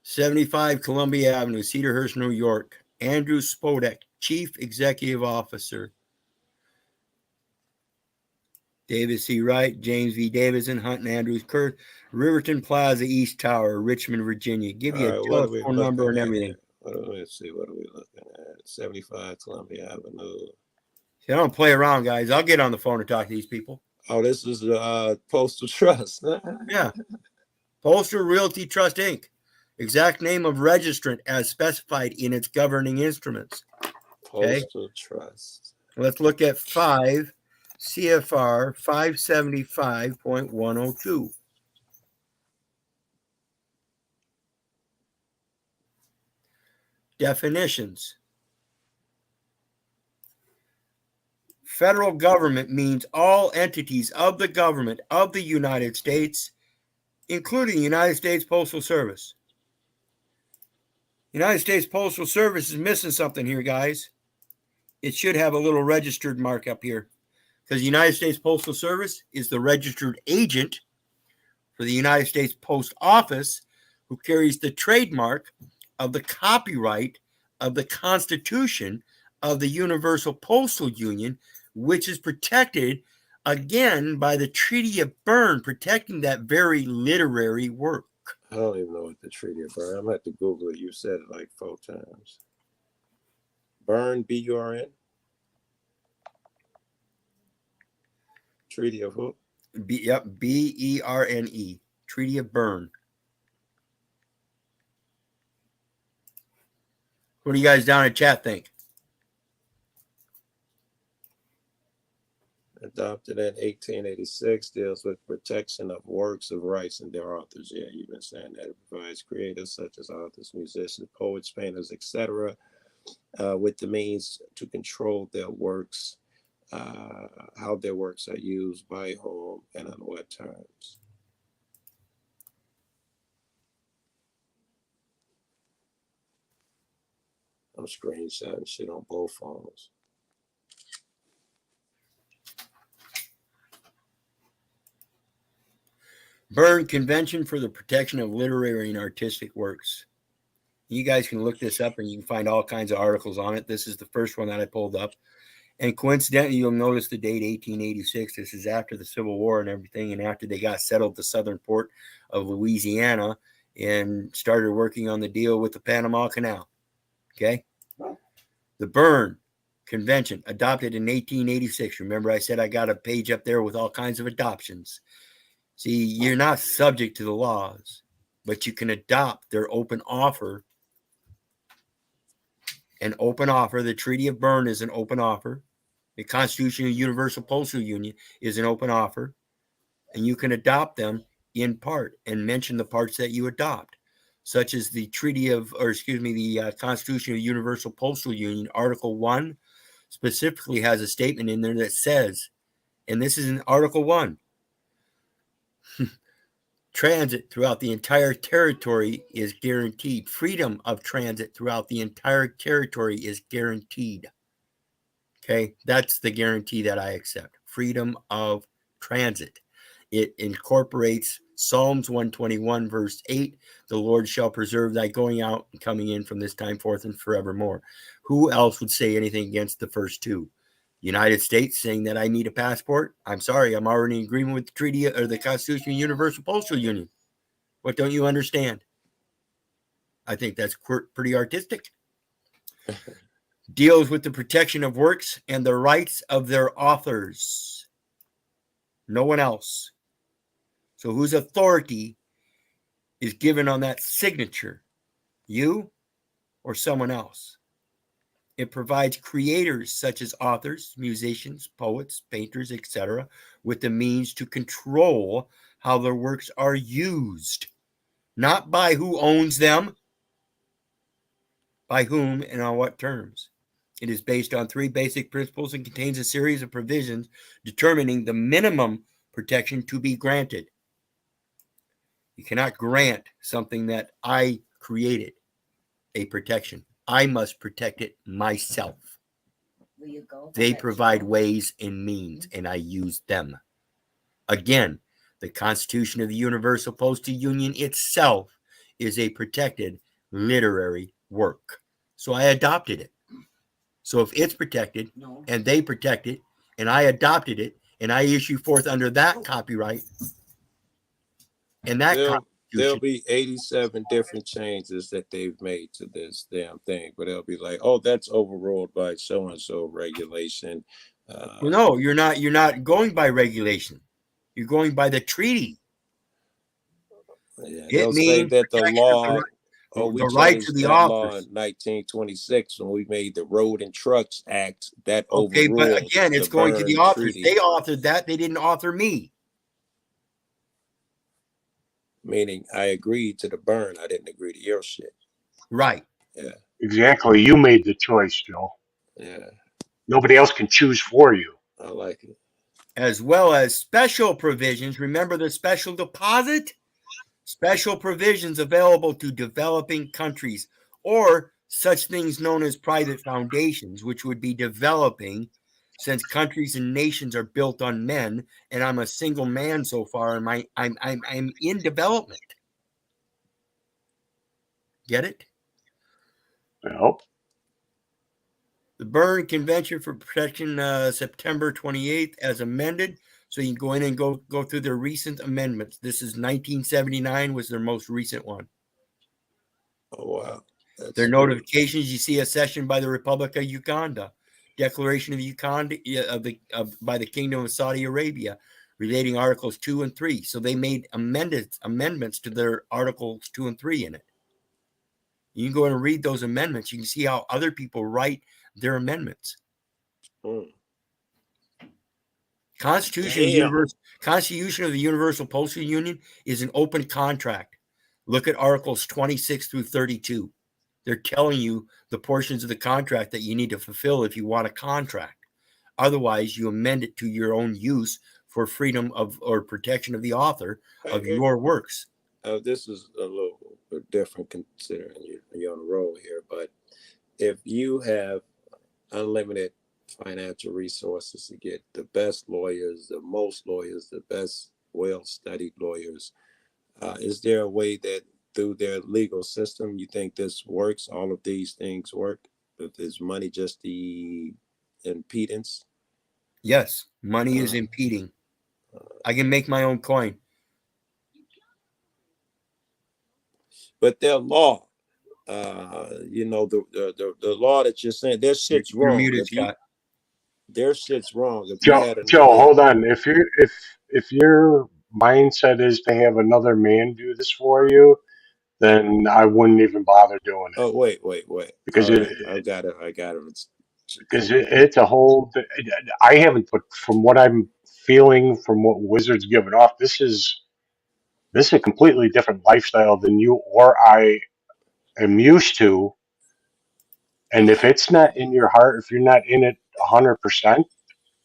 75 Columbia Avenue, Cedarhurst, New York. Andrew Spodek, Chief Executive Officer. Davis C. Wright, James V. Davidson, Hunt and Andrews Kurth, Riverton Plaza, East Tower, Richmond, Virginia. Give you a telephone number and everything. Let's see, what are we looking at? 75 Columbia Avenue. See, I don't play around, guys. I'll get on the phone and talk to these people. Oh, this is the Postal Trust. Yeah. Postal Realty Trust, Inc. Exact name of registrant as specified in its governing instruments. Okay? Postal Trust. Let's look at 5 CFR 575.102. Definitions. Federal government means all entities of the government of the United States, including the United States Postal Service. United States Postal Service is missing something here, guys. It should have a little registered mark up here, because the United States Postal Service is the registered agent for the United States Post Office, who carries the trademark of the copyright of the Constitution of the Universal Postal Union, which is protected again by the Treaty of Berne, protecting that very literary work. I don't even know what the Treaty of Berne. I'm gonna have to Google it. You said it like 4 times. Berne, B-U-R-N. Treaty of who? B-E-R-N-E. Treaty of Berne. What do you guys down in chat think? Adopted in 1886, deals with protection of works of rights and their authors. Yeah, you've been saying that. It provides creators such as authors, musicians, poets, painters, etc., with the means to control their works, how their works are used, by whom, and on what terms. I'm screenshotting shit on both phones. Berne Convention for the Protection of Literary and Artistic Works. You guys can look this up and you can find all kinds of articles on it. This is the first one that I pulled up. And coincidentally, you'll notice the date 1886. This is after the Civil War and everything, and after they got settled the southern port of Louisiana and started working on the deal with the Panama Canal. Okay? The Berne Convention, adopted in 1886. Remember, I said I got a page up there with all kinds of adoptions. See, you're not subject to the laws, but you can adopt their open offer. An open offer. The Treaty of Berne is an open offer. The Constitution of the Universal Postal Union is an open offer. And you can adopt them in part and mention the parts that you adopt, such as the the Constitution of the Universal Postal Union, Article 1, specifically has a statement in there that says, and this is in Article 1, transit throughout the entire territory is guaranteed. Freedom of transit throughout the entire territory is guaranteed. Okay, that's the guarantee that I accept. Freedom of transit. It incorporates Psalms 121, verse 8. The Lord shall preserve thy going out and coming in from this time forth and forevermore. Who else would say anything against the first two? United States saying that I need a passport? I'm sorry, I'm already in agreement with the treaty or the Constitution of the Universal Postal Union. What don't you understand? I think that's pretty artistic. Deals with the protection of works and the rights of their authors. No one else. So whose authority is given on that signature? You or someone else? It provides creators such as authors, musicians, poets, painters, etc., with the means to control how their works are used, not by who owns them, by whom and on what terms. It is based on 3 basic principles and contains a series of provisions determining the minimum protection to be granted. You cannot grant something that I created, a protection. I must protect it myself. They provide ways and means, and I use them. Again, the Constitution of the Universal Postal Union itself is a protected literary work. So I adopted it. So if it's protected and they protect it and I adopted it and I issue forth under that copyright and that there'll be 87 different changes that they've made to this damn thing, but they'll be like, oh, that's overruled by so and so regulation. No, you're not going by regulation. You're going by the treaty. Yeah, they'll say that the law, we rights of the law authors. in 1926 when we made the Road and Trucks Act that Okay, overruled. but again, it's going to the Berne authors. Treaty. They authored that. They didn't author me. Meaning I agreed to the Berne. I didn't agree to your shit. Right. Yeah. Exactly. You made the choice, Joe. Yeah, Nobody else can choose for you. I like it. As well as special provisions. Remember the special deposit? Special provisions available to developing countries or such things known as private foundations, which would be developing since countries and nations are built on men, and I'm a single man so far, and I'm in development. Get it? Well, The Berne Convention for Protection, September 28th, as amended. So you can go in and go through their recent amendments. This is 1979 was their most recent one. Oh wow. That's Their cool. notifications, you see a session by the Republic of Uganda, Declaration of Uganda by the Kingdom of Saudi Arabia, relating Articles 2 and 3. So they made amendments to their Articles 2 and 3 in it. You can go in and read those amendments. You can see how other people write their amendments. Mm. Constitution of the Universal Postal Union is an open contract. Look at Articles 26 through 32. They're telling you the portions of the contract that you need to fulfill if you want a contract. Otherwise, you amend it to your own use for freedom of or protection of the author of your works. This is a little bit different considering you're on a roll here, but if you have unlimited financial resources to get the best lawyers, the most lawyers, the best well-studied lawyers, is there a way that through their legal system you think this works? All of these things work? But is money just the impedance? Yes, money is impeding. I can make my own coin. But their law, you know, the law that you're saying, their shit's You're wrong. muted, Scott. Their shit's wrong. If you had Joe, another, hold on. If your mindset is to have another man do this for you, then I wouldn't even bother doing it. oh wait. Because All right, I got it. it's a whole. I haven't put from what I'm feeling from what Wizards giving off. This is a completely different lifestyle than you or I am used to. And if it's not in your heart, if you're not in it 100%,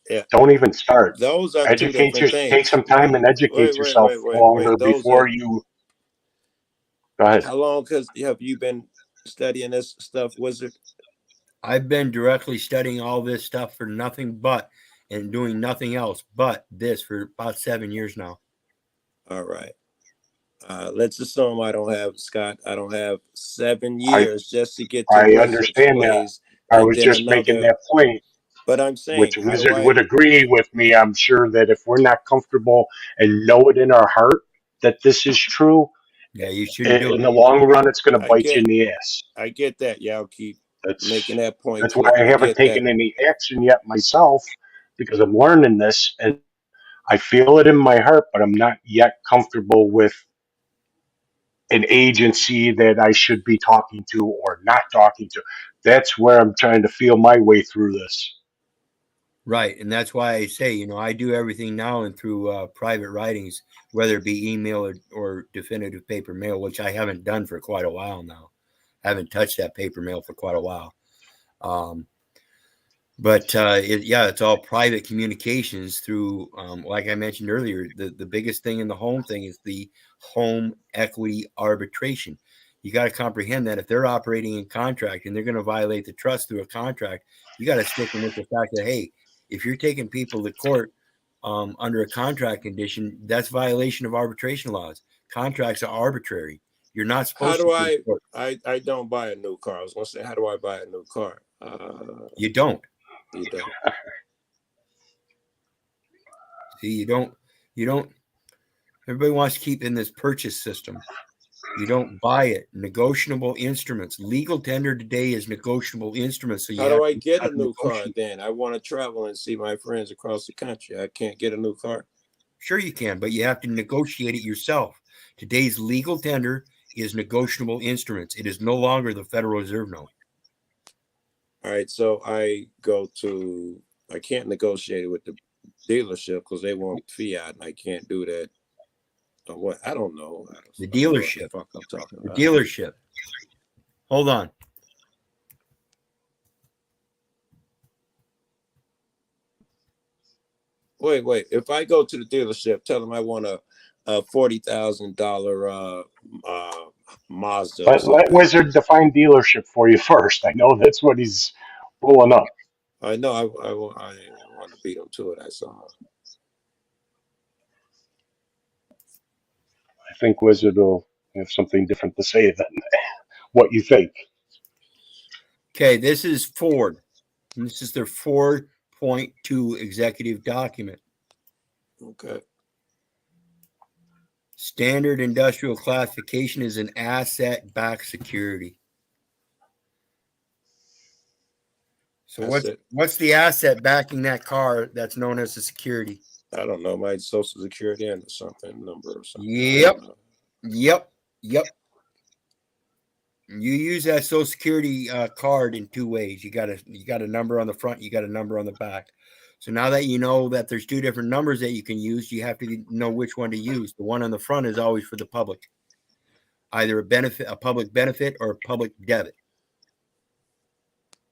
Yeah. don't even start. Those are two Educate different yourself. Take things. some time and educate yourself longer before you. Go ahead. How long have you been studying this stuff, Wizard? I've been directly studying all this stuff for nothing but and doing nothing else but this for about 7 years now. All right. Let's assume I don't have 7 years just to get to I Wizard's understand that. ways. I And was then just making another, that point, but I'm saying, which how do Wizard I, would agree with me. I'm sure that if we're not comfortable and know it in our heart that this is true, yeah, you shouldn't do in it. the long run, it's going to I bite you in get, the ass. I get that. Y'all keep making that point That's why clear. I I haven't get that. taken any action yet myself, because I'm learning this and I feel it in my heart, but I'm not yet comfortable with an agency that I should be talking to or not talking to. That's where I'm trying to feel my way through this. Right. And that's why I say, I do everything now and through private writings, whether it be email or definitive paper mail, which I haven't done for quite a while now. I haven't touched that paper mail for quite a while. But it's all private communications through, like I mentioned earlier, the biggest thing in the home thing is the home equity arbitration. You got to comprehend that if they're operating in contract and they're going to violate the trust through a contract, you got to stick them with the fact that, hey, if you're taking people to court under a contract condition, that's violation of arbitration laws. Contracts are arbitrary. You're not supposed How do to. I don't buy a new car. I was going to say, how do I buy a new car? You don't. You don't. See, you don't. Everybody wants to keep in this purchase system. You don't buy it. Negotiable instruments. Legal tender today is negotiable instruments. So you How do I have get to a new car negotiate. then? I want to travel and see my friends across the country. I can't get a new car. Sure you can, but you have to negotiate it yourself. Today's legal tender is negotiable instruments. It is no longer the Federal Reserve note. All right, so I can't negotiate it with the dealership because they want fiat, and I can't do that. Or what? I don't know. The dealership. Fuck I'm talking The about. dealership. Hold on. Wait. If I go to the dealership, tell them I want a $40,000 Mazda or Let something. Wizard define dealership for you first. I know that's what he's pulling up. I know I want to beat him to it. I saw. I think Wizard will have something different to say than what you think. Okay, this is Ford. And this is their 4.2 executive document. Okay. Standard industrial classification is an asset-backed security. So what's the asset backing that car that's known as a security? I don't know, my social security and something number or something. Yep. You use that social security card in two ways. You got a number on the front, you got a number on the back. So now that you know that there's two different numbers that you can use, you have to know which one to use. The one on the front is always for the public, either a public benefit or a public debit.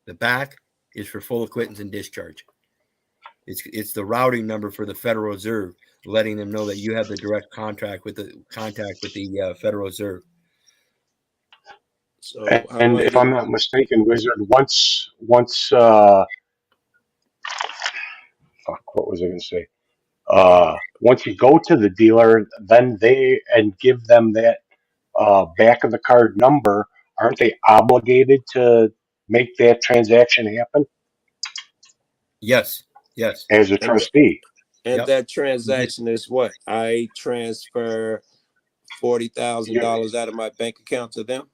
The back is for full acquittance and discharge. It's the routing number for the Federal Reserve, letting them know that you have the direct contact with the Federal Reserve. So and if I'm not mistaken, Wizard, once what was I going to say? Once you go to the dealer, then and give them that back of the card number, aren't they obligated to make that transaction happen? Yes. As a trustee. And that transaction is what? I transfer $40,000 out of my bank account to them?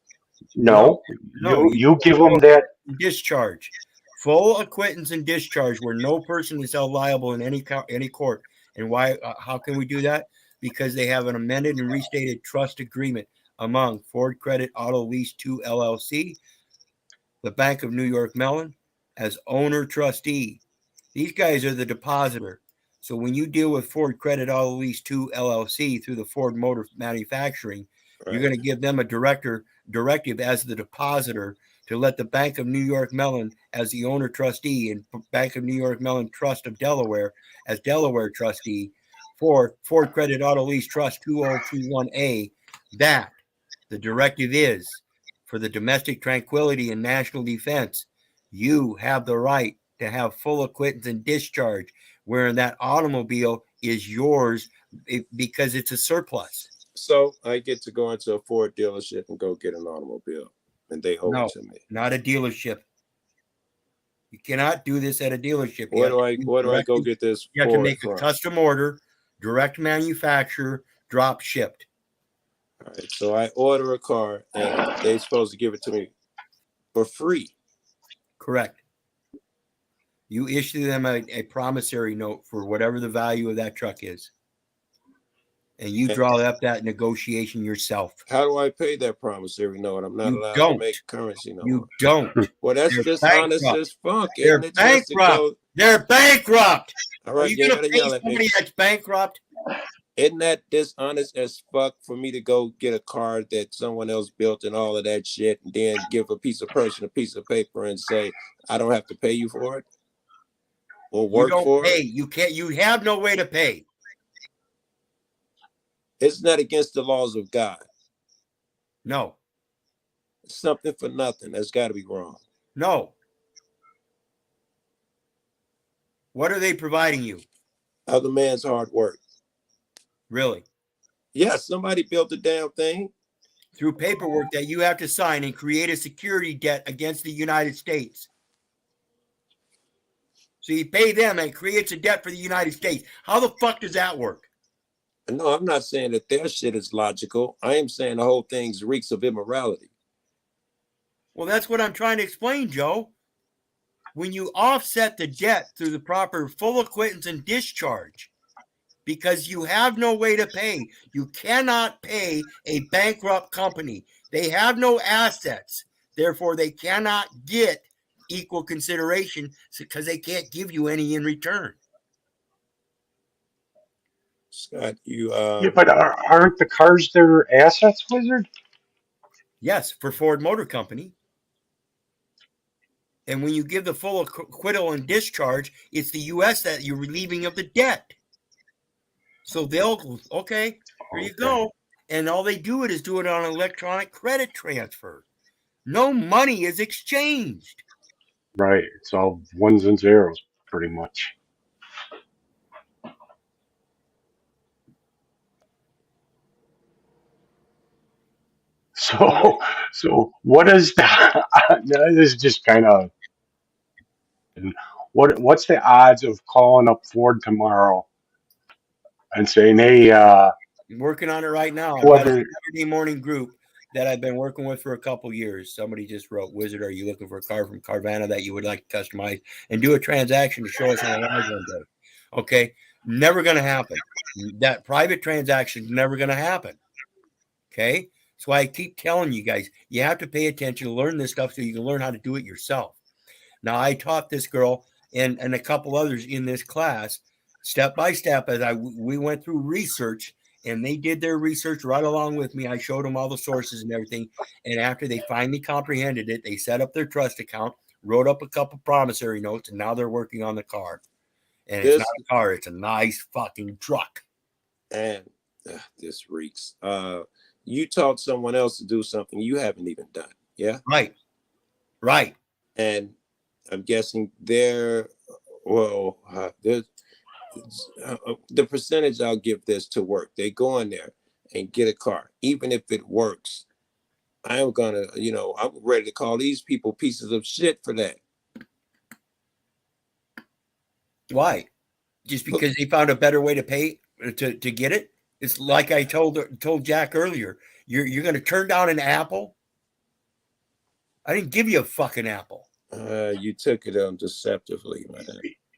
No. You give them that discharge. Full acquittance and discharge where no person is held liable in any court. And why? How can we do that? Because they have an amended and restated trust agreement among Ford Credit Auto Lease 2 LLC, the Bank of New York Mellon, as owner trustee. These guys are the depositor. So when you deal with Ford Credit Auto Lease 2 LLC through the Ford Motor Manufacturing, you're going to give them a directive as the depositor to let the Bank of New York Mellon as the owner trustee and Bank of New York Mellon Trust of Delaware as Delaware trustee for Ford Credit Auto Lease Trust 2021A, that the directive is for the domestic tranquility and national defense. You have the right to have full acquittance and discharge, wherein that automobile is yours because it's a surplus. So I get to go into a Ford dealership and go get an automobile, and they owe it to me. Not a dealership. You cannot do this at a dealership. Where do I go get this? You have to make a custom order, direct manufacturer, drop shipped. All right. So I order a car, and they're supposed to give it to me for free. Correct. You issue them a promissory note for whatever the value of that truck is. And you draw up that negotiation yourself. How do I pay that promissory note? I'm not allowed to make currency note. You don't. Well, that's dishonest as fuck. They're bankrupt. They're bankrupt. All right, are you going to pay somebody that's bankrupt? Isn't that dishonest as fuck for me to go get a car that someone else built and all of that shit, and then give a piece of paper and say, I don't have to pay you for it? Or work for it? You can't. You have no way to pay. It's not against the laws of God. No. Something for nothing. That's got to be wrong. No. What are they providing you? Other man's hard work. Really? Yes, somebody built the damn thing. Through paperwork that you have to sign and create a security debt against the United States. So you pay them and it creates a debt for the United States. How the fuck does that work? No, I'm not saying that their shit is logical. I am saying the whole thing reeks of immorality. Well, that's what I'm trying to explain, Joe. When you offset the debt through the proper full acquittance and discharge, because you have no way to pay, you cannot pay a bankrupt company. They have no assets. Therefore, they cannot get equal consideration because they can't give you any in return. Scott, you yeah, but aren't the cars their assets, Wizard? Yes, for Ford Motor Company. And when you give the full acquittal and discharge, it's the U.S. that you're relieving of the debt. So they'll, okay, here you go. And all they do it is do it on an electronic credit transfer. No money is exchanged. Right. It's all ones and zeros, pretty much. So what is that? This is just kind of what's the odds of calling up Ford tomorrow and saying, hey, I'm working on it right now. I've got a whoever, Saturday morning group that I've been working with for a couple years. Somebody just wrote, Wizard, are you looking for a car from Carvana that you would like to customize and do a transaction to show us on a live one day? Okay, never going to happen. That private transaction is never going to happen. Okay, that's why I keep telling you guys, you have to pay attention to learn this stuff so you can learn how to do it yourself. Now, I taught this girl and a couple others in this class step by step as we went through research, and they did their research right along with me. I showed them all the sources and everything. And after they finally comprehended it, they set up their trust account, wrote up a couple promissory notes, and now they're working on the car. And it's not a car, it's a nice fucking truck. And this reeks. You taught someone else to do something you haven't even done. Yeah. Right. Right. And I'm guessing the percentage I'll give this to work. They go in there and get a car, even if it works. I'm gonna, I'm ready to call these people pieces of shit for that. Why? Just because they found a better way to pay to get it? It's like I told Jack earlier. You're going to turn down an apple? I didn't give you a fucking apple. You took it deceptively, man.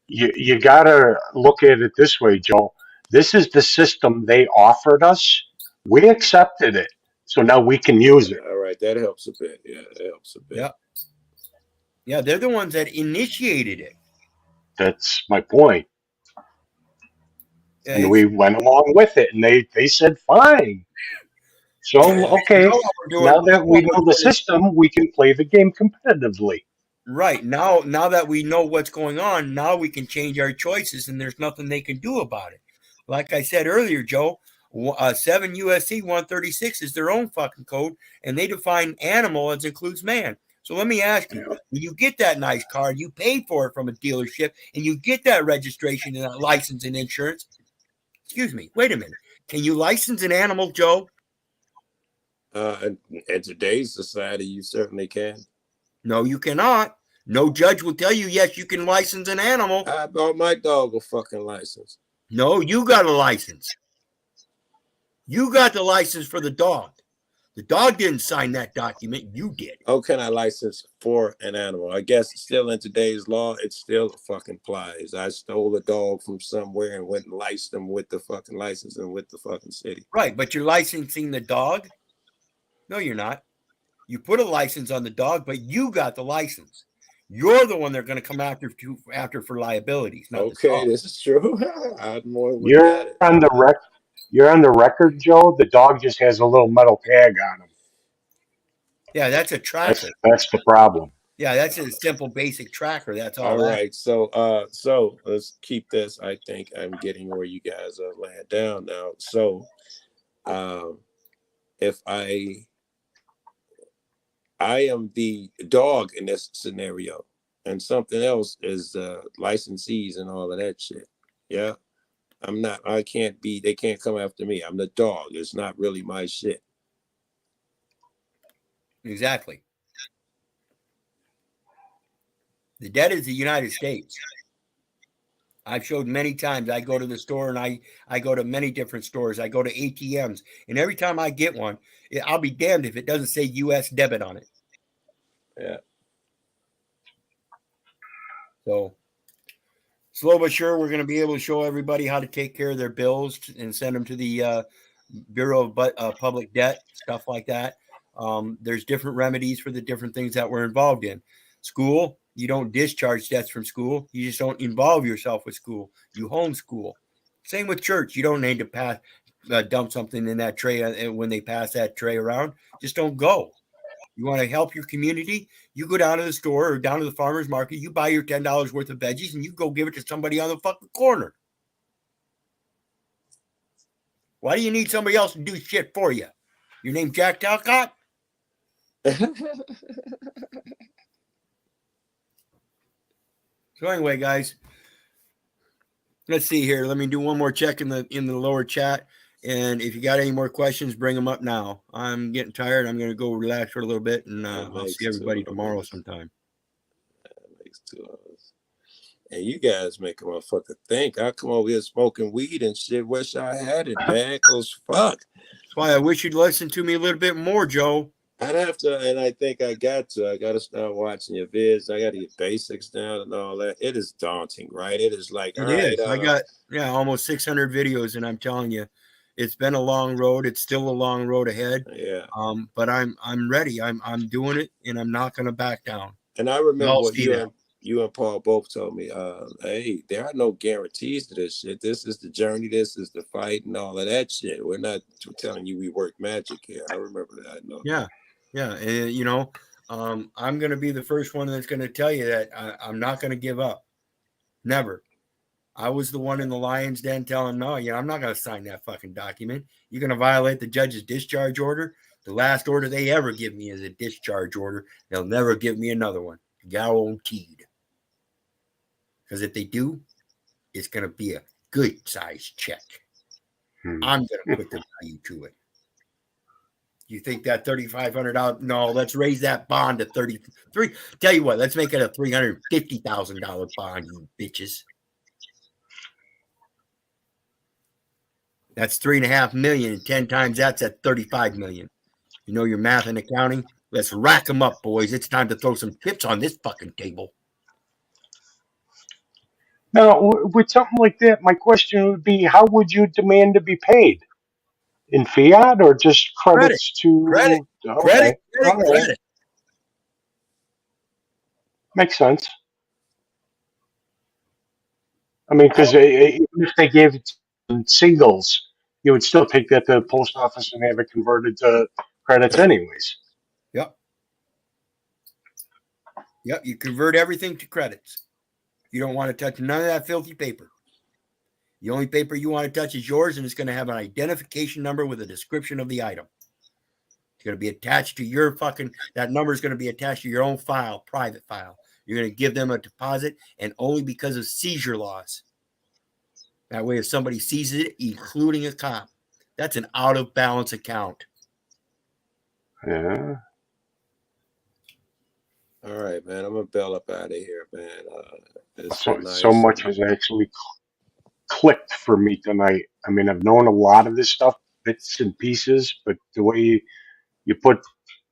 you got to look at it this way, Joe. This is the system they offered us. We accepted it. So now we can use it. All right. That helps a bit. Yeah, that helps a bit. Yeah. Yeah, they're the ones that initiated it. That's my point. And we went along with it, and they said fine. So okay, now that we know the system, we can play the game competitively. Right. Now that we know what's going on, now we can change our choices, and there's nothing they can do about it. Like I said earlier, Joe, 7 USC 136 is their own fucking code, and they define animal as includes man. So let me ask you, when you get that nice car, you paid for it from a dealership, and you get that registration and that license and insurance. Excuse me, wait a minute. Can you license an animal, Joe? In today's society, you certainly can. No, you cannot. No judge will tell you, yes, you can license an animal. I bought my dog a fucking license. No, you got a license. You got the license for the dog. The dog didn't sign that document. You did. How can I license for an animal? I guess still in today's law, it still fucking applies. I stole a dog from somewhere and went and licensed them with the fucking license and with the fucking city. Right, but you're licensing the dog? No, you're not. You put a license on the dog, but you got the license. You're the one they're going to come after for liabilities. Not okay, this is true. You're on the record. You're on the record, Joe. The dog just has a little metal tag on him. Yeah, that's a tracker. That's the problem. Yeah, that's a simple, basic tracker. That's all. All right, so let's keep this. I think I'm getting where you guys are laying down now. So, if I am the dog in this scenario, and something else is licensees and all of that shit. Yeah. I'm not, they can't come after me. I'm the dog. It's not really my shit. Exactly. The debt is the United States. I've showed many times. I go to the store and I go to many different stores. I go to ATMs, and every time I get one, I'll be damned if it doesn't say U.S. debit on it. Yeah. So slow but sure, we're going to be able to show everybody how to take care of their bills and send them to the Bureau of Public Debt, stuff like that. There's different remedies for the different things that we're involved in. School, you don't discharge debts from school. You just don't involve yourself with school. You homeschool. Same with church. You don't need to dump something in that tray when they pass that tray around. Just don't go. You want to help your community? You go down to the store or down to the farmer's market, you buy your $10 worth of veggies and you go give it to somebody on the fucking corner. Why do you need somebody else to do shit for you? Your name Jack Talcott? So anyway, guys, let's see here. Let me do one more check in the lower chat. And if you got any more questions, bring them up now. I'm getting tired. I'm going to go relax for a little bit, and I'll see everybody tomorrow sometime. That makes 2 hours. And you guys make a motherfucker think. I come over here smoking weed and shit. Wish I had it, man. Cause fuck. That's why I wish you'd listen to me a little bit more, Joe. I'd have to, and I think I got to. I got to start watching your vids. I got to get basics down and all that. It is daunting, right? It is like, all right. I got almost 600 videos, and I'm telling you, it's been a long road. It's still a long road ahead. Yeah. But I'm ready. I'm doing it, and I'm not going to back down. And I remember what you and Paul both told me. Hey, there are no guarantees to this shit. This is the journey. This is the fight, and all of that shit. We're not telling you we work magic here. I remember that. No. Yeah. Yeah, and you know, I'm going to be the first one that's going to tell you that I'm not going to give up. Never. I was the one in the lion's den telling, no, I'm not going to sign that fucking document. You're going to violate the judge's discharge order. The last order they ever give me is a discharge order. They'll never give me another one. Guaranteed. Because if they do, it's going to be a good size check. I'm going to put the value to it. You think that $3,500? No, let's raise that bond to 33. Tell you what, let's make it a $350,000 bond, you bitches. That's $3.5 million, and 10 times that's at $35 million. You know your math and accounting? Let's rack them up, boys. It's time to throw some chips on this fucking table. Now, with something like that, my question would be, how would you demand to be paid? In fiat or just credits to credit? Okay. Credit. Makes sense. I mean, because even if they gave it in singles, you would still take that to the post office and have it converted to credits anyways. Yep. Yep. You convert everything to credits. You don't want to touch none of that filthy paper. The only paper you want to touch is yours, and it's going to have an identification number with a description of the item. It's going to be attached to your that number is going to be attached to your own file, private file. You're going to give them a deposit, and only because of seizure laws. That way, if somebody seizes it, including a cop, that's an out-of-balance account. Yeah. All right, man. I'm going to bail up out of here, man. It's So much has actually clicked for me tonight. I mean, I've known a lot of this stuff, bits and pieces, but the way you put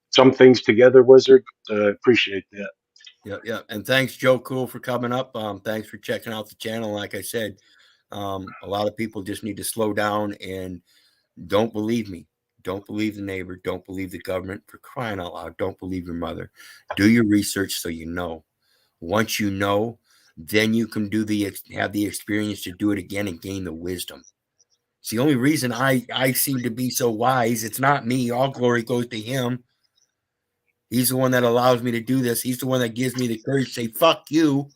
some things together, Wizard, appreciate that. Yeah. And thanks, Joe Cool, for coming up. Thanks for checking out the channel. Like I said, a lot of people just need to slow down and don't believe me. Don't believe the neighbor. Don't believe the government. For crying out loud, don't believe your mother. Do your research so you know. Once you know, then you can have the experience to do it again and gain the wisdom. It's the only reason I seem to be so wise. It's not me. All glory goes to him. He's the one that allows me to do this. He's the one that gives me the courage to say, fuck you.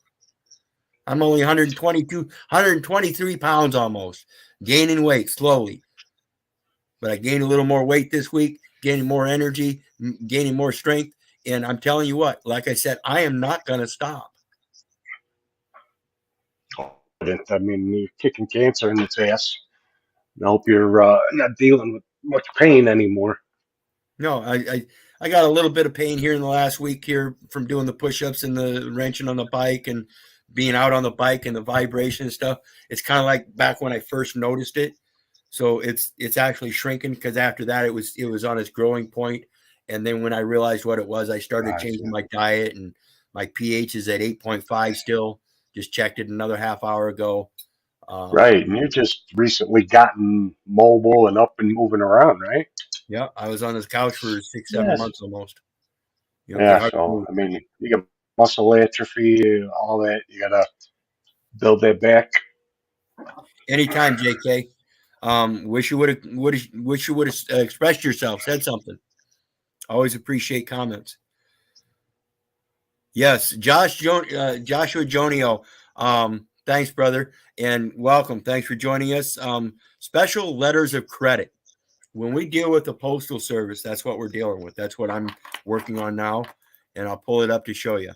I'm only 123 pounds almost, gaining weight slowly. But I gained a little more weight this week, gaining more energy, gaining more strength. And I'm telling you what, like I said, I am not going to stop. I mean, you're kicking cancer in its ass. I hope you're not dealing with much pain anymore. No, I got a little bit of pain here in the last week here from doing the push-ups and the wrenching on the bike and being out on the bike and the vibration and stuff. It's kind of like back when I first noticed it. So it's actually shrinking because after that it was on its growing point. And then when I realized what it was, I started changing my diet, and my pH is at 8.5 still. Just checked it another half hour ago. Right. And you just recently gotten mobile and up and moving around, right? Yeah. I was on this couch for 6-7 months almost. Yeah. So, I mean, you got muscle atrophy, all that. You got to build that back. Anytime, JK. Wish you would have expressed yourself, said something. Always appreciate comments. Yes, Joshua Jonio. Thanks, brother, and welcome. Thanks for joining us. Special letters of credit. When we deal with the Postal Service, that's what we're dealing with. That's what I'm working on now, and I'll pull it up to show you.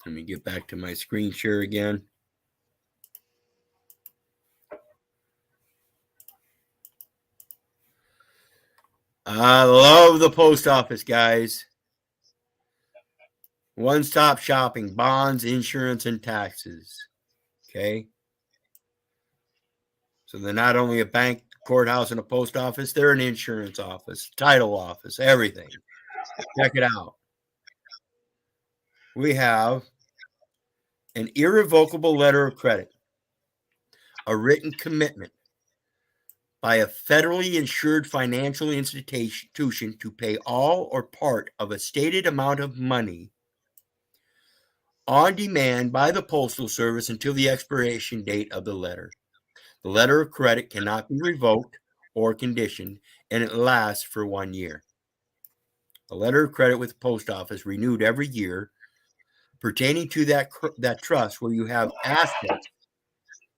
Let me get back to my screen share again. I love the post office, guys. One-stop shopping, bonds, insurance, and taxes. Okay. So they're not only a bank, courthouse, and a post office, they're an insurance office, title office, everything. Check it out. We have an irrevocable letter of credit, a written commitment by a federally insured financial institution to pay all or part of a stated amount of money on demand by the Postal Service until the expiration date of the letter. The letter of credit cannot be revoked or conditioned, and it lasts for 1 year. A letter of credit with the post office renewed every year pertaining to that trust where you have assets,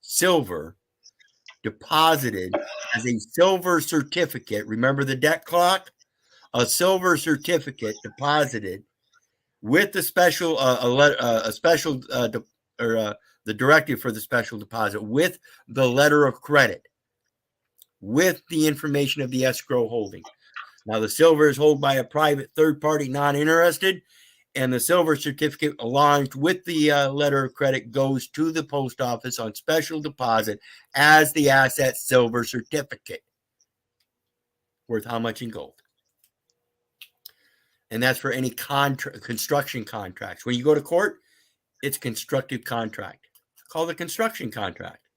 silver, deposited as a silver certificate. Remember the debt clock? A silver certificate deposited with the special the directive for the special deposit with the letter of credit with the information of the escrow holding. Now the silver is held by a private third party not interested, and the silver certificate aligned with the letter of credit goes to the post office on special deposit as the asset silver certificate. Worth how much in gold? And that's for any construction contracts. When you go to court, it's constructive contract. It's called a construction contract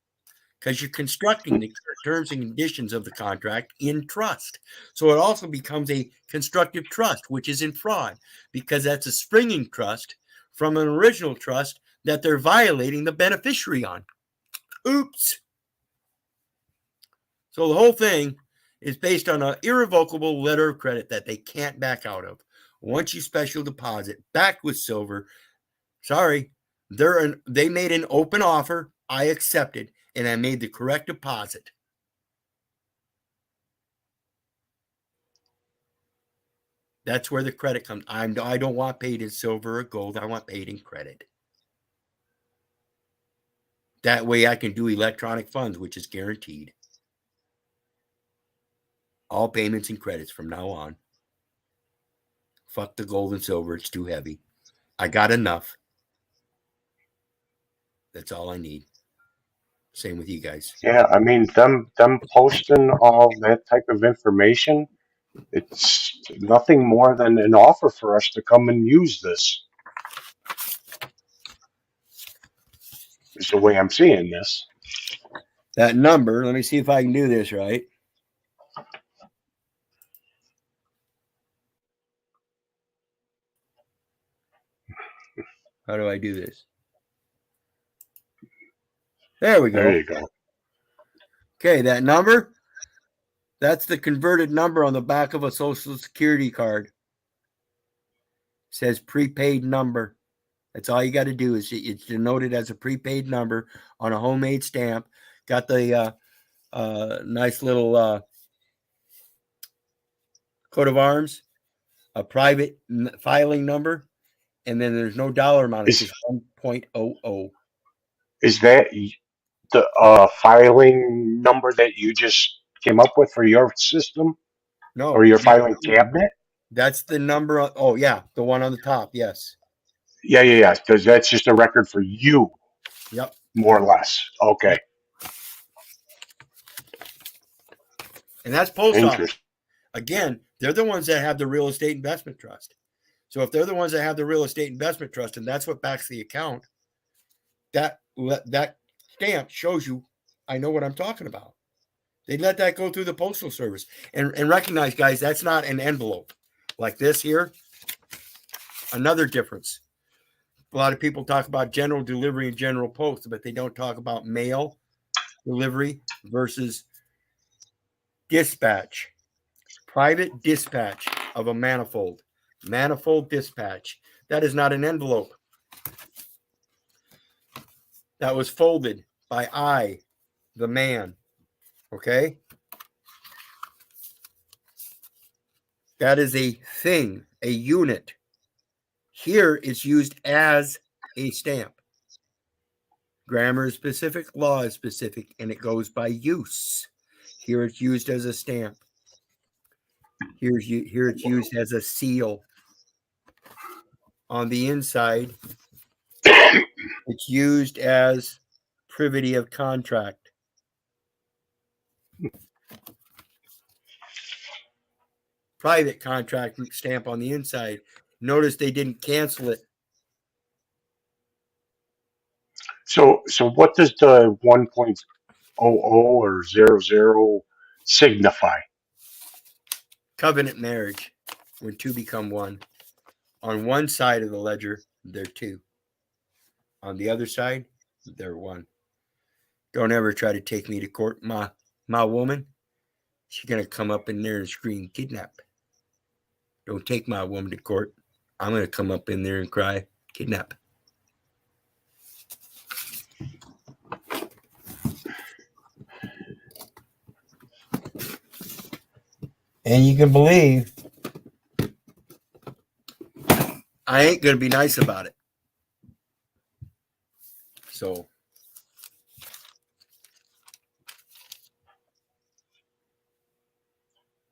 because you're constructing the terms and conditions of the contract in trust. So it also becomes a constructive trust, which is in fraud because that's a springing trust from an original trust that they're violating the beneficiary on. Oops. So the whole thing is based on an irrevocable letter of credit that they can't back out of. Once you special deposit back with silver, sorry, they made an open offer. I accepted, and I made the correct deposit. That's where the credit comes. I don't want paid in silver or gold. I want paid in credit. That way I can do electronic funds, which is guaranteed. All payments and credits from now on. Fuck the gold and silver. It's too heavy. I got enough. That's all I need. Same with you guys. Yeah, I mean, them posting all that type of information, it's nothing more than an offer for us to come and use this. Is the way I'm seeing this. That number, let me see if I can do this right. How do I do this? There we go. There you go. Okay, that number, that's the converted number on the back of a Social Security card. It says prepaid number. That's all you got to do is it's denoted as a prepaid number on a homemade stamp. Got the nice little coat of arms, a private filing number, and then there's no dollar amount. It's just 1.00. Is that the filing number that you just came up with for your system? No. Or your filing cabinet? That's the number. Oh, yeah. The one on the top. Yes. Yeah. Because that's just a record for you. Yep. More or less. Okay. And that's post office. Again, they're the ones that have the real estate investment trust. So if they're the ones that have the real estate investment trust, and that's what backs the account, that stamp shows you I know what I'm talking about. They let that go through the Postal Service. And recognize, guys, that's not an envelope like this here. Another difference. A lot of people talk about general delivery and general post, but they don't talk about mail delivery versus dispatch. Private dispatch of a manifold. Manifold dispatch. That is not an envelope. That was folded by I, the man. Okay? That is a thing, a unit. Here it's used as a stamp. Grammar is specific, law is specific, and it goes by use. Here it's used as a stamp. Here it's used as a seal. On the inside, it's used as privity of contract. Private contract stamp on the inside. Notice they didn't cancel it. So what does the 1.00 or 00 signify? Covenant marriage, when two become one. On one side of the ledger, they're two. On the other side, they're one. Don't ever try to take me to court. My woman, she's going to come up in there and scream, kidnap. Don't take my woman to court. I'm going to come up in there and cry, kidnap. And you can believe I ain't going to be nice about it. So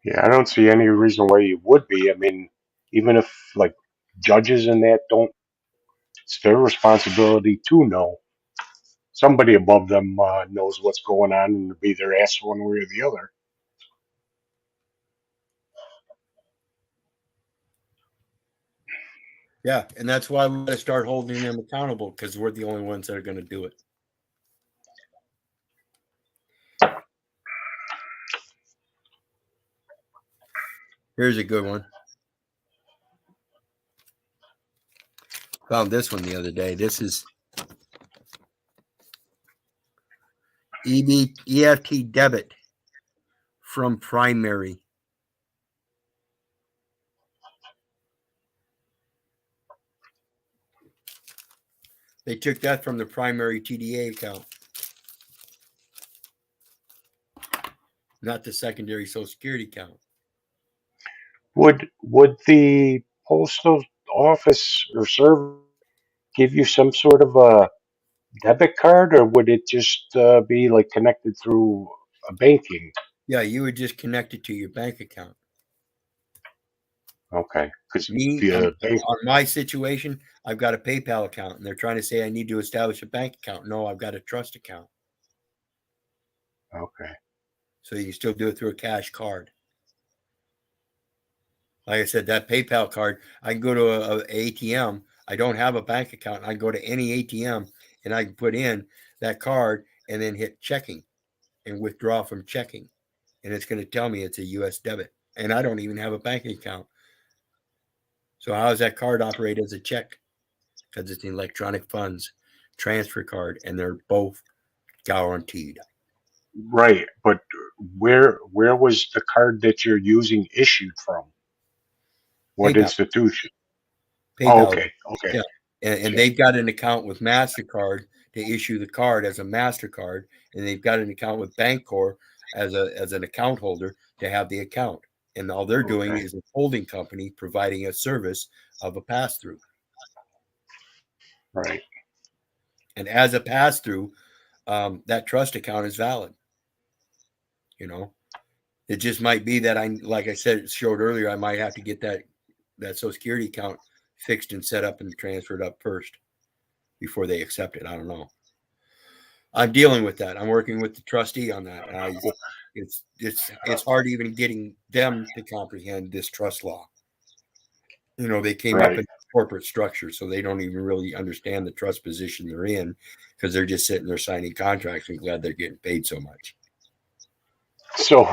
Yeah, I don't see any reason why you would be. I mean, even if like judges and that don't, it's their responsibility to know. Somebody above them knows what's going on and be their ass one way or the other. yeah, and that's why we got to start holding them accountable, because we're the only ones that are going to do it. Here's a good one. Found this one the other day. This is EFT debit from primary. They took that from the primary TDA account, not the secondary Social Security account. Would the postal office or server give you some sort of a debit card, or would it just be like connected through a banking? Yeah, you would just connect it to your bank account. Okay, because on my situation, I've got a PayPal account, and they're trying to say I need to establish a bank account. No, I've got a trust account. Okay. So you still do it through a cash card. Like I said, that PayPal card, I can go to a ATM. I don't have a bank account. I can go to any ATM and I can put in that card and then hit checking and withdraw from checking. And it's going to tell me it's a US debit. And I don't even have a banking account. So how does that card operate as a check? Because it's an electronic funds transfer card, and they're both guaranteed. Right, but where was the card that you're using issued from? What PayPal. institution? PayPal. Oh, okay. Yeah. And they've got an account with MasterCard to issue the card as a MasterCard, and they've got an account with Bancorp as an account holder to have the account. And all they're doing is a holding company providing a service of a pass-through. Right. And as a pass-through, that trust account is valid. You know, it just might be that like I said, showed earlier, I might have to get that Social Security account fixed and set up and transferred up first before they accept it. I don't know. I'm dealing with that. I'm working with the trustee on that. It's hard even getting them to comprehend this trust law. You know, they came up in corporate structure, so they don't even really understand the trust position they're in, because they're just sitting there signing contracts and glad they're getting paid so much. So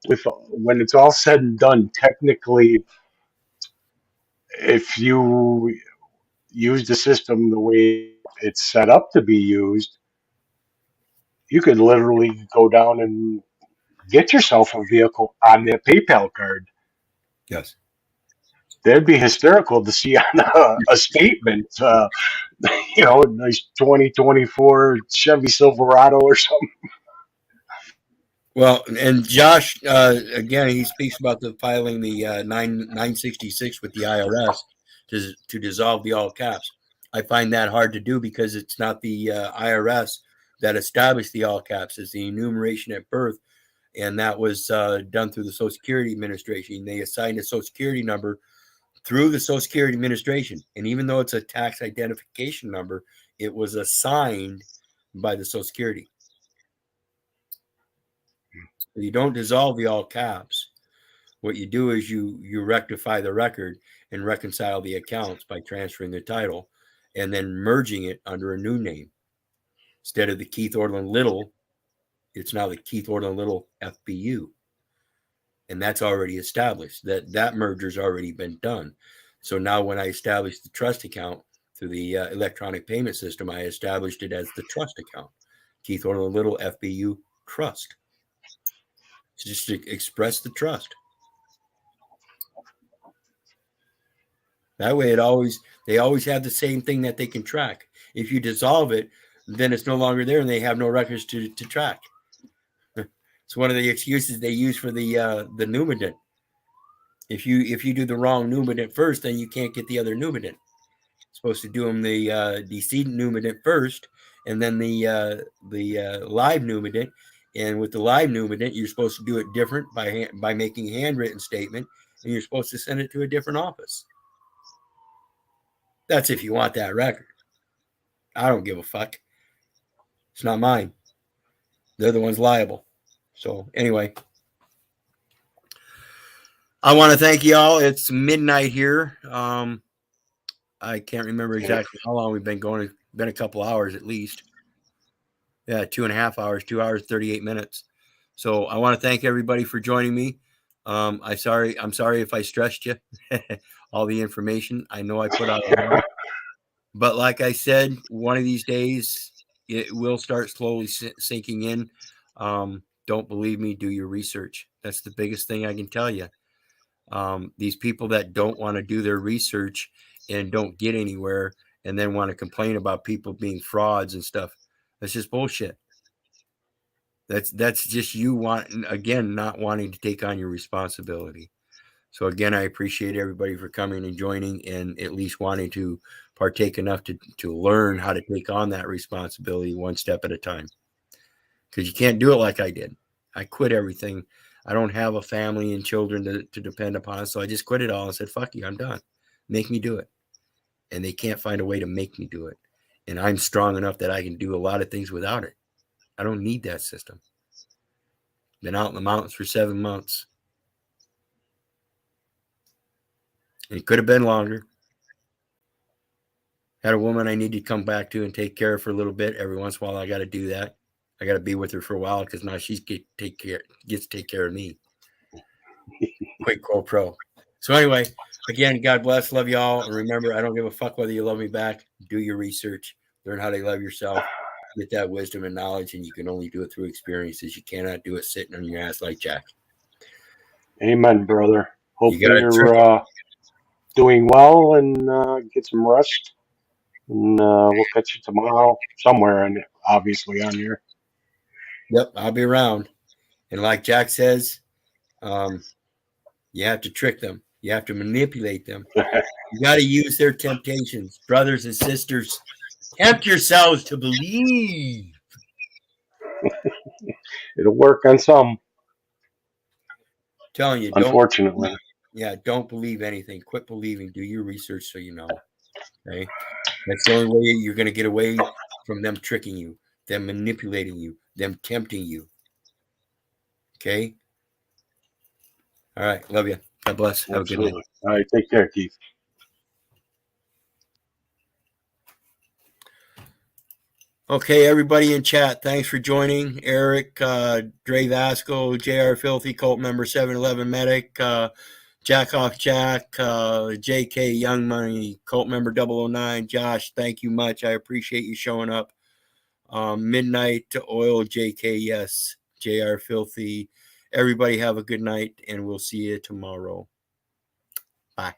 with when it's all said and done, technically, if you use the system the way it's set up to be used, you could literally go down and get yourself a vehicle on that PayPal card. Yes. That'd be hysterical to see on a statement, you know, a nice 2024 Chevy Silverado or something. Well, and Josh, again, he speaks about the filing the 966 with the IRS to dissolve the all caps. I find that hard to do because it's not the IRS that established the all caps. It's the enumeration at birth, and that was done through the Social Security Administration. They assigned a Social Security number through the Social Security Administration, and even though it's a tax identification number, it was assigned by the Social Security. You don't dissolve the all caps. What you do is you rectify the record and reconcile the accounts by transferring the title and then merging it under a new name. Instead of the Keith Orland Little, it's now the Keith Orland Little FBU. And that's already established. That merger's already been done. So now when I established the trust account through the electronic payment system, I established it as the trust account. Keith Orland Little FBU Trust. Just to express the trust. That way they always have the same thing that they can track. If you dissolve it, then it's no longer there and they have no records to track. It's one of the excuses they use for the numinant. If you do the wrong numinant first, then you can't get the other numinant. Supposed to do them the decedent numinant first, and then the live numinant. And with the live numinant, you're supposed to do it different by making a handwritten statement, and you're supposed to send it to a different office. That's if you want that record. I don't give a fuck. It's not mine. They're the ones liable. So anyway, I want to thank you all. It's midnight here. I can't remember exactly how long we've been going. It's been a couple hours at least. Yeah, 2.5 hours, 2 hours, 38 minutes. So I want to thank everybody for joining me. I'm sorry if I stressed you. All the information. I know I put out a lot. But like I said, one of these days it will start slowly sinking in. Don't believe me, do your research. That's the biggest thing I can tell you. These people that don't want to do their research and don't get anywhere and then want to complain about people being frauds and stuff. That's just bullshit. That's just you not wanting to take on your responsibility. So again, I appreciate everybody for coming and joining and at least wanting to partake enough to learn how to take on that responsibility one step at a time. Because you can't do it like I did. I quit everything. I don't have a family and children to depend upon. So I just quit it all and said, fuck you, I'm done. Make me do it. And they can't find a way to make me do it. And I'm strong enough that I can do a lot of things without it. I don't need that system. Been out in the mountains for 7 months. It could have been longer. Had a woman I need to come back to and take care of for a little bit. Every once in a while, I got to do that. I got to be with her for a while because now she gets to take care of me. Quick quote pro. So anyway, again, God bless. Love y'all. And remember, I don't give a fuck whether you love me back. Do your research. Learn how to love yourself. Get that wisdom and knowledge, and you can only do it through experiences. You cannot do it sitting on your ass like Jack. Amen, brother. Hope you're doing well and get some rest. And we'll catch you tomorrow somewhere, and obviously on here. Yep, I'll be around. And like Jack says, you have to trick them. You have to manipulate them. You got to use their temptations. Brothers and sisters, tempt yourselves to believe. It'll work on some. Telling you, unfortunately. Don't believe anything. Quit believing. Do your research so you know. Okay? That's the only way you're going to get away from them tricking you, them manipulating you, them tempting you. Okay? All right. Love you. God bless. Have Absolutely. a good night. All right. Take care, Keith. Okay, everybody in chat, thanks for joining. Eric, Dre Vasco, JR Filthy, Cult Member 711 Medic, Jack Hawk Jack, JK Young Money, Cult Member 009, Josh, thank you much. I appreciate you showing up. Midnight to Oil, JK, yes. JR Filthy. Everybody have a good night, and we'll see you tomorrow. Bye.